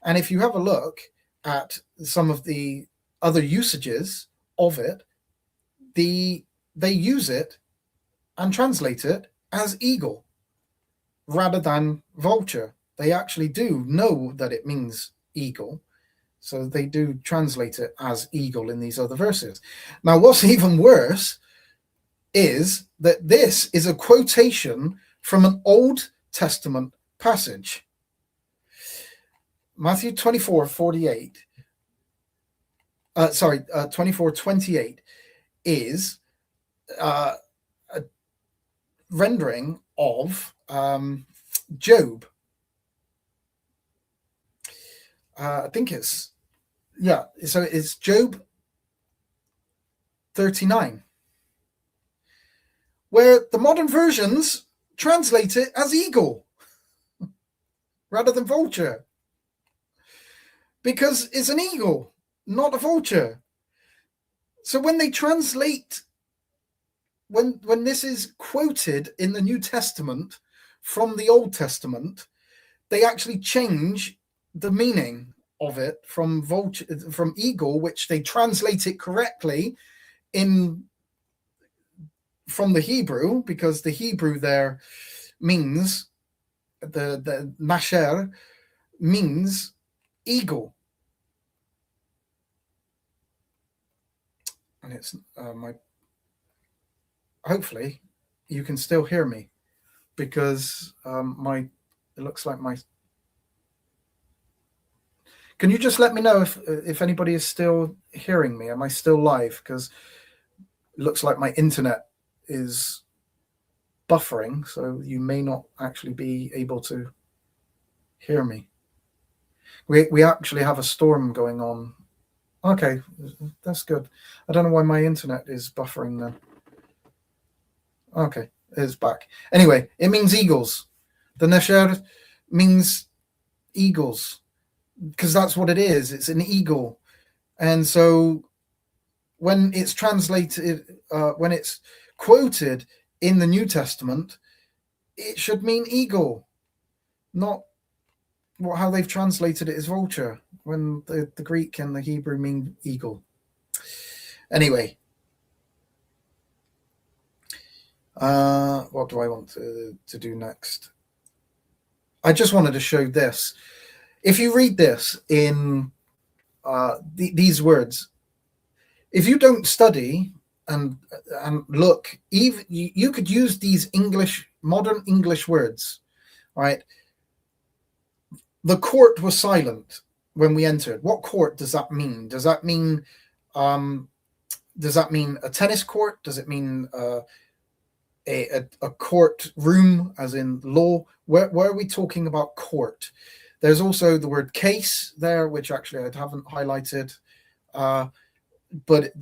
And if you have a look at some of the other usages of it, they use it and translate it as eagle rather than vulture. They actually do know that it means eagle, so they do translate it as eagle in these other verses. Now, what's even worse is that this is a quotation from an Old Testament passage. Matthew 24:48, 24:28 is a rendering of Job. I think it's, so it's Job 39, where the modern versions translate it as eagle rather than vulture, because it's an eagle, not a vulture. So when they translate, when this is quoted in the New Testament from the Old Testament, they actually change the meaning of it from vulture, from eagle, which they translate it correctly from the Hebrew, because the Hebrew there means, the nasher means eagle. And it's hopefully you can still hear me, because it looks like my, can you just let me know if anybody is still hearing me? Am I still live? Because it looks like my internet is buffering, so you may not actually be able to hear me. We actually have a storm going on. Okay, that's good. I don't know why my internet is buffering then. Okay, it's back. Anyway, it means eagles. The nesher means eagles, because that's what it is. It's an eagle. And so when it's translated, when it's quoted in the New Testament, it should mean eagle, not how they've translated it as vulture, when the Greek and the Hebrew mean eagle. Anyway, what do I want to do next? I just wanted to show this. If you read this in these words, if you don't study and look, even you could use these modern English words, right? The court was silent when we entered. What court does that mean? Does that mean a tennis court? Does it mean a court room, as in law? Where are we talking about court? There's also the word case there, which actually I haven't highlighted. But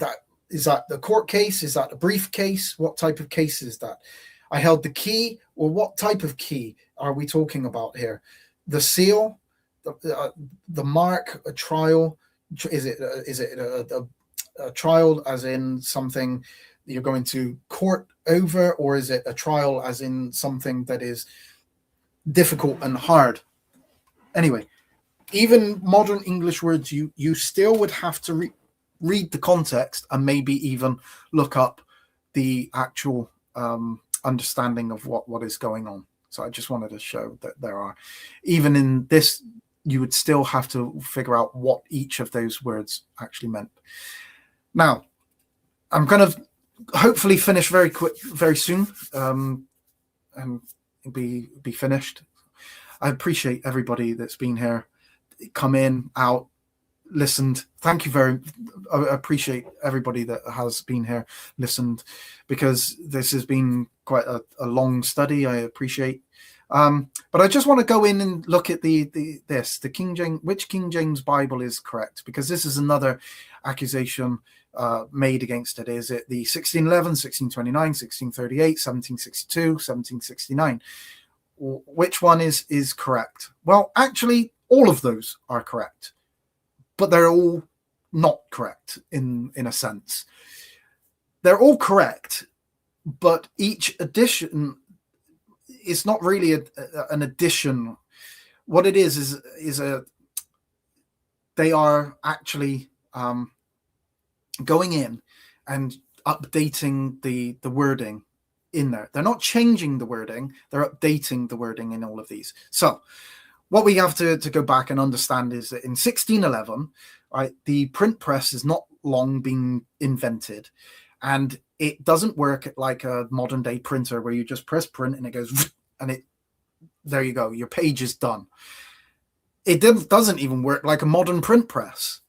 is that the court case? Is that a briefcase? What type of case is that? I held the key. Well, what type of key are we talking about here? The seal, the mark, a trial. Is it a trial as in something you're going to court over, or is it a trial as in something that is difficult and hard? Anyway, even modern English words, you still would have to read the context and maybe even look up the actual understanding of what is going on. So I just wanted to show that there are, even in this, you would still have to figure out what each of those words actually meant. Now, I'm going to hopefully finish very soon, and be finished. I appreciate everybody that's been here, come in, out, listened. Thank you I appreciate everybody that has been here, listened, because this has been quite a long study. I appreciate. But I just want to go in and look at the King James, which King James Bible is correct, because this is another accusation made against it. Is it the 1611, 1629, 1638, 1762, 1769? Which one is correct? Well, actually, all of those are correct, but they're all not correct in a sense. They're all correct, but each addition is not really an addition. What it is they are actually going in and updating the wording in there. They're not changing the wording, they're updating the wording in all of these. So what we have to go back and understand is that in 1611, right, the print press has not long been invented, and it doesn't work like a modern day printer where you just press print and it goes and there you go, your page is done. It doesn't even work like a modern print press.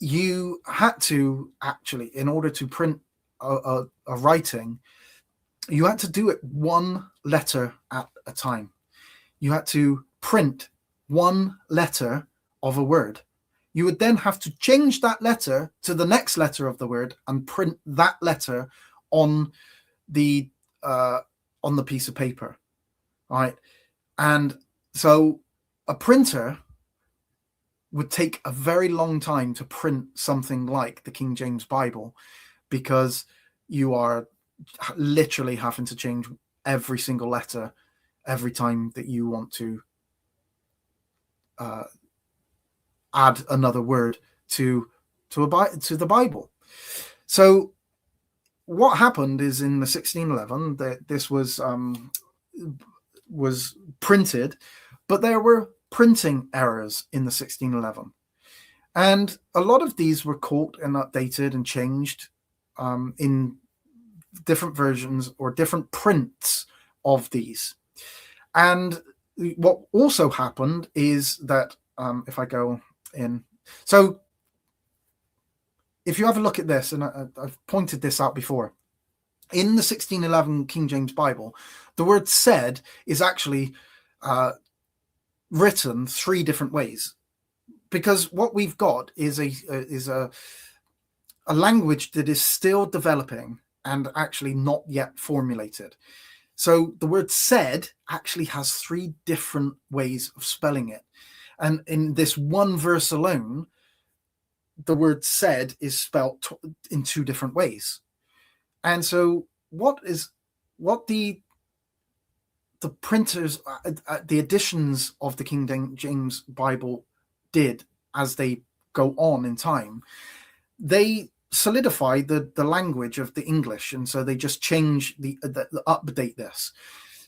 You had to actually, in order to print a writing, you had to do it one letter at a time. You had to print one letter of a word. You would then have to change that letter to the next letter of the word and print that letter on the piece of paper, right? And so a printer would take a very long time to print something like the King James Bible, because you are literally having to change every single letter every time that you want to add another word to the Bible. So what happened is in the 1611 that this was printed, but there were printing errors in the 1611, and a lot of these were caught and updated and changed in different versions or different prints of these. And what also happened is that if I go in, so if you have a look at this, and I've pointed this out before, in the 1611 King James Bible, the word said is actually written three different ways, because what we've got is a language that is still developing and actually not yet formulated. So the word said actually has three different ways of spelling it. And in this one verse alone, the word said is spelt in two different ways. And so what the printers, the editions of the King James Bible did as they go on in time, they solidify the language of the English, and so they just change the update this.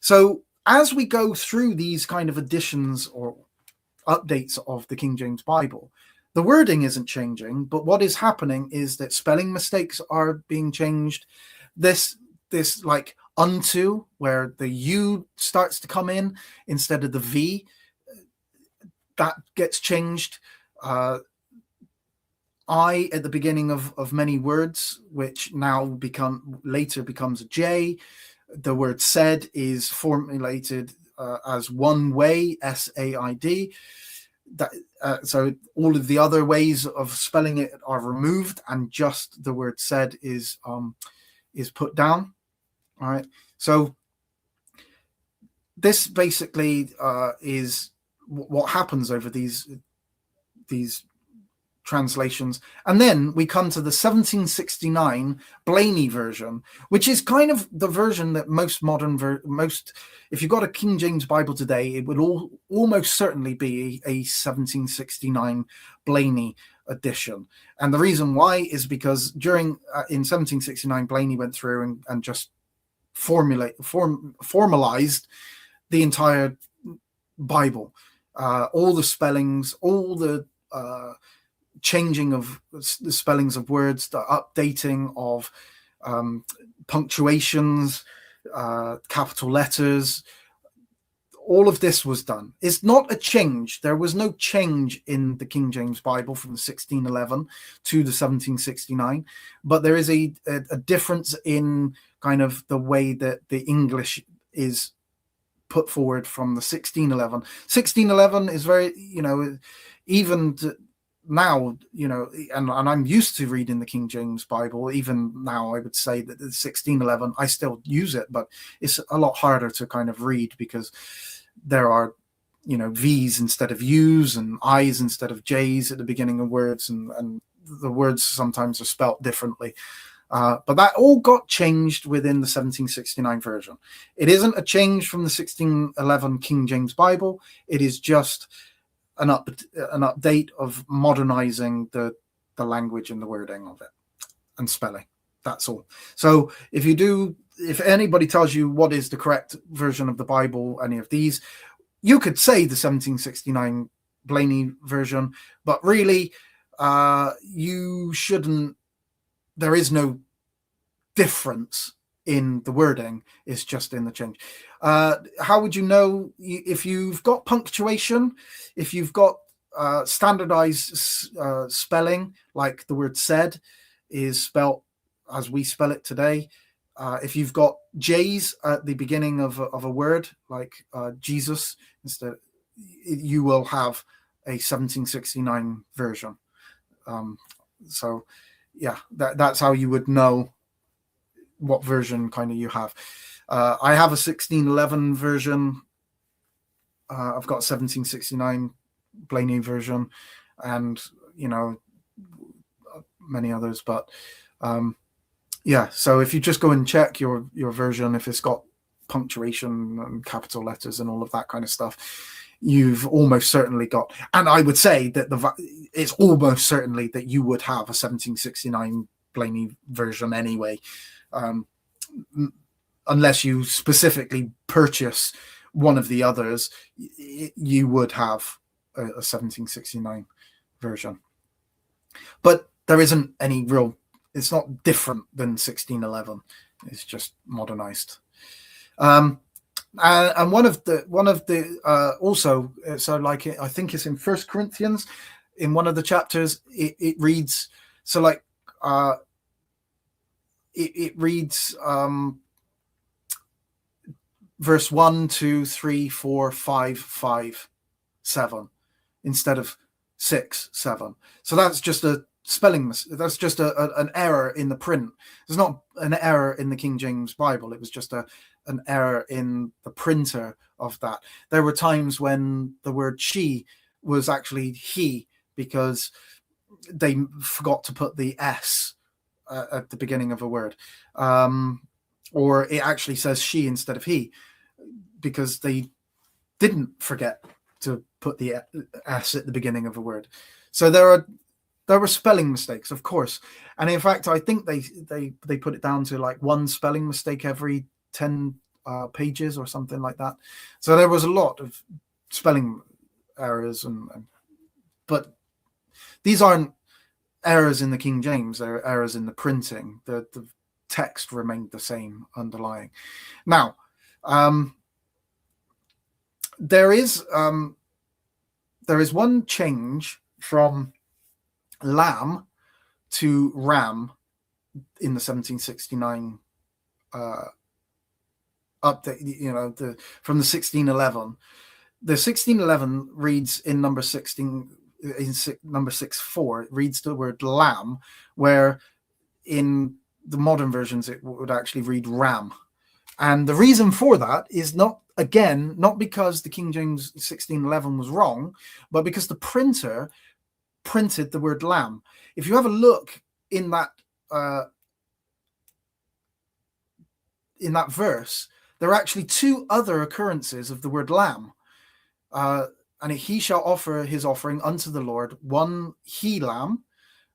So as we go through these kind of editions or updates of the King James Bible, the wording isn't changing, but what is happening is that spelling mistakes are being changed. This like unto, where the U starts to come in instead of the V, that gets changed. I at the beginning of many words, which now later becomes a J. The word said is formulated as one way, SAID. So all of the other ways of spelling it are removed, and just the word said is put down. All right. So this basically is what happens over these translations. And then we come to the 1769 Blaney version, which is kind of the version that most modern if you've got a King James Bible today, it would almost certainly be a 1769 Blaney edition. And the reason why is because in 1769 Blaney went through and just formalized the entire Bible, all the spellings, all the changing of the spellings of words, the updating of punctuations, capital letters. All of this was done. It's not a change. There was no change in the King James Bible from the 1611 to the 1769, but there is a difference in kind of the way that the English is put forward from the 1611. 1611 is very, even now, and I'm used to reading the King James Bible. Even now, I would say that the 1611, I still use it, but it's a lot harder to kind of read because there are, V's instead of U's and I's instead of J's at the beginning of words, and the words sometimes are spelt differently. But that all got changed within the 1769 version. It isn't a change from the 1611 King James Bible. It is just an update of modernizing the language and the wording of it and spelling. That's all. So if you do if anybody tells you what is the correct version of the Bible, any of these, you could say the 1769 Blaney version, but really, you shouldn't. There is no difference in the wording, it's just in the change. How would you know if you've got punctuation, if you've got standardized spelling, like the word said is spelt as we spell it today? If you've got J's at the beginning of a word, like Jesus, instead, you will have a 1769 version. So yeah, that's how you would know what version kind of you have. I have a 1611 version. I've got a 1769 Blaney version, and many others. But yeah, so if you just go and check your version, if it's got punctuation and capital letters and all of that kind of stuff, you've almost certainly got. And I would say that it's almost certainly that you would have a 1769 Blaney version anyway. Unless you specifically purchase one of the others, you would have a 1769 version. But there isn't any real, it's not different than 1611. It's just modernized. And one of the also, so like I think it's in 1 Corinthians, in one of the chapters, it reads, so like it reads verse 1, 2, 3, 4, 5, 5, 7 instead of 6, 7. So that's just a spelling mistake. That's just an error in the print. There's not an error in the King James Bible. It was just an error in the printer of that. There were times when the word she was actually he, because they forgot to put the S at the beginning of a word, or it actually says she instead of he, because they didn't forget to put the S at the beginning of a word. So there were spelling mistakes, of course, and in fact I think they put it down to like one spelling mistake every 10 pages or something like that. So there was a lot of spelling errors, but these aren't errors in the King James, they're errors in the printing. The text remained the same underlying. Now, there is one change from lamb to ram in the 1769 update, from the 1611. The 1611 reads in number 16, in number 6.4, it reads the word lamb, where in the modern versions it would actually read ram. And the reason for that is not because the King James 1611 was wrong, but because the printer printed the word lamb. If you have a look in that verse, there are actually two other occurrences of the word lamb. And he shall offer his offering unto the Lord, one he lamb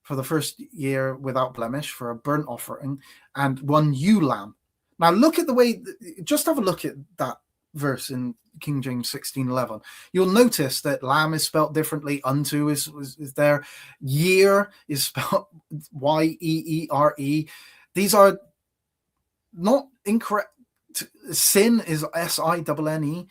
for the first year without blemish for a burnt offering, and one ewe lamb. Now look at the way, just have a look at that verse in King James 1611. You'll notice that lamb is spelt differently, unto is there, year is spelt Y-E-E-R-E. These are not incorrect. Sin is S-I-N-N-E.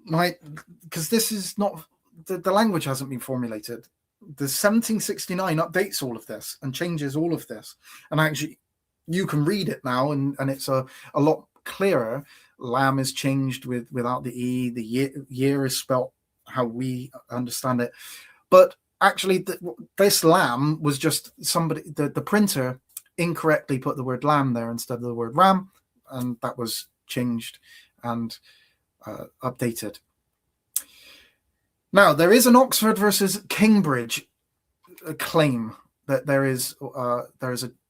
Right, because this is not the language hasn't been formulated. The 1769 updates all of this and changes all of this, and actually you can read it now, and it's a lot clearer. Lamb is changed without the E. The year is spelt how we understand it, but actually this lamb was just somebody, the printer incorrectly put the word lamb there instead of the word ram, and that was changed and updated. Now, there is an Oxford versus Cambridge claim that there is a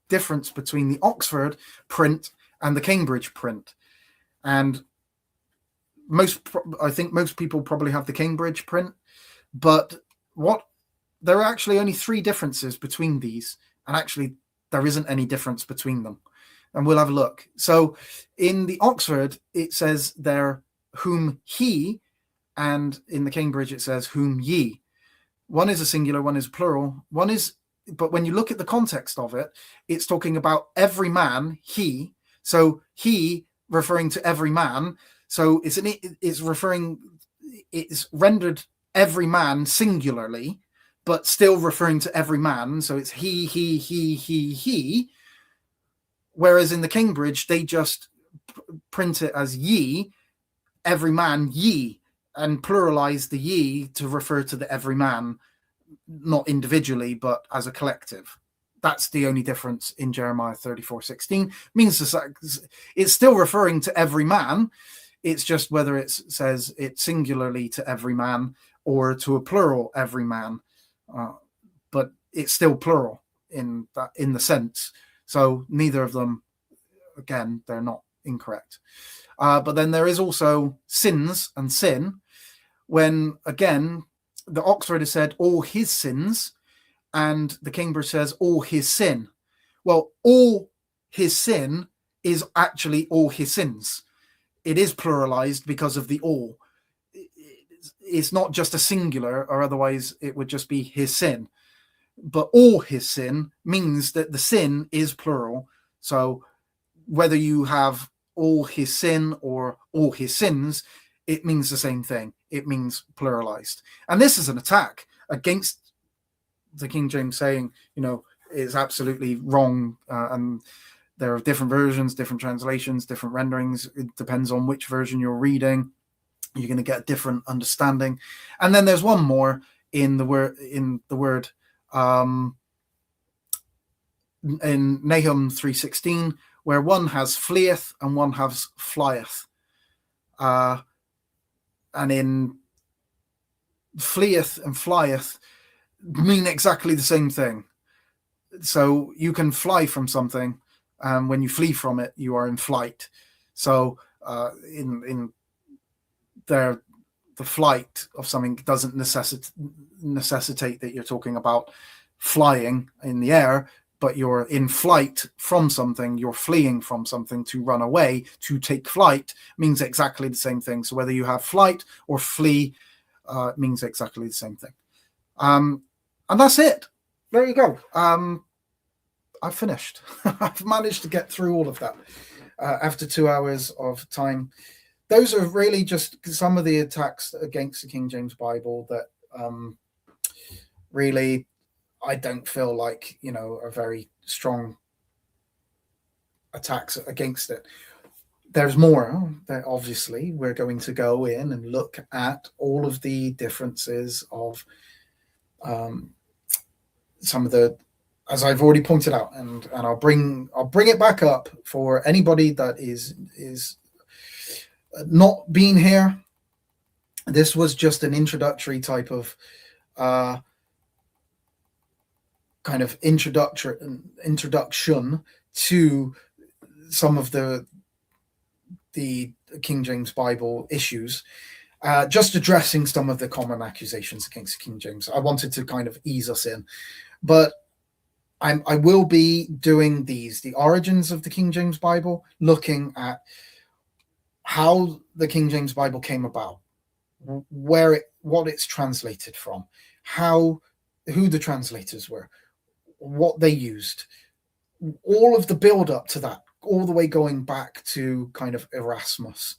difference between the Oxford print and the Cambridge print, and I think most people probably have the Cambridge print, but there are actually only 3 differences between these, and actually there isn't any difference between them. and we'll have a look. So in the Oxford, it says there, whom he, and in the Cambridge, it says whom ye. One is a singular, one is plural. But when you look at the context of it, it's talking about every man, he. So he referring to every man. So it's rendered every man singularly, but still referring to every man. So it's he. Whereas in the Cambridge, they just print it as ye, every man, ye, and pluralize the ye to refer to the every man, not individually, but as a collective. That's the only difference in Jeremiah 34:16. Means it's still referring to every man. It's just whether it says it singularly to every man or to a plural every man. But it's still plural in the sense. So neither of them, again, they're not incorrect. But then there is also sins and sin, when, again, the Oxford has said all his sins, and the Cambridge says all his sin. Well, all his sin is actually all his sins. It is pluralized because of the all. It's not just a singular, or otherwise it would just be his sin. But all his sin means that the sin is plural. So whether you have all his sin or all his sins, it means the same thing. It means pluralized. And this is an attack against the King James, saying, it's absolutely wrong. And there are different versions, different translations, different renderings. It depends on which version you're reading. You're going to get a different understanding. And then there's one more in the word in Nahum 3:16, where one has fleeth and one has flieth. And in fleeth and flieth mean exactly the same thing. So you can fly from something, and when you flee from it, you are in flight. So in there, the flight of something doesn't necessitate that you're talking about flying in the air, but you're in flight from something, you're fleeing from something. To run away, to take flight, means exactly the same thing. So whether you have flight or flee, means exactly the same thing. And that's it. There you go. I've finished. I've managed to get through all of that after 2 hours of time. Those are really just some of the attacks against the King James Bible that really I don't feel like, are very strong attacks against it. There's more. Obviously, we're going to go in and look at all of the differences of some of the, as I've already pointed out, and I'll bring it back up for anybody that is not being here. This was just an introductory type of kind of introduction to some of the King James Bible issues, just addressing some of the common accusations against King James. I wanted to kind of ease us in, but I will be doing the origins of the King James Bible, looking at how the King James Bible came about, what it's translated from, who the translators were, what they used, all of the build up to that, all the way going back to kind of Erasmus,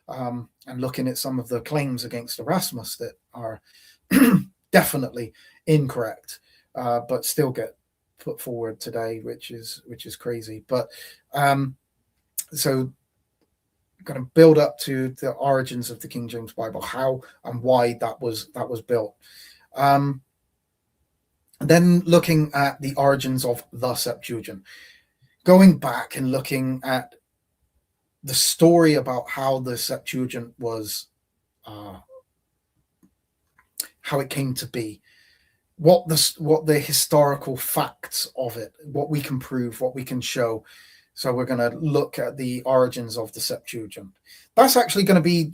and looking at some of the claims against Erasmus that are definitely incorrect, but still get put forward today, which is crazy. But so going to build up to the origins of the King James Bible, how and why that was built. Then looking at the origins of the Septuagint, going back and looking at the story about how the Septuagint was, how it came to be, what the historical facts of it, what we can prove, what we can show. So we're going to look at the origins of the Septuagint. That's actually going to be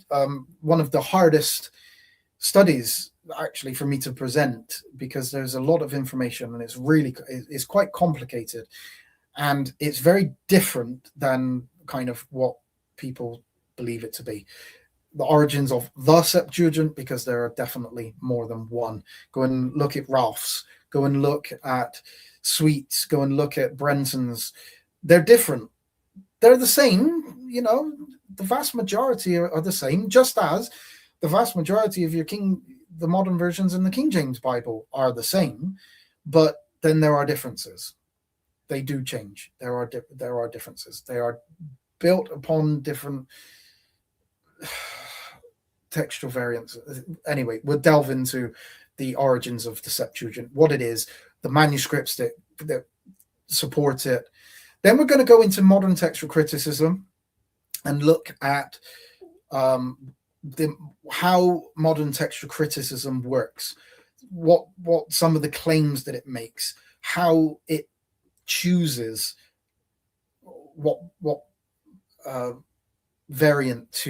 one of the hardest studies actually for me to present, because there's a lot of information and it's quite complicated. and it's very different than kind of what people believe it to be. The origins of the Septuagint, because there are definitely more than one. Go and look at Ralph's, go and look at Sweet's, go and look at Brenton's. They're different. They're the same, the vast majority are the same, just as the vast majority of the modern versions in the King James Bible are the same, but then there are differences. They do change. There are differences. They are built upon different textual variants. Anyway, we'll delve into the origins of the Septuagint, what it is, the manuscripts that support it. Then we're going to go into modern textual criticism and look at how modern textual criticism works, what some of the claims that it makes, how it chooses what variant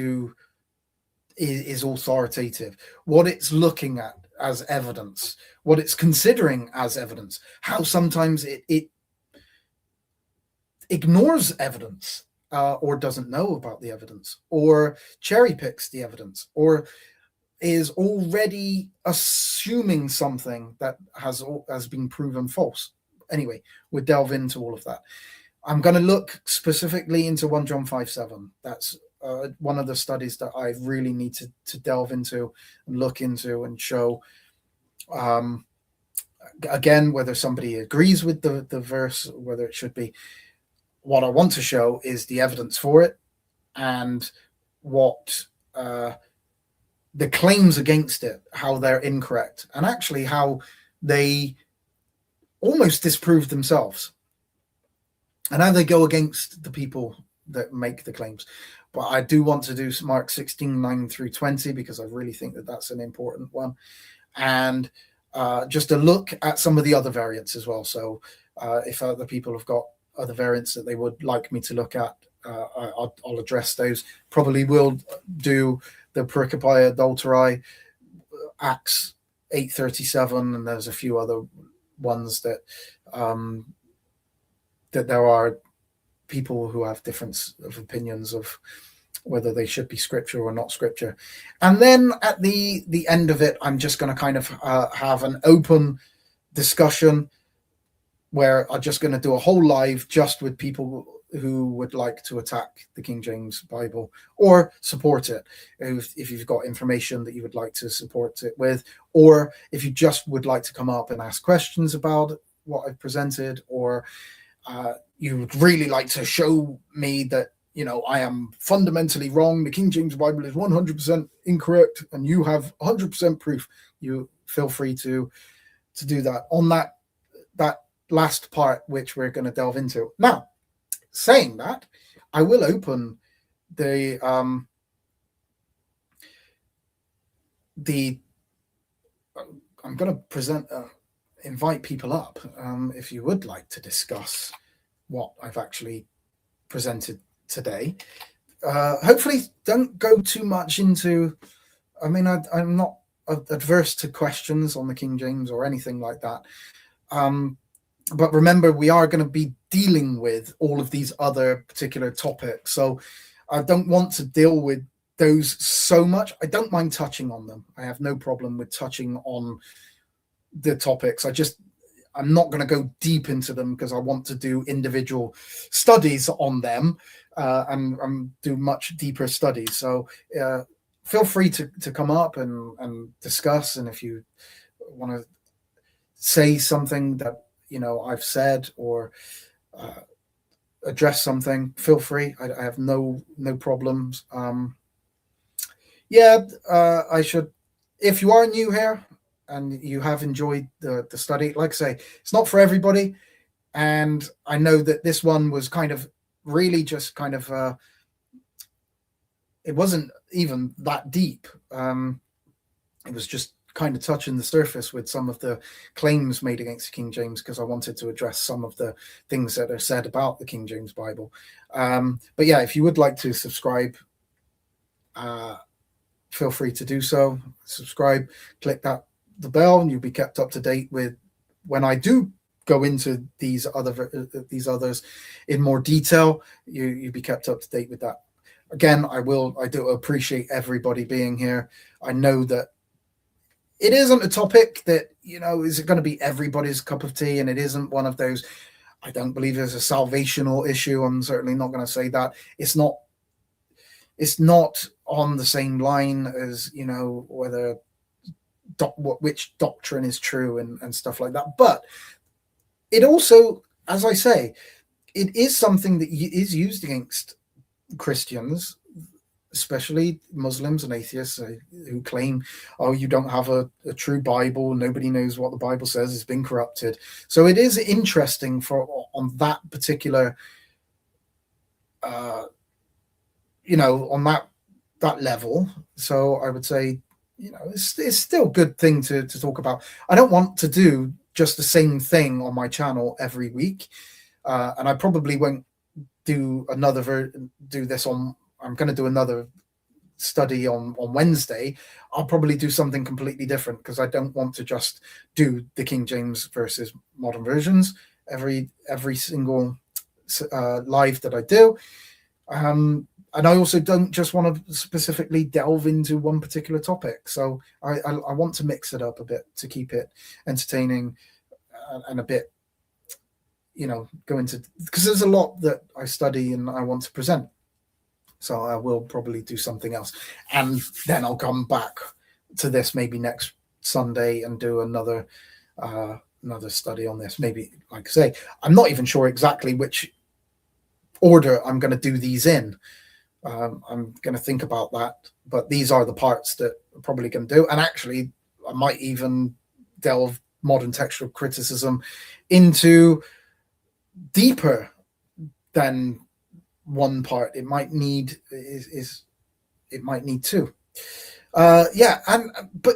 is authoritative, what it's looking at as evidence, what it's considering as evidence, how sometimes it ignores evidence, or doesn't know about the evidence, or cherry picks the evidence, or is already assuming something that has been proven false. Anyway, we'll delve into all of that. I'm going to look specifically into 1 John 5:7. That's one of the studies that I really need to delve into and look into and show. Again, whether somebody agrees with the verse, whether it should be. What I want to show is the evidence for it, and what the claims against it, how they're incorrect, and actually how they almost disprove themselves, and how they go against the people that make the claims. But I do want to do Mark 16:9-20, because I really think that that's an important one, and just a look at some of the other variants as well. So if other people have got other variants that they would like me to look at, I'll address those. Probably will do the pericopai adulteri, Acts 8:37, and there's a few other ones that that there are people who have difference of opinions of whether they should be scripture or not scripture. And then at the end of it, I'm just going to kind of have an open discussion where I'm just going to do a whole live just with people who would like to attack the King James Bible or support it. If you've got information that you would like to support it with, or if you just would like to come up and ask questions about what I've presented, or you would really like to show me that, I am fundamentally wrong, the King James Bible is 100% incorrect, and you have 100% proof, you feel free to do that on that last part, which we're going to delve into. Now, saying that, I will open the I'm going to invite people up if you would like to discuss what I've actually presented today. Hopefully don't go too much into, I'm not adverse to questions on the King James or anything like that. But remember, we are going to be dealing with all of these other particular topics. So I don't want to deal with those so much. I don't mind touching on them. I have no problem with touching on the topics. I'm not going to go deep into them because I want to do individual studies on them and do much deeper studies. So feel free to come up and discuss. And if you want to say something that I've said, or address something, feel free. I have no problems. I should, if you are new here and you have enjoyed the study, like I say, it's not for everybody, and I know that this one was kind of really just kind of it wasn't even that deep. It was just kind of touching the surface with some of the claims made against the King James, because I wanted to address some of the things that are said about the King James Bible. But yeah, if you would like to subscribe, feel free to do so. Subscribe, click the bell, and you'll be kept up to date with when I do go into these others in more detail, you'd be kept up to date with that. Again, I do appreciate everybody being here. I know that it isn't a topic that, is it going to be everybody's cup of tea, and it isn't one of those. I don't believe there's a salvational issue. I'm certainly not going to say that. It's not on the same line as, whether which doctrine is true and stuff like that. But it also, as I say, it is something that is used against Christians, especially Muslims and atheists who claim, oh, you don't have a true Bible, nobody knows what the Bible says, it's been corrupted. So it is interesting on that particular on that level. So I would say, it's still a good thing to talk about. I don't want to do just the same thing on my channel every week, and I probably won't do this on. I'm going to do another study on Wednesday. I'll probably do something completely different, because I don't want to just do the King James versus modern versions every single live that I do. And I also don't just want to specifically delve into one particular topic. So I want to mix it up a bit to keep it entertaining and a bit, go into, because there's a lot that I study and I want to present. So I will probably do something else. And then I'll come back to this maybe next Sunday and do another study on this. Maybe, like I say, I'm not even sure exactly which order I'm going to do these in. I'm going to think about that, but these are the parts that I'm probably going to do. And actually, I might even delve modern textual criticism into deeper than one part. It might need it might need two. But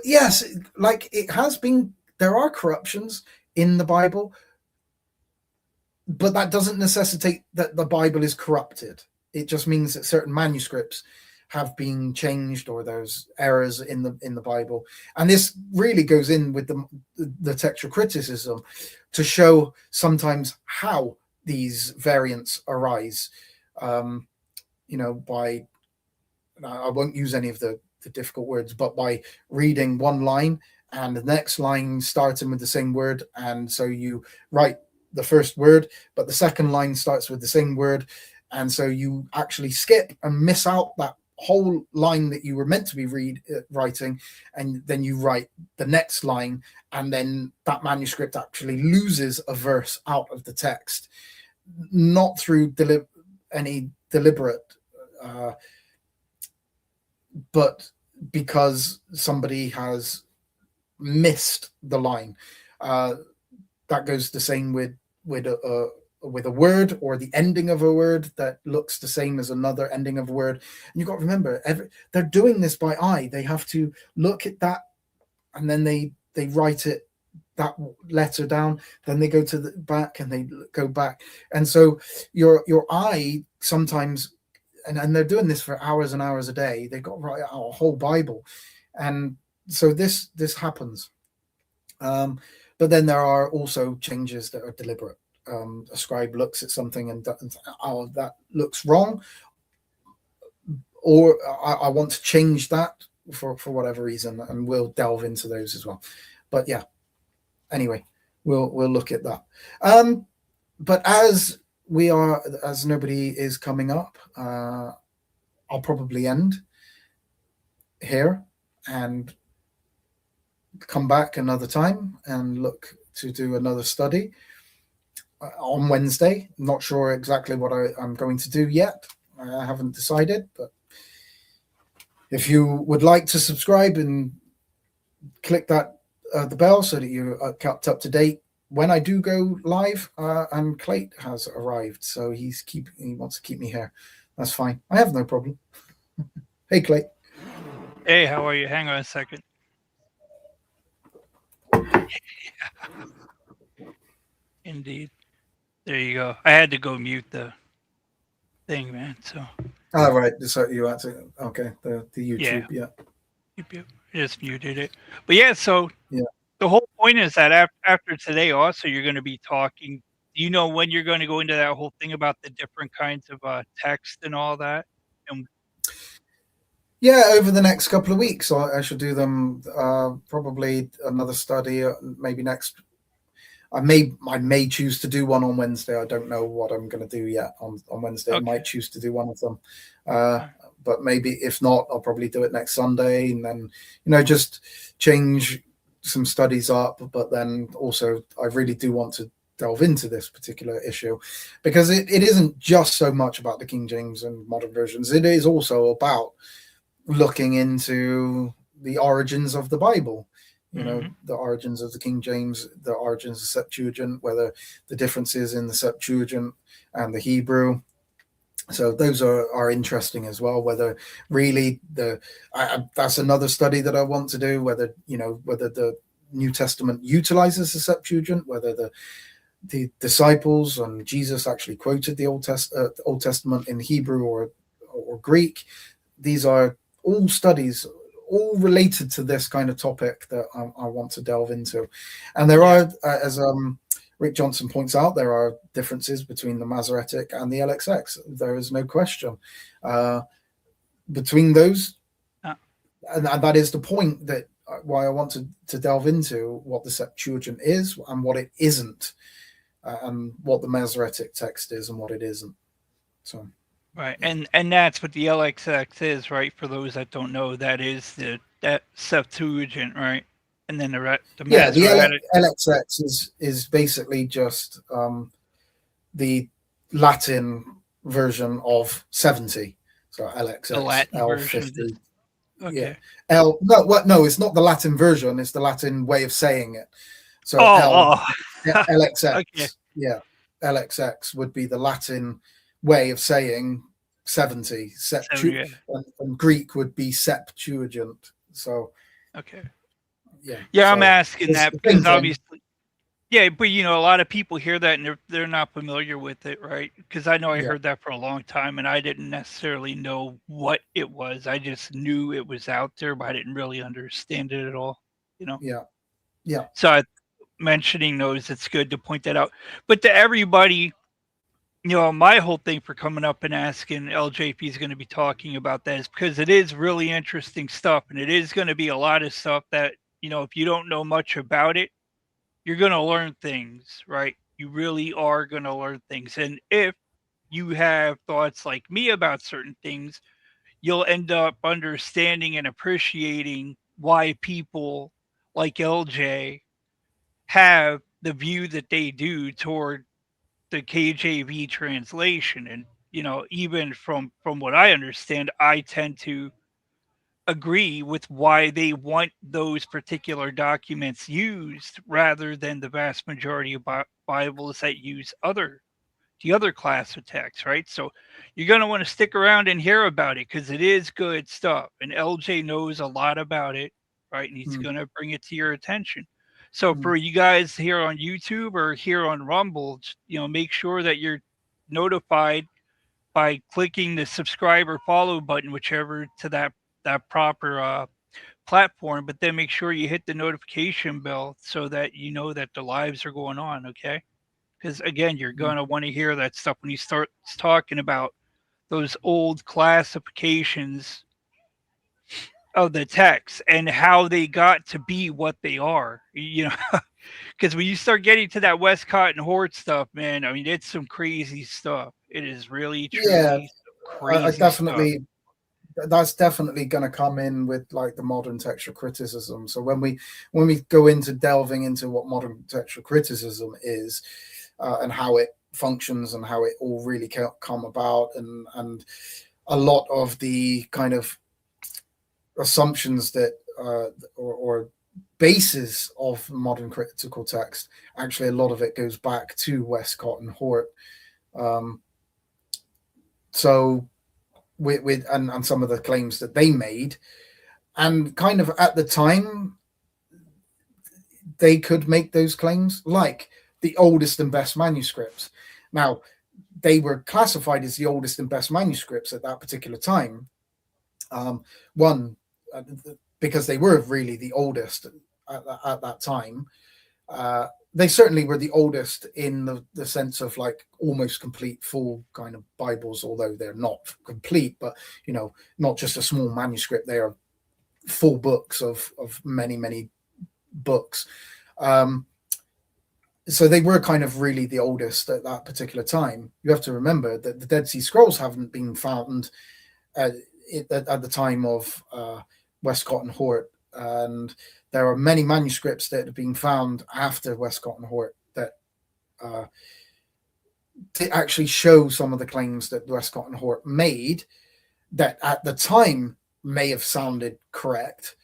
yes, like it has been. There are corruptions in the Bible, but that doesn't necessitate that the Bible is corrupted. It just means that certain manuscripts have been changed, or there's errors in the Bible. And this really goes in with the textual criticism to show sometimes how these variants arise. By, I won't use any of the difficult words, but by reading one line and the next line starting with the same word, and so you write the first word, but the second line starts with the same word, and so you actually skip and miss out that whole line that you were meant to be writing, and then you write the next line, and then that manuscript actually loses a verse out of the text, not through any deliberate, but because somebody has missed the line. That goes the same with a word, or the ending of a word that looks the same as another ending of a word. And you've got to remember, they're doing this by eye. They have to look at that, and then they write it, that letter down, then they go to the back and they go back. And so your eye sometimes, and they're doing this for hours and hours a day, they've got to write out a whole Bible. And so this happens. But then there are also changes that are deliberate. A scribe looks at something and oh, that looks wrong, or I want to change that for whatever reason, and we'll delve into those as well. But yeah, anyway, we'll look at that. But as nobody is coming up, I'll probably end here and come back another time and look to do another study on Wednesday. I'm not sure exactly what I'm going to do yet. I haven't decided, but if you would like to subscribe and click that the bell so that you're kept up to date when I do go live. And Clayt has arrived, so he wants to keep me here. That's fine. I have no problem. Hey, Clayt. Hey, how are you? Hang on a second. Indeed. There you go. I had to go mute the thing, man. So. Oh, right. So you had to. Okay. The YouTube. Yeah. Yep. I just muted it. But yeah. So. Yeah. The whole point is that after today, also you're going to be talking. Do you know when you're going to go into that whole thing about the different kinds of text and all that? And Yeah, over the next couple of weeks, I should do them. Probably another study, maybe next. I may choose to do one on Wednesday. I don't know what I'm going to do yet on Wednesday. I okay, might choose to do one of them, uh, all right. but maybe if not, I'll probably do it next Sunday, and then just change some studies up. But then also, I really do want to delve into this particular issue because it isn't just so much about the King James and modern versions. It is also about looking into the origins of the Bible, Mm-hmm. the origins of the King James, the origins of Septuagint, whether the differences in the Septuagint and the Hebrew. So those are interesting as well. Whether really that's another study that I want to do. Whether whether the New Testament utilizes the Septuagint, whether the disciples and Jesus actually quoted the Old Testament in Hebrew or Greek. These are all studies, all related to this kind of topic that I want to delve into. And there Yeah. are, as Rick Johnson points out, there are differences between the Masoretic and the LXX. There is no question between those, Uh, and that is the point that why I want to delve into what the Septuagint is and what it isn't, and what the Masoretic text is and what it isn't. So. right, Yeah. and that's what the LXX is, right? For those that don't know, that is that Septuagint, right? And then the Yeah, the Masoretic. LXX is basically just the Latin version of 70. So The LXX, Latin version of this. L50. Yeah. Okay. No, it's not the Latin version, it's the Latin way of saying it. So Oh, oh. Okay. LXX, yeah, LXX would be the Latin way of saying 70. So yeah. And Greek would be Septuagint. So, Okay. yeah. Yeah, I'm So asking it's that the same because thing. obviously, yeah, but a lot of people hear that and they're not familiar with it, right? Because I know I Yeah. heard that for a long time and I didn't necessarily know what it was. I just knew it was out there, but I didn't really understand it at all. You know. Yeah. Yeah. So mentioning those, it's good to point that out. But to everybody, my whole thing for coming up and asking LJ if he's going to be talking about that is because it is really interesting stuff, and it is going to be a lot of stuff that if you don't know much about it, you're going to learn things, right? You really are going to learn things, and if you have thoughts like me about certain things, you'll end up understanding and appreciating why people like LJ have the view that they do toward the KJV translation. And even from what I understand, I tend to agree with why they want those particular documents used rather than the vast majority of Bibles that use the other class of text, right? So you're going to want to stick around and hear about it because it is good stuff. And LJ knows a lot about it, right? And he's Mm, going to bring it to your attention. So mm, for you guys here on YouTube or here on Rumble, make sure that you're notified by clicking the subscribe or follow button, whichever to that proper platform. But then make sure you hit the notification bell so that you know that the lives are going on. Okay, because again, you're mm. gonna want to hear that stuff when he starts talking about those old classifications of the text and how they got to be what they are. Because when you start getting to that Westcott and Hort stuff, man, I mean, it's some crazy stuff. It is really, Yeah, truly some I crazy stuff. definitely that's definitely going to come in with like the modern textual criticism. So when we go into delving into what modern textual criticism is, and how it functions and how it all really come about, and a lot of the kind of assumptions that or basis of modern critical text, actually a lot of it goes back to Westcott and Hort. Um, so with and some of the claims that they made, and kind of at the time they could make those claims, like the oldest and best manuscripts. Now, they were classified as the oldest and best manuscripts at that particular time. One, because they were really the oldest at that time, They certainly were the oldest in the sense of like almost complete full kind of Bibles, although they're not complete, but not just a small manuscript. They are full books of many books. So they were kind of really the oldest at that particular time. You have to remember that the Dead Sea Scrolls haven't been found at the time of Westcott and Hort, and there are many manuscripts that have been found after Westcott and Hort that actually show some of the claims that Westcott and Hort made that at the time may have sounded correct,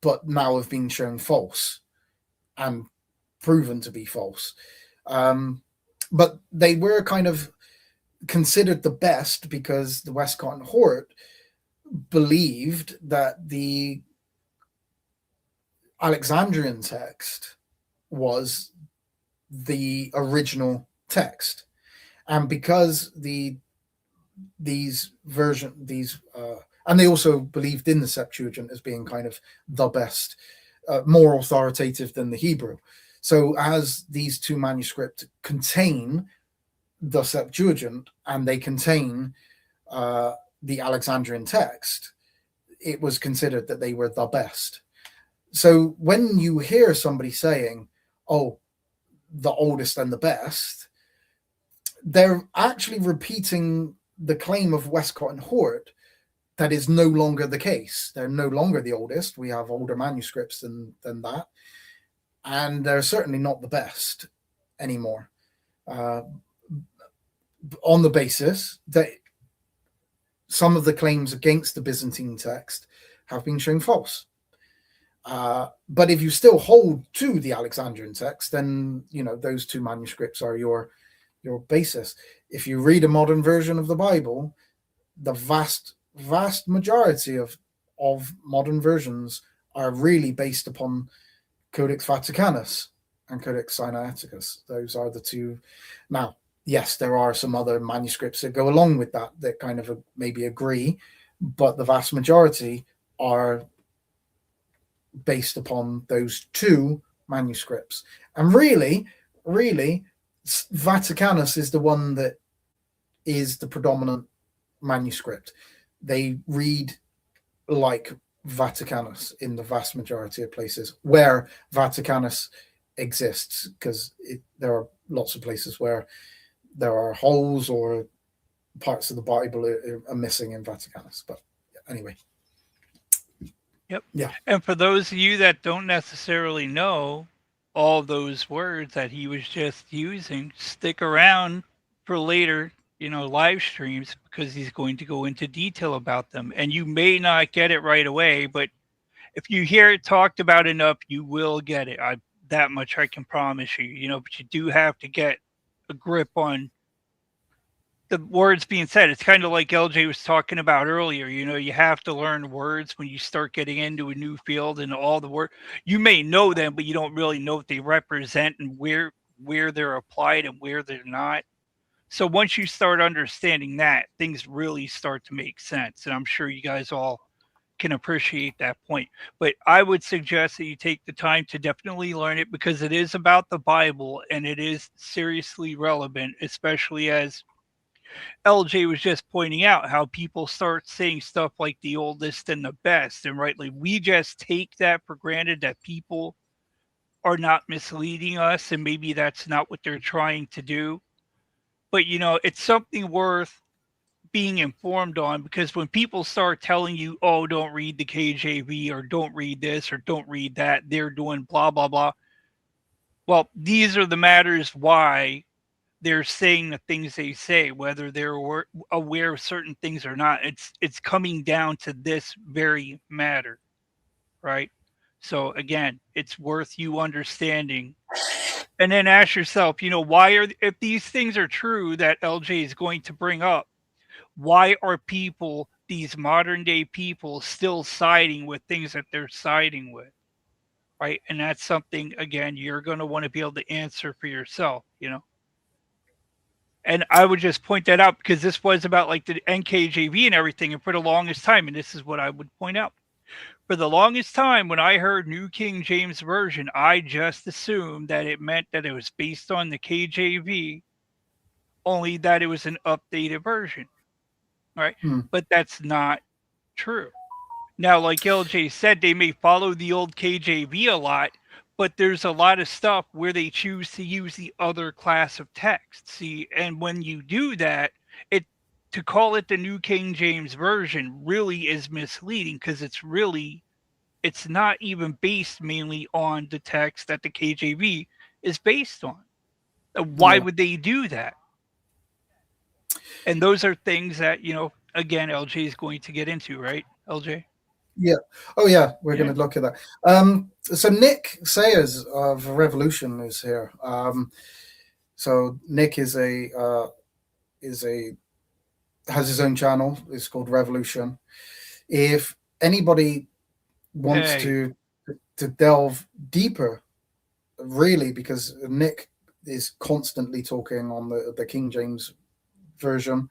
but now have been shown false and proven to be false. But they were kind of considered the best because the Westcott and Hort believed that the Alexandrian text was the original text, and because and they also believed in the Septuagint as being kind of the best, more authoritative than the Hebrew. So as these two manuscripts contain the Septuagint and they contain the Alexandrian text, it was considered that they were the best. So when you hear somebody saying, oh, the oldest and the best, they're actually repeating the claim of Westcott and Hort that is no longer the case. They're no longer the oldest. We have older manuscripts than that. And they're certainly not the best anymore. On the basis that some of the claims against the Byzantine text have been shown false. But if you still hold to the Alexandrian text, then those two manuscripts are your basis. If you read a modern version of the Bible, the vast majority of modern versions are really based upon Codex Vaticanus and Codex Sinaiticus. Those are the two. Now, yes, there are some other manuscripts that go along with that kind of maybe agree, but the vast majority are based upon those two manuscripts. And really, Vaticanus is the one that is the predominant manuscript. They read like Vaticanus in the vast majority of places where Vaticanus exists, because there are lots of places where there are holes or parts of the Bible are missing in Vaticanus. But anyway. Yep. Yeah. And for those of you that don't necessarily know all those words that he was just using, stick around for later, live streams, because he's going to go into detail about them. And you may not get it right away, but if you hear it talked about enough, you will get it. That much I can promise you, but you do have to get a grip on the words being said. It's kind of like LJ was talking about earlier. You have to learn words when you start getting into a new field, and all the words you may know them, but you don't really know what they represent and where they're applied and where they're not. So once you start understanding that, things really start to make sense. And I'm sure you guys all can appreciate that point. But I would suggest that you take the time to definitely learn it, because it is about the Bible and it is seriously relevant, especially as LJ was just pointing out how people start saying stuff like the oldest and the best. And rightly, we just take that for granted, that people are not misleading us, and maybe that's not what they're trying to do. But, it's something worth being informed on, because when people start telling you, oh, don't read the KJV, or don't read this, or don't read that, they're doing blah, blah, blah. Well, these are the matters why they're saying the things they say, whether they're aware of certain things or not. It's coming down to this very matter, right? So again, it's worth you understanding, and then ask yourself, if these things are true that LJ is going to bring up, why are these modern day people, still siding with things that they're siding with, right? And that's something, again, you're going to want to be able to answer for yourself, And I would just point that out, because this was about like the NKJV and everything, and for the longest time, and this is what I would point out. For the longest time, when I heard New King James Version, I just assumed that it meant that it was based on the KJV, only that it was an updated version, right? Hmm. But that's not true. Now, like LJ said, they may follow the old KJV a lot, but there's a lot of stuff where they choose to use the other class of text. See, and when you do that, it to call it the New King James Version really is misleading because it's not even based mainly on the text that the KJV is based on. Why Yeah. would they do that? And those are things that, again, LJ is going to get into, right? LJ? Yeah. Oh, yeah. We're Yeah. going to look at that. So Nick Sayers of Revolution is here. So Nick is has his own channel. It's called Revolution. If anybody wants Hey. to delve deeper, really, because Nick is constantly talking on the King James version.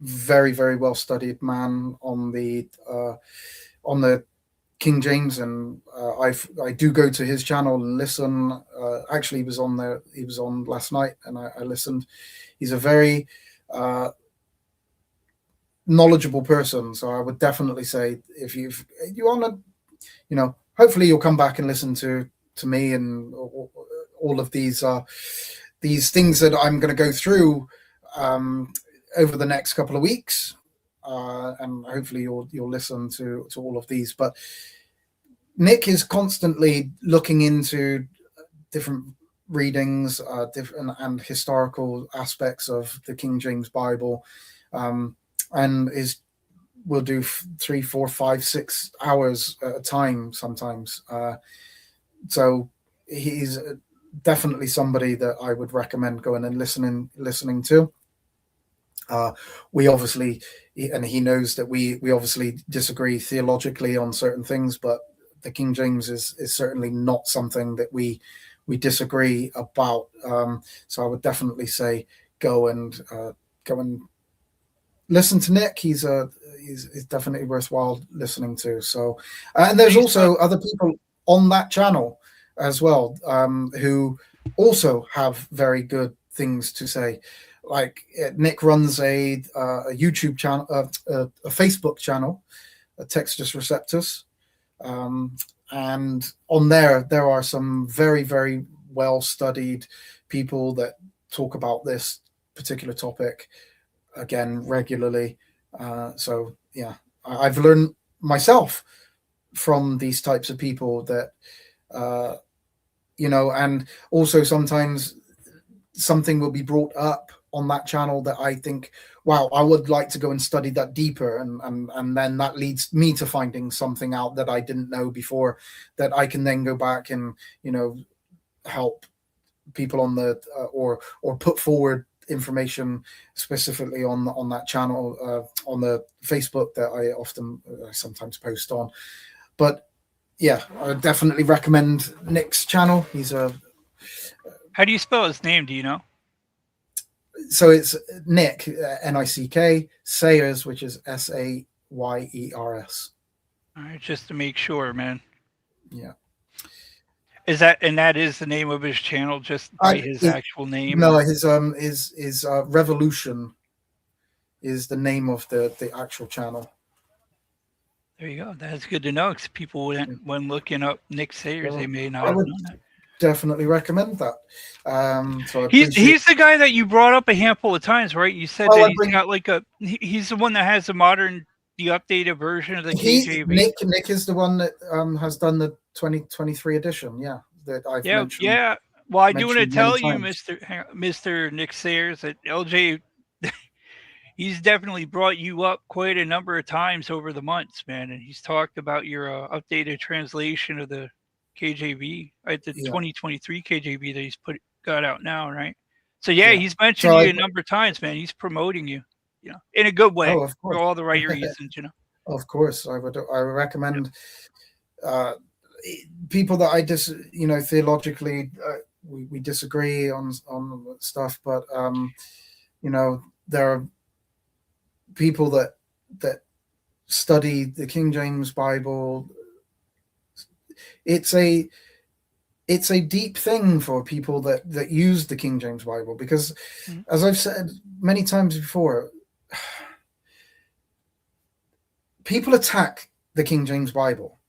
Very, very well studied man on the King James, and I do go to his channel and listen. Actually, he was on there. He was on last night, and I listened. He's a very knowledgeable person, so I would definitely say if you want to, hopefully you'll come back and listen to me and all of these things that I'm going to go through over the next couple of weeks, and hopefully you'll listen to all of these. But Nick is constantly looking into different readings, different and historical aspects of the King James Bible, and will do 3, 4, 5, 6 hours at a time sometimes. So he's definitely somebody that I would recommend going and listening to. We obviously, and he knows that we obviously disagree theologically on certain things, but the King James is certainly not something that we disagree about. So I would definitely say go and listen to Nick. He's definitely worthwhile listening to. So, and there's also other people on that channel as well, who also have very good things to say. Like Nick runs a YouTube channel, a Facebook channel, Textus Receptus, and on there are some very, very well studied people that talk about this particular topic again regularly. So yeah, I've learned myself from these types of people that and also sometimes something will be brought up on that channel that I think, wow, I would like to go and study that deeper, and then that leads me to finding something out that I didn't know before, that I can then go back and help people on the or put forward information specifically on that channel, on the Facebook that I sometimes post on. But yeah, I would definitely recommend Nick's channel. He's How do you spell his name? Do you know? so it's Nick, Nick, Sayers, which is Sayers. All right, just to make sure, man. Yeah. That is the name of his channel, just by his actual name? No, his Revolution is the name of the actual channel. There you go. That's good to know, because people, when looking up Nick Sayers, they may not have known that. Definitely recommend that. So he's the guy that you brought up a handful of times, right? You said that he's got like he's the one that has the updated version of the KJV. Nick is the one that has done the 2023 edition. Yeah, that I've mentioned. Yeah. Well, I do want to tell you, Mr. Nick Sayers, that LJ, he's definitely brought you up quite a number of times over the months, man, and he's talked about your updated translation of the KJV, right? The 2023 KJV that he's got out now, right? So he's mentioned you a number of times, man. He's promoting you, in a good way, for all the right reasons, Of course, I would recommend people that I theologically we disagree on stuff, but there are people that study the King James Bible, it's a deep thing for people that use the King James Bible, because as I've said many times before, people attack the King James Bible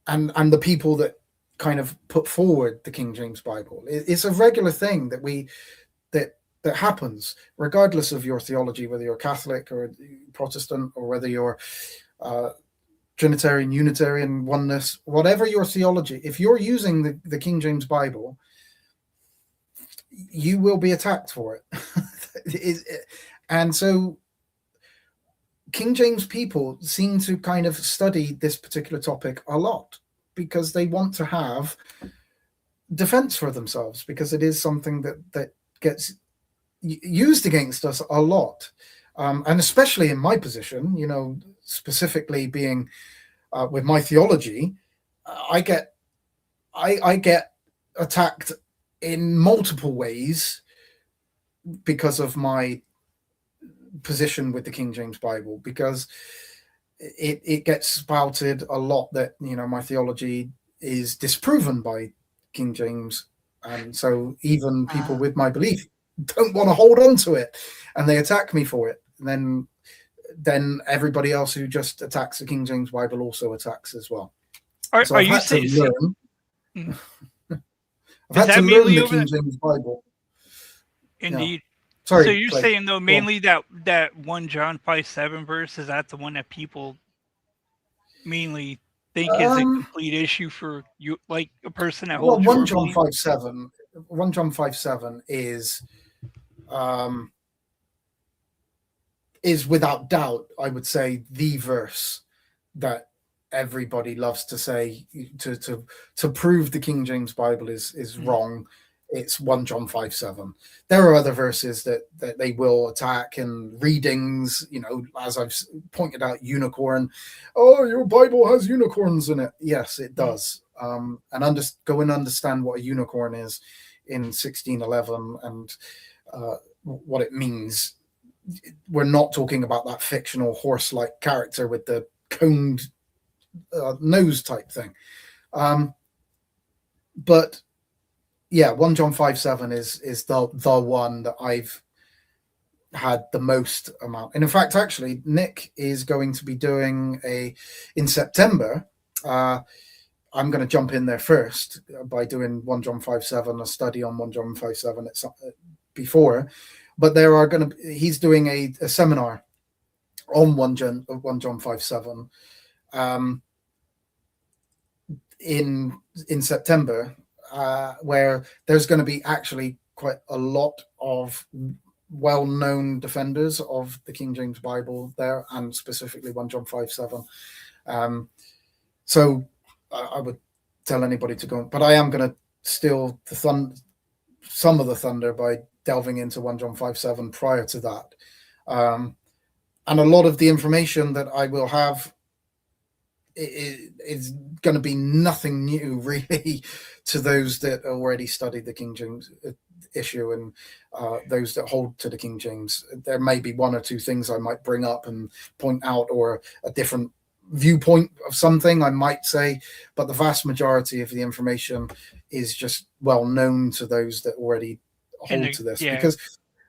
and the people that kind of put forward the King James Bible. It's a regular thing that happens, regardless of your theology, whether you're Catholic or Protestant, or whether you're Trinitarian, Unitarian, Oneness, whatever your theology. If you're using the King James Bible, you will be attacked for it. And so King James people seem to kind of study this particular topic a lot, because they want to have defense for themselves, because it is something that gets used against us a lot. And especially in my position, specifically being with my theology, I get attacked in multiple ways because of my position with the King James Bible, because it gets spouted a lot that my theology is disproven by King James, and so even people with my belief don't want to hold on to it, and they attack me for it. And then everybody else who just attacks the King James Bible also attacks as well. So I've had to learn. I've had to learn the King James Bible. Indeed. Yeah. Sorry, so you're saying though mainly that 1 John 5:7 verse, is that the one that people mainly think is a complete issue for you, like a person that holds 1 John 5:7. 1 John 5:7 is without doubt, I would say, the verse that everybody loves to say to prove the King James Bible is wrong. It's 1 John 5:7. There are other verses that they will attack, and readings, as I've pointed out, unicorn. Oh, your Bible has unicorns in it. Yes, it does. And go and understand what a unicorn is in 1611 and what it means. We're not talking about that fictional horse-like character with the coned nose type thing. But yeah, 1 John 5:7 is the one that I've had the most amount. And in fact, actually, Nick is going to be doing in September. I'm going to jump in there first by doing 1 John 5:7, a study on 1 John 5:7 before. But he's doing a seminar on 1 John 5:7 in September, where there's going to be actually quite a lot of well-known defenders of the King James Bible there, and specifically 1 John 5:7. So I would tell anybody to go, but I am going to steal some of the thunder by delving into 1 John 5:7 prior to that. And a lot of the information that I will have is going to be nothing new, really, to those that already studied the King James issue, and those that hold to the King James. There may be one or two things I might bring up and point out, or a different viewpoint of something I might say, but the vast majority of the information is just well known to those that already hold to this, because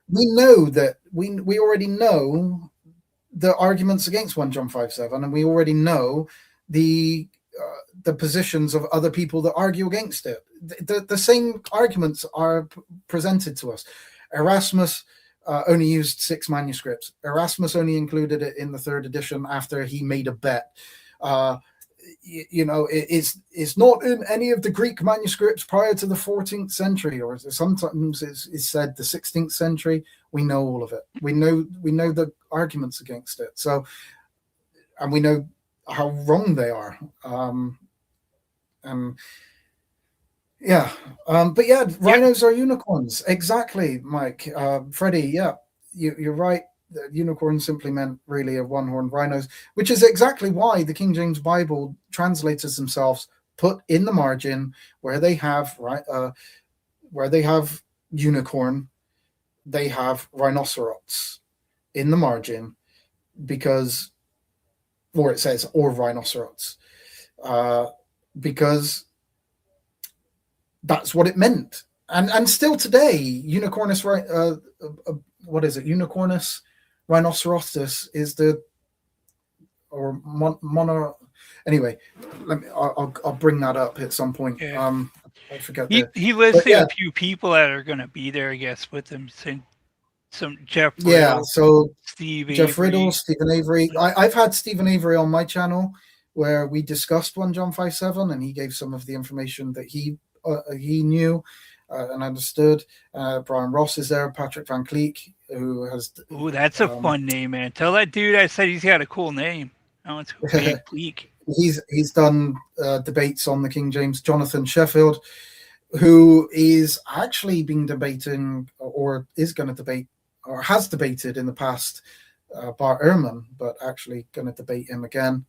we know that we already know the arguments against 1 John 5:7, and we already know the positions of other people that argue against it. The same arguments are presented to us. Erasmus only used 6 manuscripts. Erasmus only included it in the 3rd edition after he made a bet. It's not in any of the Greek manuscripts prior to the 14th century, or sometimes it's said the 16th century. We know all of it. We know the arguments against it. So, and we know how wrong they are. But yeah, rhinos are unicorns. Exactly, Mike. Freddie, yeah, you're right. The unicorn simply meant really a one-horned rhinos, which is exactly why the King James Bible translators themselves put in the margin where they have unicorn, they have rhinoceros in the margin, because or it says or rhinoceros, because that's what it meant. And still today, Unicornus, what is it? Unicornus rhinoceros is the, or mono. Anyway, I'll bring that up at some point. Yeah. I forget he listed yeah. a few people that are going to be there, I guess, with him. Some Jeff Riddle, yeah. So Steve Jeff Avery. Riddle, Stephen Avery. I've had Stephen Avery on my channel where we discussed 1 John 5:7, and he gave some of the information that he knew and understood. Brian Ross is there, Patrick Van Cleek, who has. Ooh, that's a fun name, man. Tell that dude I said he's got a cool name. Oh, it's Van Cleek. He's done debates on the King James. Jonathan Sheffield, who is actually been debating, or is going to debate, or has debated in the past, Bart Ehrman, but actually going to debate him again.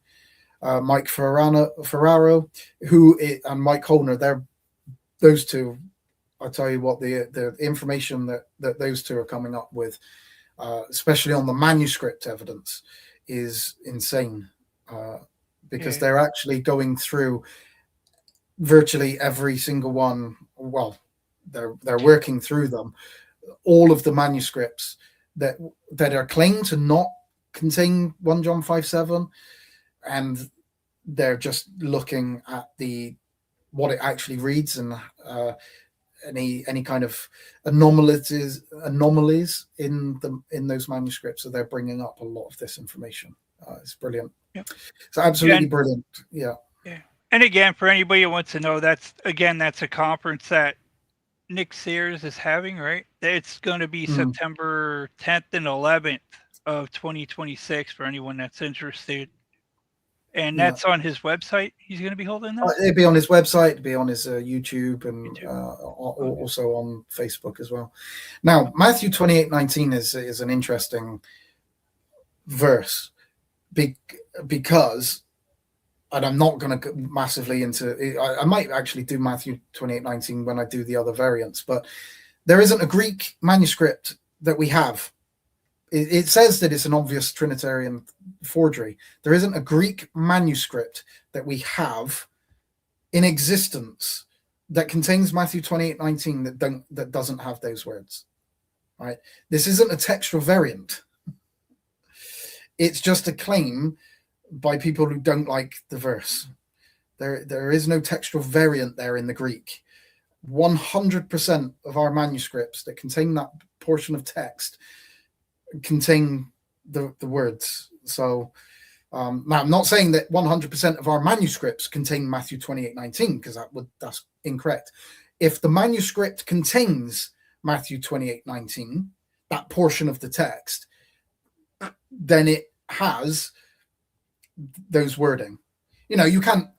Mike Ferraro, and Mike Holner, those two. I'll tell you what, the information that those two are coming up with, especially on the manuscript evidence, is insane. Because they're actually going through virtually every single one. Well, they're working through them, all of the manuscripts that are claimed to not contain 1 John 5:7, and they're just looking at what it actually reads, and any kind of anomalies in those manuscripts. So they're bringing up a lot of this information. It's brilliant. Yep. It's absolutely brilliant. Yeah. And again, for anybody who wants to know, that's a conference that Nick Sayers is having, right? It's going to be September 10th and 11th of 2026 for anyone that's interested. And that's on his website. He's going to be holding that. It'll be on his website, it'll be on his YouTube, and also on Facebook as well. Now, Matthew 28:19 is an interesting verse, because, and I'm not going to go massively into. I might actually do Matthew 28:19 when I do the other variants, but there isn't a Greek manuscript that we have. It says that it's an obvious Trinitarian forgery. There isn't a Greek manuscript that we have in existence that contains Matthew 28:19 that doesn't have those words. Right? This isn't a textual variant. It's just a claim by people who don't like the verse. There is no textual variant there in the Greek. 100% of our manuscripts that contain that portion of text contain the words. So now I'm not saying that 100% of our manuscripts contain Matthew 28:19, because that's incorrect. If the manuscript contains Matthew 28:19, that portion of the text, then it has those wording. You can't,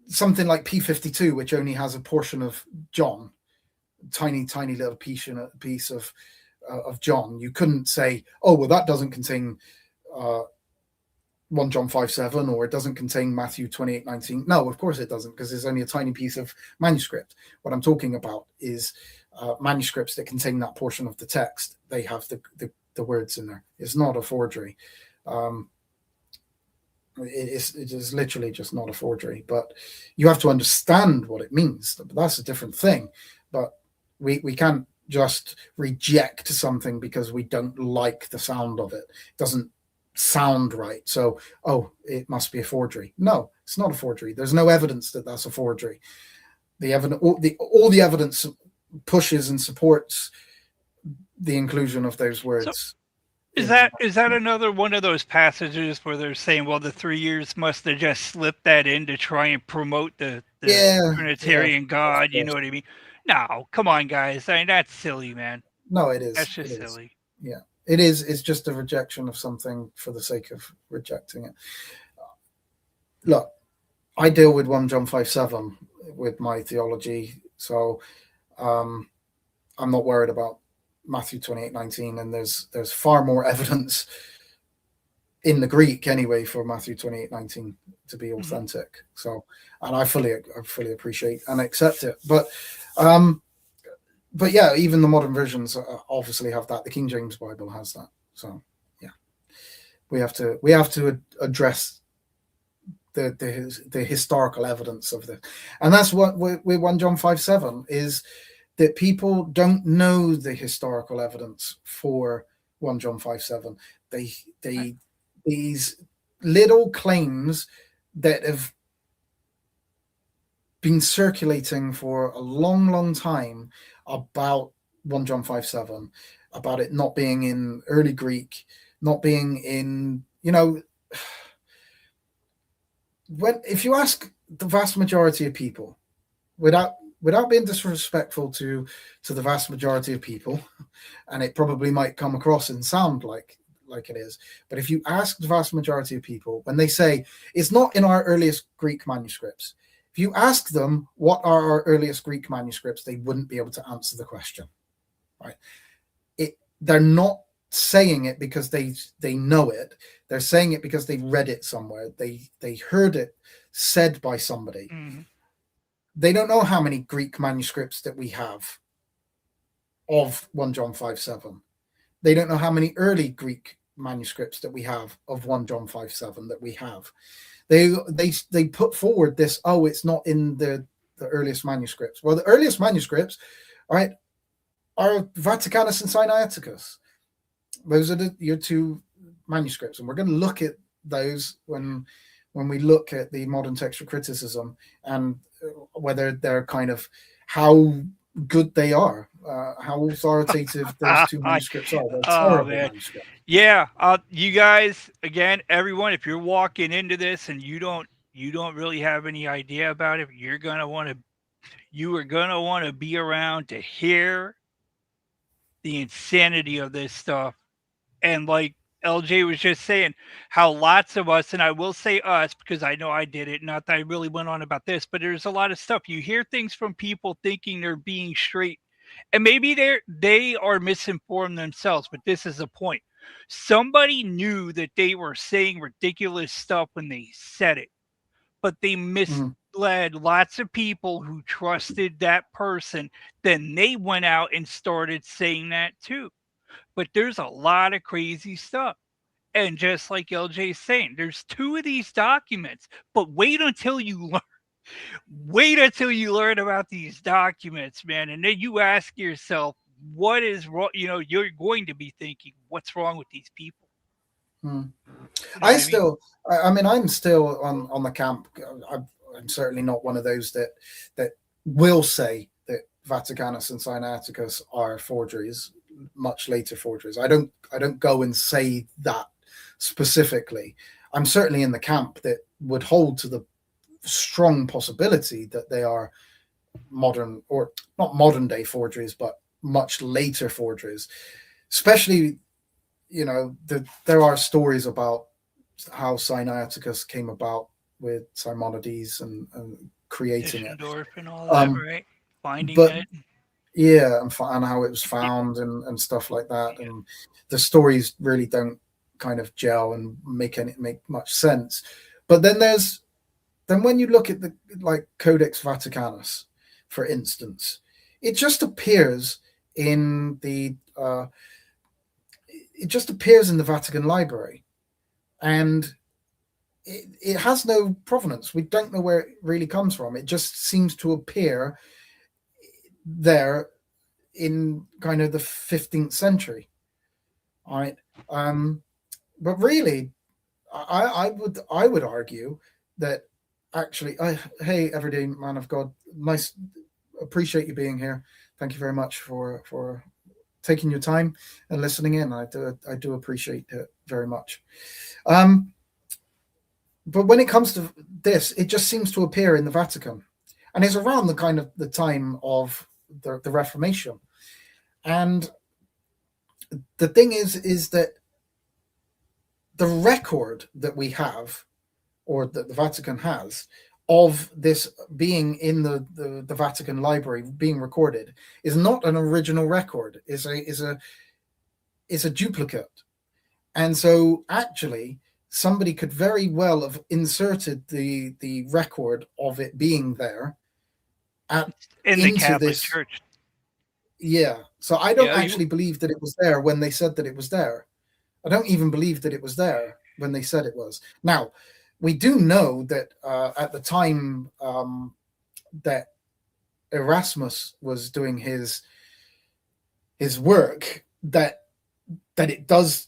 something like P52, which only has a portion of John, tiny little piece of John, you couldn't say, oh, well, that doesn't contain 1 John 5:7, or it doesn't contain Matthew 28:19. No, of course it doesn't, because there's only a tiny piece of manuscript. What I'm talking about is manuscripts that contain that portion of the text. They have the words in there. It's not a forgery. It is literally just not a forgery, but you have to understand what it means. That's a different thing. But we can't just reject something because we don't like the sound of it. It doesn't sound right. So, it must be a forgery. No, it's not a forgery. There's no evidence that that's a forgery. All the evidence pushes and supports the inclusion of those words. So is that another one of those passages where they're saying, well, the 3 years must have just slipped that in to try and promote the Trinitarian God? You know what I mean? No, come on, guys. I mean, that's silly, man. No, it is. That's just silly. Yeah, it is. It's just a rejection of something for the sake of rejecting it. Look, I deal with 1 John 5:7 with my theology, so I'm not worried about Matthew 28:19, and there's far more evidence in the Greek anyway for Matthew 28:19 to be authentic. So, and I fully appreciate and accept it. But yeah, even the modern versions obviously have that. The King James Bible has that. So yeah, we have to address the historical evidence of this. And that's what with 1 John 5:7 is, that people don't know the historical evidence for 1 John 5:7. They these little claims that have been circulating for a long time about 1 John 5:7, about it not being in early Greek, not being in, if you ask the vast majority of people, without being disrespectful to the vast majority of people, and it probably might come across and sound like it is, but if you ask the vast majority of people, when they say it's not in our earliest Greek manuscripts, if you ask them what are our earliest Greek manuscripts, they wouldn't be able to answer the question, right? They're not saying it because they know it. They're saying it because they read it somewhere. They heard it said by somebody. Mm-hmm. They don't know how many Greek manuscripts that we have of 1 John 5:7. They don't know how many early Greek manuscripts that we have of 1 John 5:7 that we have. They put forward this, it's not in the earliest manuscripts. Well, the earliest manuscripts, right, are Vaticanus and Sinaiticus. Those are your two manuscripts, and we're going to look at those when we look at the modern textual criticism and whether they're kind of how good they are, how authoritative those two manuscripts are. They're terrible manuscripts. Yeah, you guys, again, everyone, if you're walking into this and you don't really have any idea about it, you are gonna want to be around to hear the insanity of this stuff. And like LJ was just saying, how lots of us, and I will say us because I know I did it, not that I really went on about this, but there's a lot of stuff. You hear things from people thinking they're being straight, and maybe they are misinformed themselves, but this is the point. Somebody knew that they were saying ridiculous stuff when they said it, but they misled lots of people who trusted that person. Then they went out and started saying that too. But there's a lot of crazy stuff. And just like LJ's saying, there's two of these documents, but wait until you learn about these documents, man. And then you ask yourself, what is wrong? You're going to be thinking, what's wrong with these people? I'm still on the camp. I'm certainly not one of those that will say that Vaticanus and Sinaiticus are forgeries, much later forgeries. I don't go and say that specifically. I'm certainly in the camp that would hold to the strong possibility that they are modern, or not modern day forgeries, but much later forgeries. Especially, there are stories about how Sinaiticus came about with Simonides and creating it. And all that, right? Finding it. Yeah, and how it was found and stuff like that. Yeah. And the stories really don't kind of gel and make much sense. But then when you look at the Codex Vaticanus, for instance, it just appears in the Vatican Library, and it has no provenance. We don't know where it really comes from. It just seems to appear there in kind of the 15th century. All right. But really, I would argue that actually, hey, everyday man of God, nice, appreciate you being here. Thank you very much for taking your time and listening in. I do appreciate it very much. But when it comes to this, it just seems to appear in the Vatican, and it's around the kind of the time of the Reformation. And the thing is that the record that we have, or that the Vatican has, of this being in the Vatican Library being recorded is not an original record, is a duplicate. And so actually somebody could very well have inserted the record of it being there in the Catholic Church. Yeah. So I don't actually believe that it was there when they said that it was there. I don't even believe that it was there when they said it was. Now, we do know that at the time that Erasmus was doing his work, that it does,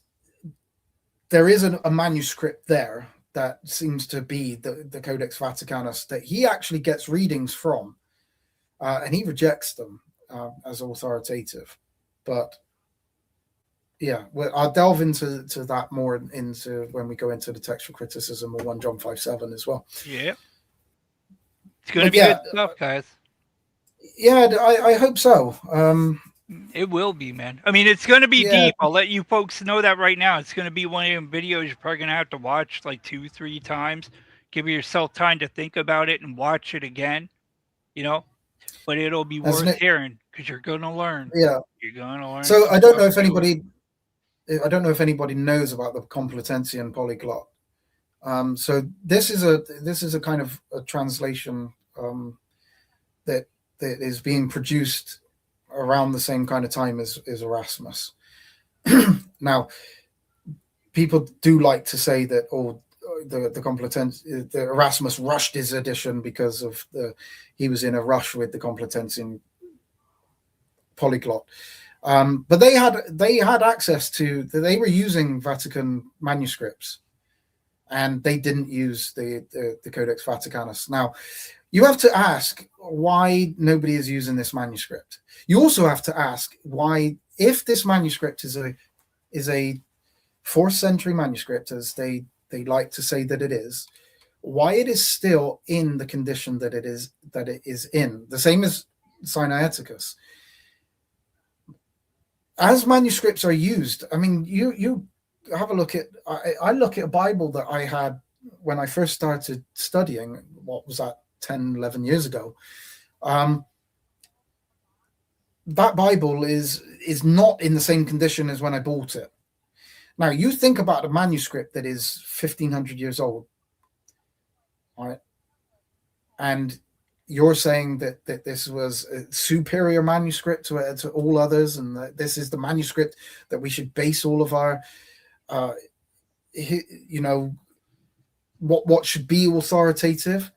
there is a manuscript there that seems to be the Codex Vaticanus that he actually gets readings from, and he rejects them as authoritative. But yeah, well, I'll delve into that more into when we go into the textual criticism of 1 John 5:7 as well. Yeah. It's going to But be yeah, good stuff, guys. Yeah, I hope so. It will be, man. I mean, it's going to be Yeah. deep. I'll let you folks know that right now. It's going to be one of them videos you're probably going to have to watch like 2-3 times. Give yourself time to think about it and watch it again, you know? But it'll be Hasn't worth it? hearing because you're going to learn. Yeah. You're going to learn. So some I don't know stuff if new. anybody knows about the Complutensian polyglot. So this is a kind of a translation that is being produced around the same kind of time as Erasmus. Now, people do like to say that the Erasmus rushed his edition because of he was in a rush with the Complutensian polyglot. But they had access to, they were using Vatican manuscripts, and they didn't use the Codex Vaticanus. Now, you have to ask why nobody is using this manuscript. You also have to ask why, if this manuscript is a 4th century manuscript, as they like to say that it is, why it is still in the condition that it is in. The same as Sinaiticus. As manuscripts are used, I mean, you have a look at, I look at a Bible that I had when I first started studying, what was that, 10, 11 years ago. That Bible is not in the same condition as when I bought it. Now, you think about a manuscript that is 1,500 years old, right? And you're saying that this was a superior manuscript to all others, and that this is the manuscript that we should base all of our, what should be authoritative.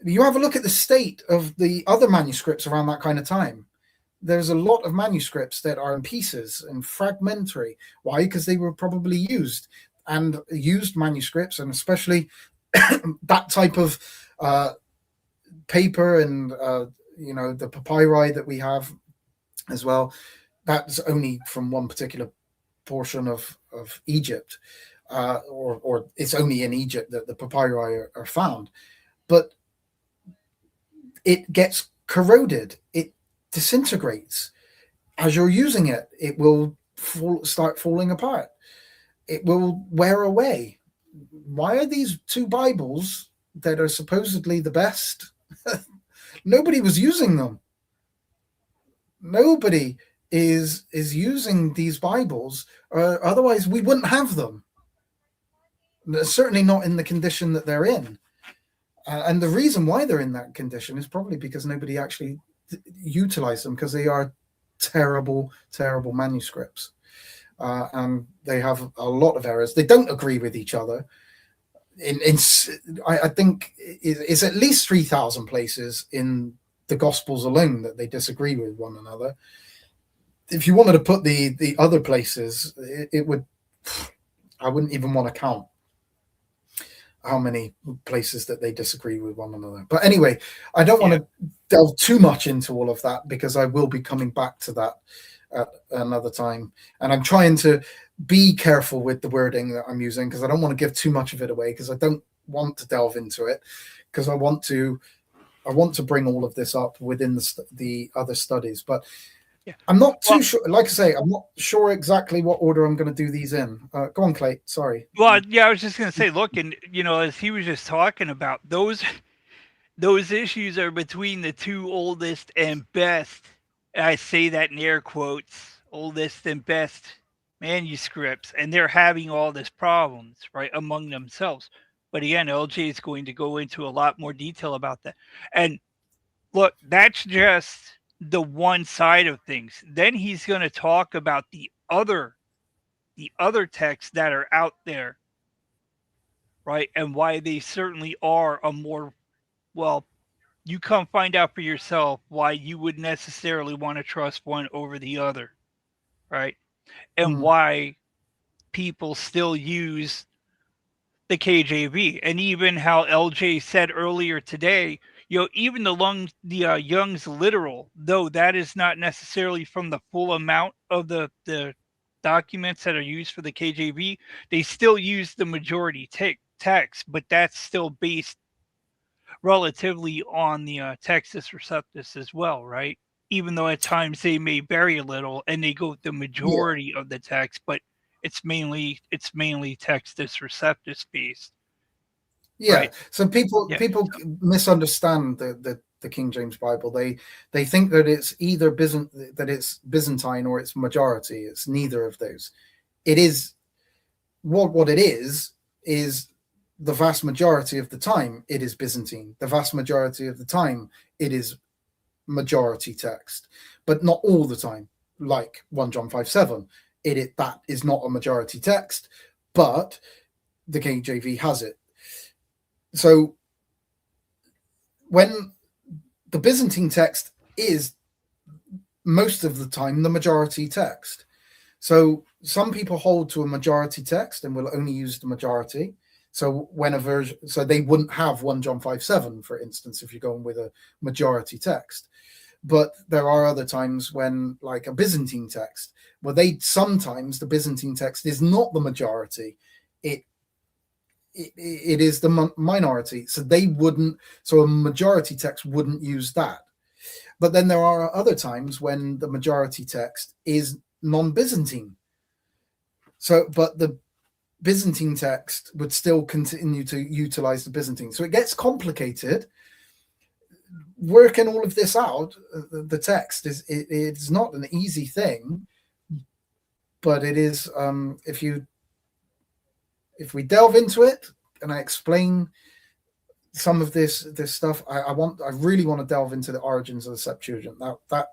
You have a look at the state of the other manuscripts around that kind of time. There's a lot of manuscripts that are in pieces and fragmentary. Why? Because they were probably used manuscripts, and especially that type of paper and the papyri that we have as well. That's only from one particular portion of Egypt, or it's only in Egypt that the papyri are found. But it gets corroded, it disintegrates. As you're using it, it will start falling apart. It will wear away. Why are these 2 Bibles that are supposedly the best? Nobody was using them. Nobody is using these Bibles, otherwise we wouldn't have them. Certainly not in the condition that they're in. And the reason why they're in that condition is probably because nobody actually utilized them, because they are terrible, terrible manuscripts. And they have a lot of errors. They don't agree with each other. I think it's at least 3,000 places in the Gospels alone that they disagree with one another. If you wanted to put the other places, I wouldn't even want to count how many places that they disagree with one another. But anyway, I don't want to delve too much into all of that, because I will be coming back to that at another time. And I'm trying to be careful with the wording that I'm using, because I don't want to give too much of it away, because I don't want to delve into it, because I want to bring all of this up within the other studies. But I'm not too sure. Like I say, I'm not sure exactly what order I'm going to do these in. Go on, Clay. Sorry. Well, yeah, I was just going to say, look, and as he was just talking about, those issues are between the 2 oldest and best. And I say that in air quotes, oldest and best manuscripts, and they're having all this problems, right, among themselves. But again, LJ is going to go into a lot more detail about that. And look, that's just the one side of things. Then he's going to talk about the other texts that are out there, right? And why they certainly are a more, well, you come find out for yourself why you would necessarily want to trust one over the other, right? And Mm. why people still use the KJV, and even how LJ said earlier today, even the Young's literal, though that is not necessarily from the full amount of the documents that are used for the KJV, they still use the majority text, but that's still based relatively on the Textus Receptus as well, right? Even though at times they may vary a little and they go with the Yeah. majority of the text, but it's mainly Textus Receptus based, Yeah. right? So people Yeah. people misunderstand the King James Bible. They think that it's either that it's Byzantine or it's majority. It's neither of those. It is what it is the vast majority of the time it is Byzantine. The vast majority of the time it is majority text, but not all the time. Like 1 John 5:7, that is not a majority text, but the KJV has it. So when the Byzantine text is most of the time the majority text. So some people hold to a majority text and will only use the majority. So so they wouldn't have 1 John 5:7, for instance, if you're going with a majority text. But there are other times when, like a Byzantine text, where sometimes the Byzantine text is not the majority. It is the minority. So a majority text wouldn't use that. But then there are other times when the majority text is non-Byzantine. But the Byzantine text would still continue to utilize the Byzantine. So it gets complicated. Working all of this out, the text it's not an easy thing, but it is. If we delve into it and I explain some of this stuff, I really want to delve into the origins of the Septuagint. That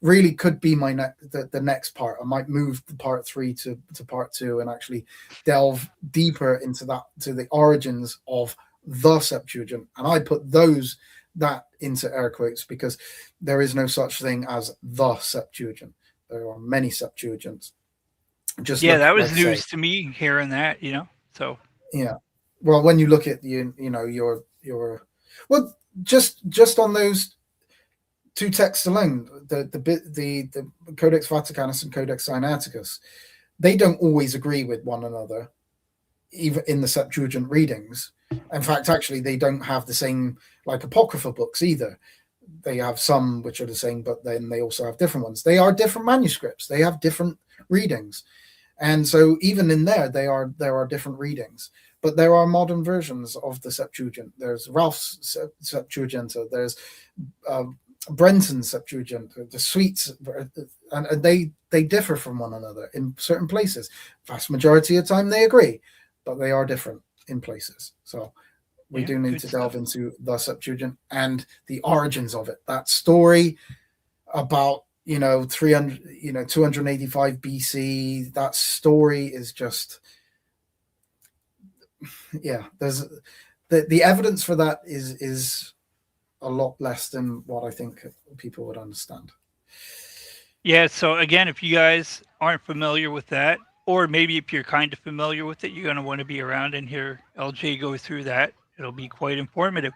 really could be the next part. I might move part 3 to part 2 and actually delve deeper into the origins of the Septuagint. And I put that into air quotes because there is no such thing as the Septuagint. There are many Septuagints. That was news to me hearing that, So yeah. Well, when you look at your well, just on those two texts alone, the Codex Vaticanus and Codex Sinaiticus, they don't always agree with one another, even in the Septuagint readings. In fact, actually, they don't have the same, like, apocryphal books either. They have some which are the same, but then they also have different ones. They are different manuscripts. They have different readings. And so even in there are different readings. But there are modern versions of the Septuagint. There's Ralph's Septuaginta. There's Brenton's Septuagint. The Sweets, and they differ from one another in certain places. Vast majority of the time they agree, but they are different in places. So we do need to delve into the Septuagint and the origins of it. That story about 285 BC. That story is just, there's the evidence for that is a lot less than what I think people would understand. Yeah, so again, if you guys aren't familiar with that, or maybe if you're kind of familiar with it, you're going to want to be around and hear LJ go through that. It'll be quite informative.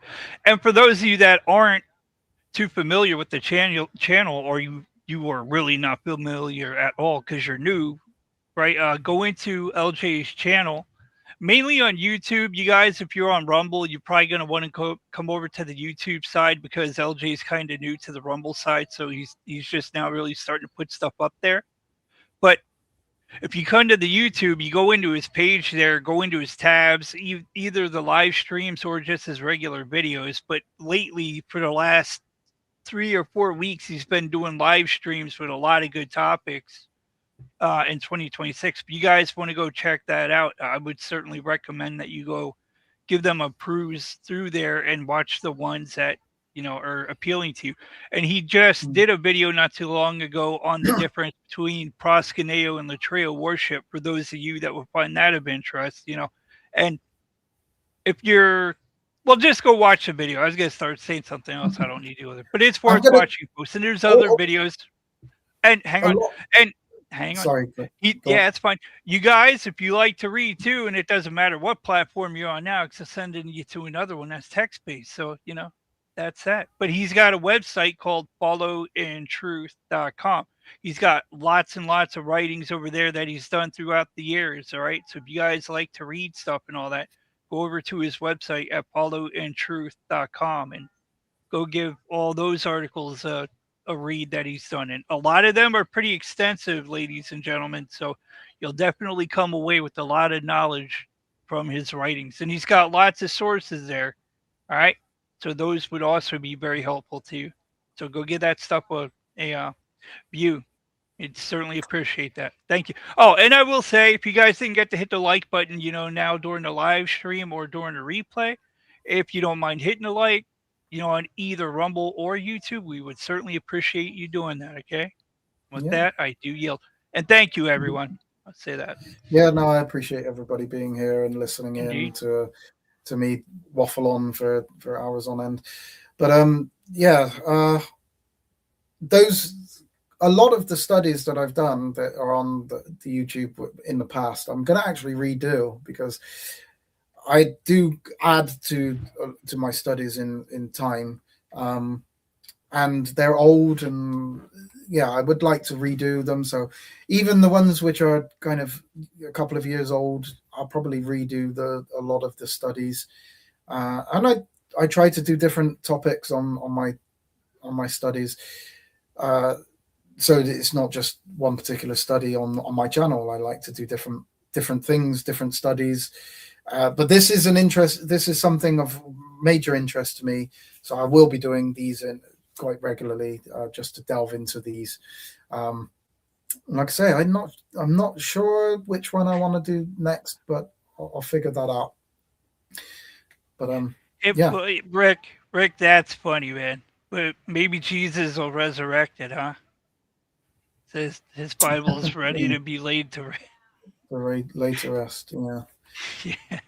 And for those of you that aren't too familiar with the channel, or you are really not familiar at all because you're new, right? Go into LJ's channel, mainly on YouTube. You guys, if you're on Rumble, you're probably going to want to come over to the YouTube side because LJ's kind of new to the Rumble side, so he's just now really starting to put stuff up there. But if you come to the YouTube, you go into his page there, go into his tabs, either the live streams or just his regular videos. But lately, for the last 3 or 4 weeks, he's been doing live streams with a lot of good topics in 2026. If you guys want to go check that out, I would certainly recommend that you go give them a peruse through there and watch the ones that are appealing to you. And he just did a video not too long ago on the difference between proskuneo and latreo worship, for those of you that would find that of interest. And if you're, well, just go watch the video. I was gonna start saying something else. I don't need to do with it, but it's I'm worth gonna watching, folks. And there's other videos. And hang a on, lot. and hang on. Sorry, go on. Yeah, it's fine. You guys, if you like to read too, and it doesn't matter what platform you're on now, it's sending you to another one that's text based. So that's that. But he's got a website called followintruth.com. He's got lots and lots of writings over there that he's done throughout the years. All right. So if you guys like to read stuff and all that, go over to his website at followintruth.com and go give all those articles a read that he's done. And a lot of them are pretty extensive, ladies and gentlemen. So you'll definitely come away with a lot of knowledge from his writings. And he's got lots of sources there. All right. So those would also be very helpful to you. So go give that stuff a view. I'd certainly appreciate that. Thank you. Oh, and I will say, if you guys didn't get to hit the like button, now during the live stream or during the replay, if you don't mind hitting the like, on either Rumble or YouTube, we would certainly appreciate you doing that. Okay. With Yeah. that, I do yield. And thank you, everyone. I'll say that. Yeah, no, I appreciate everybody being here and listening Indeed. in to me waffle on for hours on end. But a lot of the studies that I've done that are on the YouTube in the past, I'm going to actually redo, because I do add to my studies in time, and they're old, and I would like to redo them. So even the ones which are kind of a couple of years old, I'll probably redo a lot of the studies, and I try to do different topics on my studies. So it's not just one particular study on my channel. I like to do different things, different studies. But this is this is something of major interest to me. So I will be doing these quite regularly, just to delve into these. Like I say, I'm not sure which one I want to do next, but I'll figure that out. But Rick, that's funny, man. But maybe Jesus will resurrect it, huh? Says his Bible is ready to be laid to rest. Yeah. Yeah.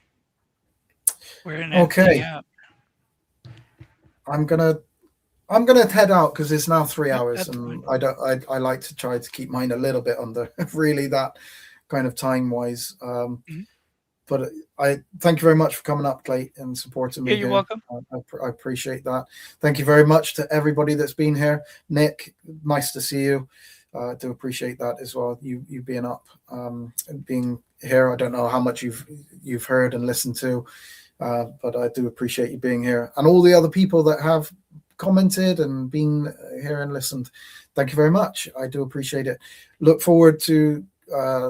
We're in Okay. out. I'm gonna head out because it's now 3 hours, and fine. I like to try to keep mine a little bit under really that kind of time wise. But I thank you very much for coming up, Clay, and supporting me. Yeah, you're welcome. I appreciate that. Thank you very much to everybody that's been here. Nick, nice to see you. I do appreciate that as well. You being up, and being here. I don't know how much you've heard and listened to, but I do appreciate you being here, and all the other people that have commented and been here and listened. Thank you very much. I do appreciate it. Look forward to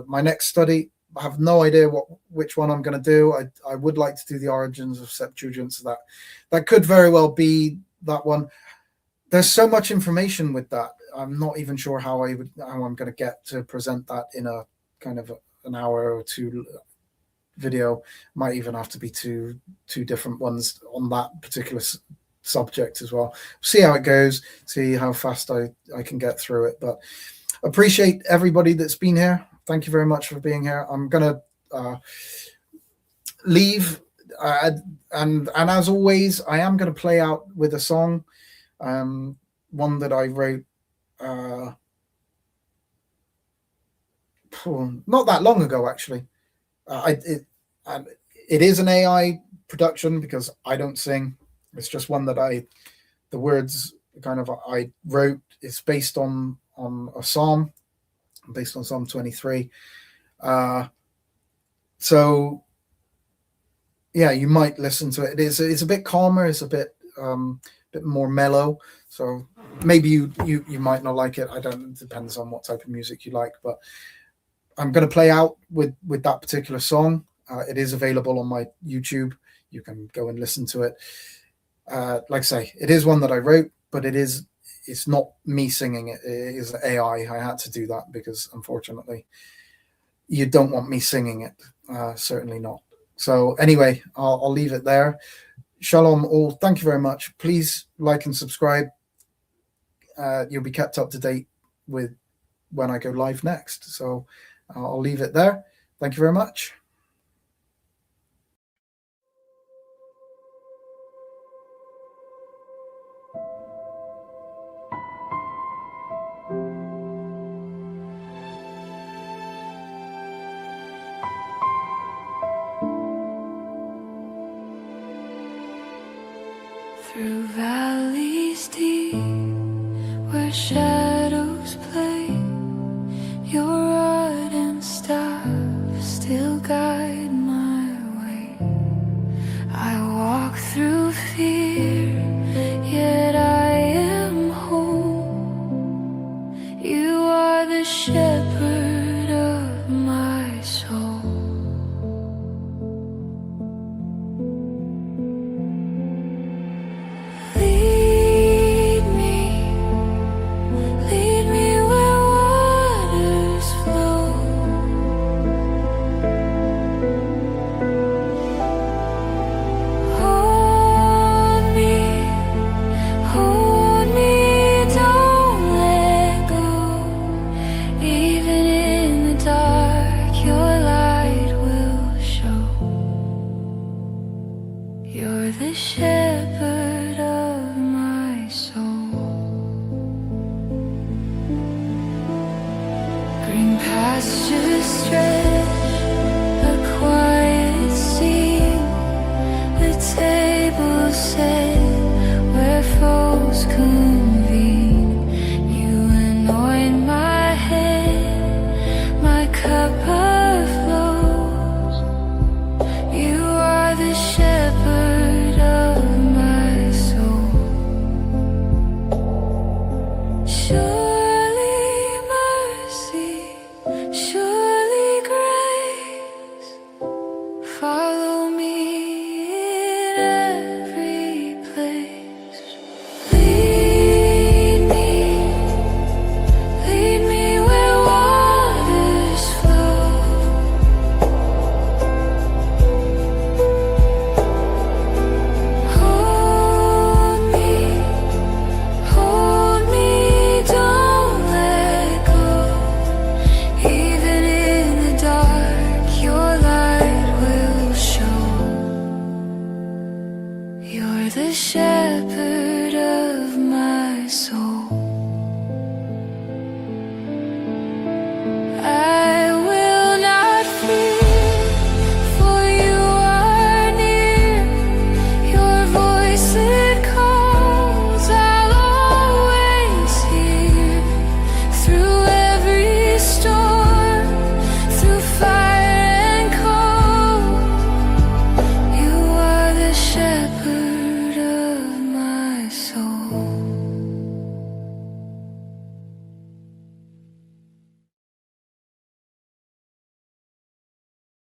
my next study. I have no idea which one I'm going to do. I would like to do the origins of Septuagint, so that could very well be that one. There's so much information with that. I'm not even sure how I'm going to get to present that in a kind of an hour or two video. Might even have to be two different ones on that particular subject as well. See how it goes. See how fast I can get through it. But appreciate everybody that's been here. Thank you very much for being here. I'm gonna leave, and as always, I am gonna play out with a song, one that I wrote not that long ago, actually. It is an AI production because I don't sing. It's just one that the words kind of I wrote. It's based on a psalm, based on Psalm 23. So yeah, you might listen to it. It's a bit calmer. It's a bit more mellow. So maybe you might not like it. I don't. It depends on what type of music you like. But I'm going to play out with that particular song. It is available on my YouTube. You can go and listen to it. Like I say, it is one that I wrote, but it's not me singing it. It is AI. I had to do that because, unfortunately, you don't want me singing it. Certainly not. So anyway, I'll leave it there. Shalom all. Thank you very much. Please like and subscribe. You'll be kept up to date with when I go live next. So I'll leave it there. Thank you very much. Your rod and staff still guide my way. I walk through fear, yet I am home. You are the shepherd of my soul. Lead me where waters flow. Hold me, don't let go. Even in the dark, your light will show. You're the shepherd of my soul. Green pastures stretch, a quiet scene, the table set.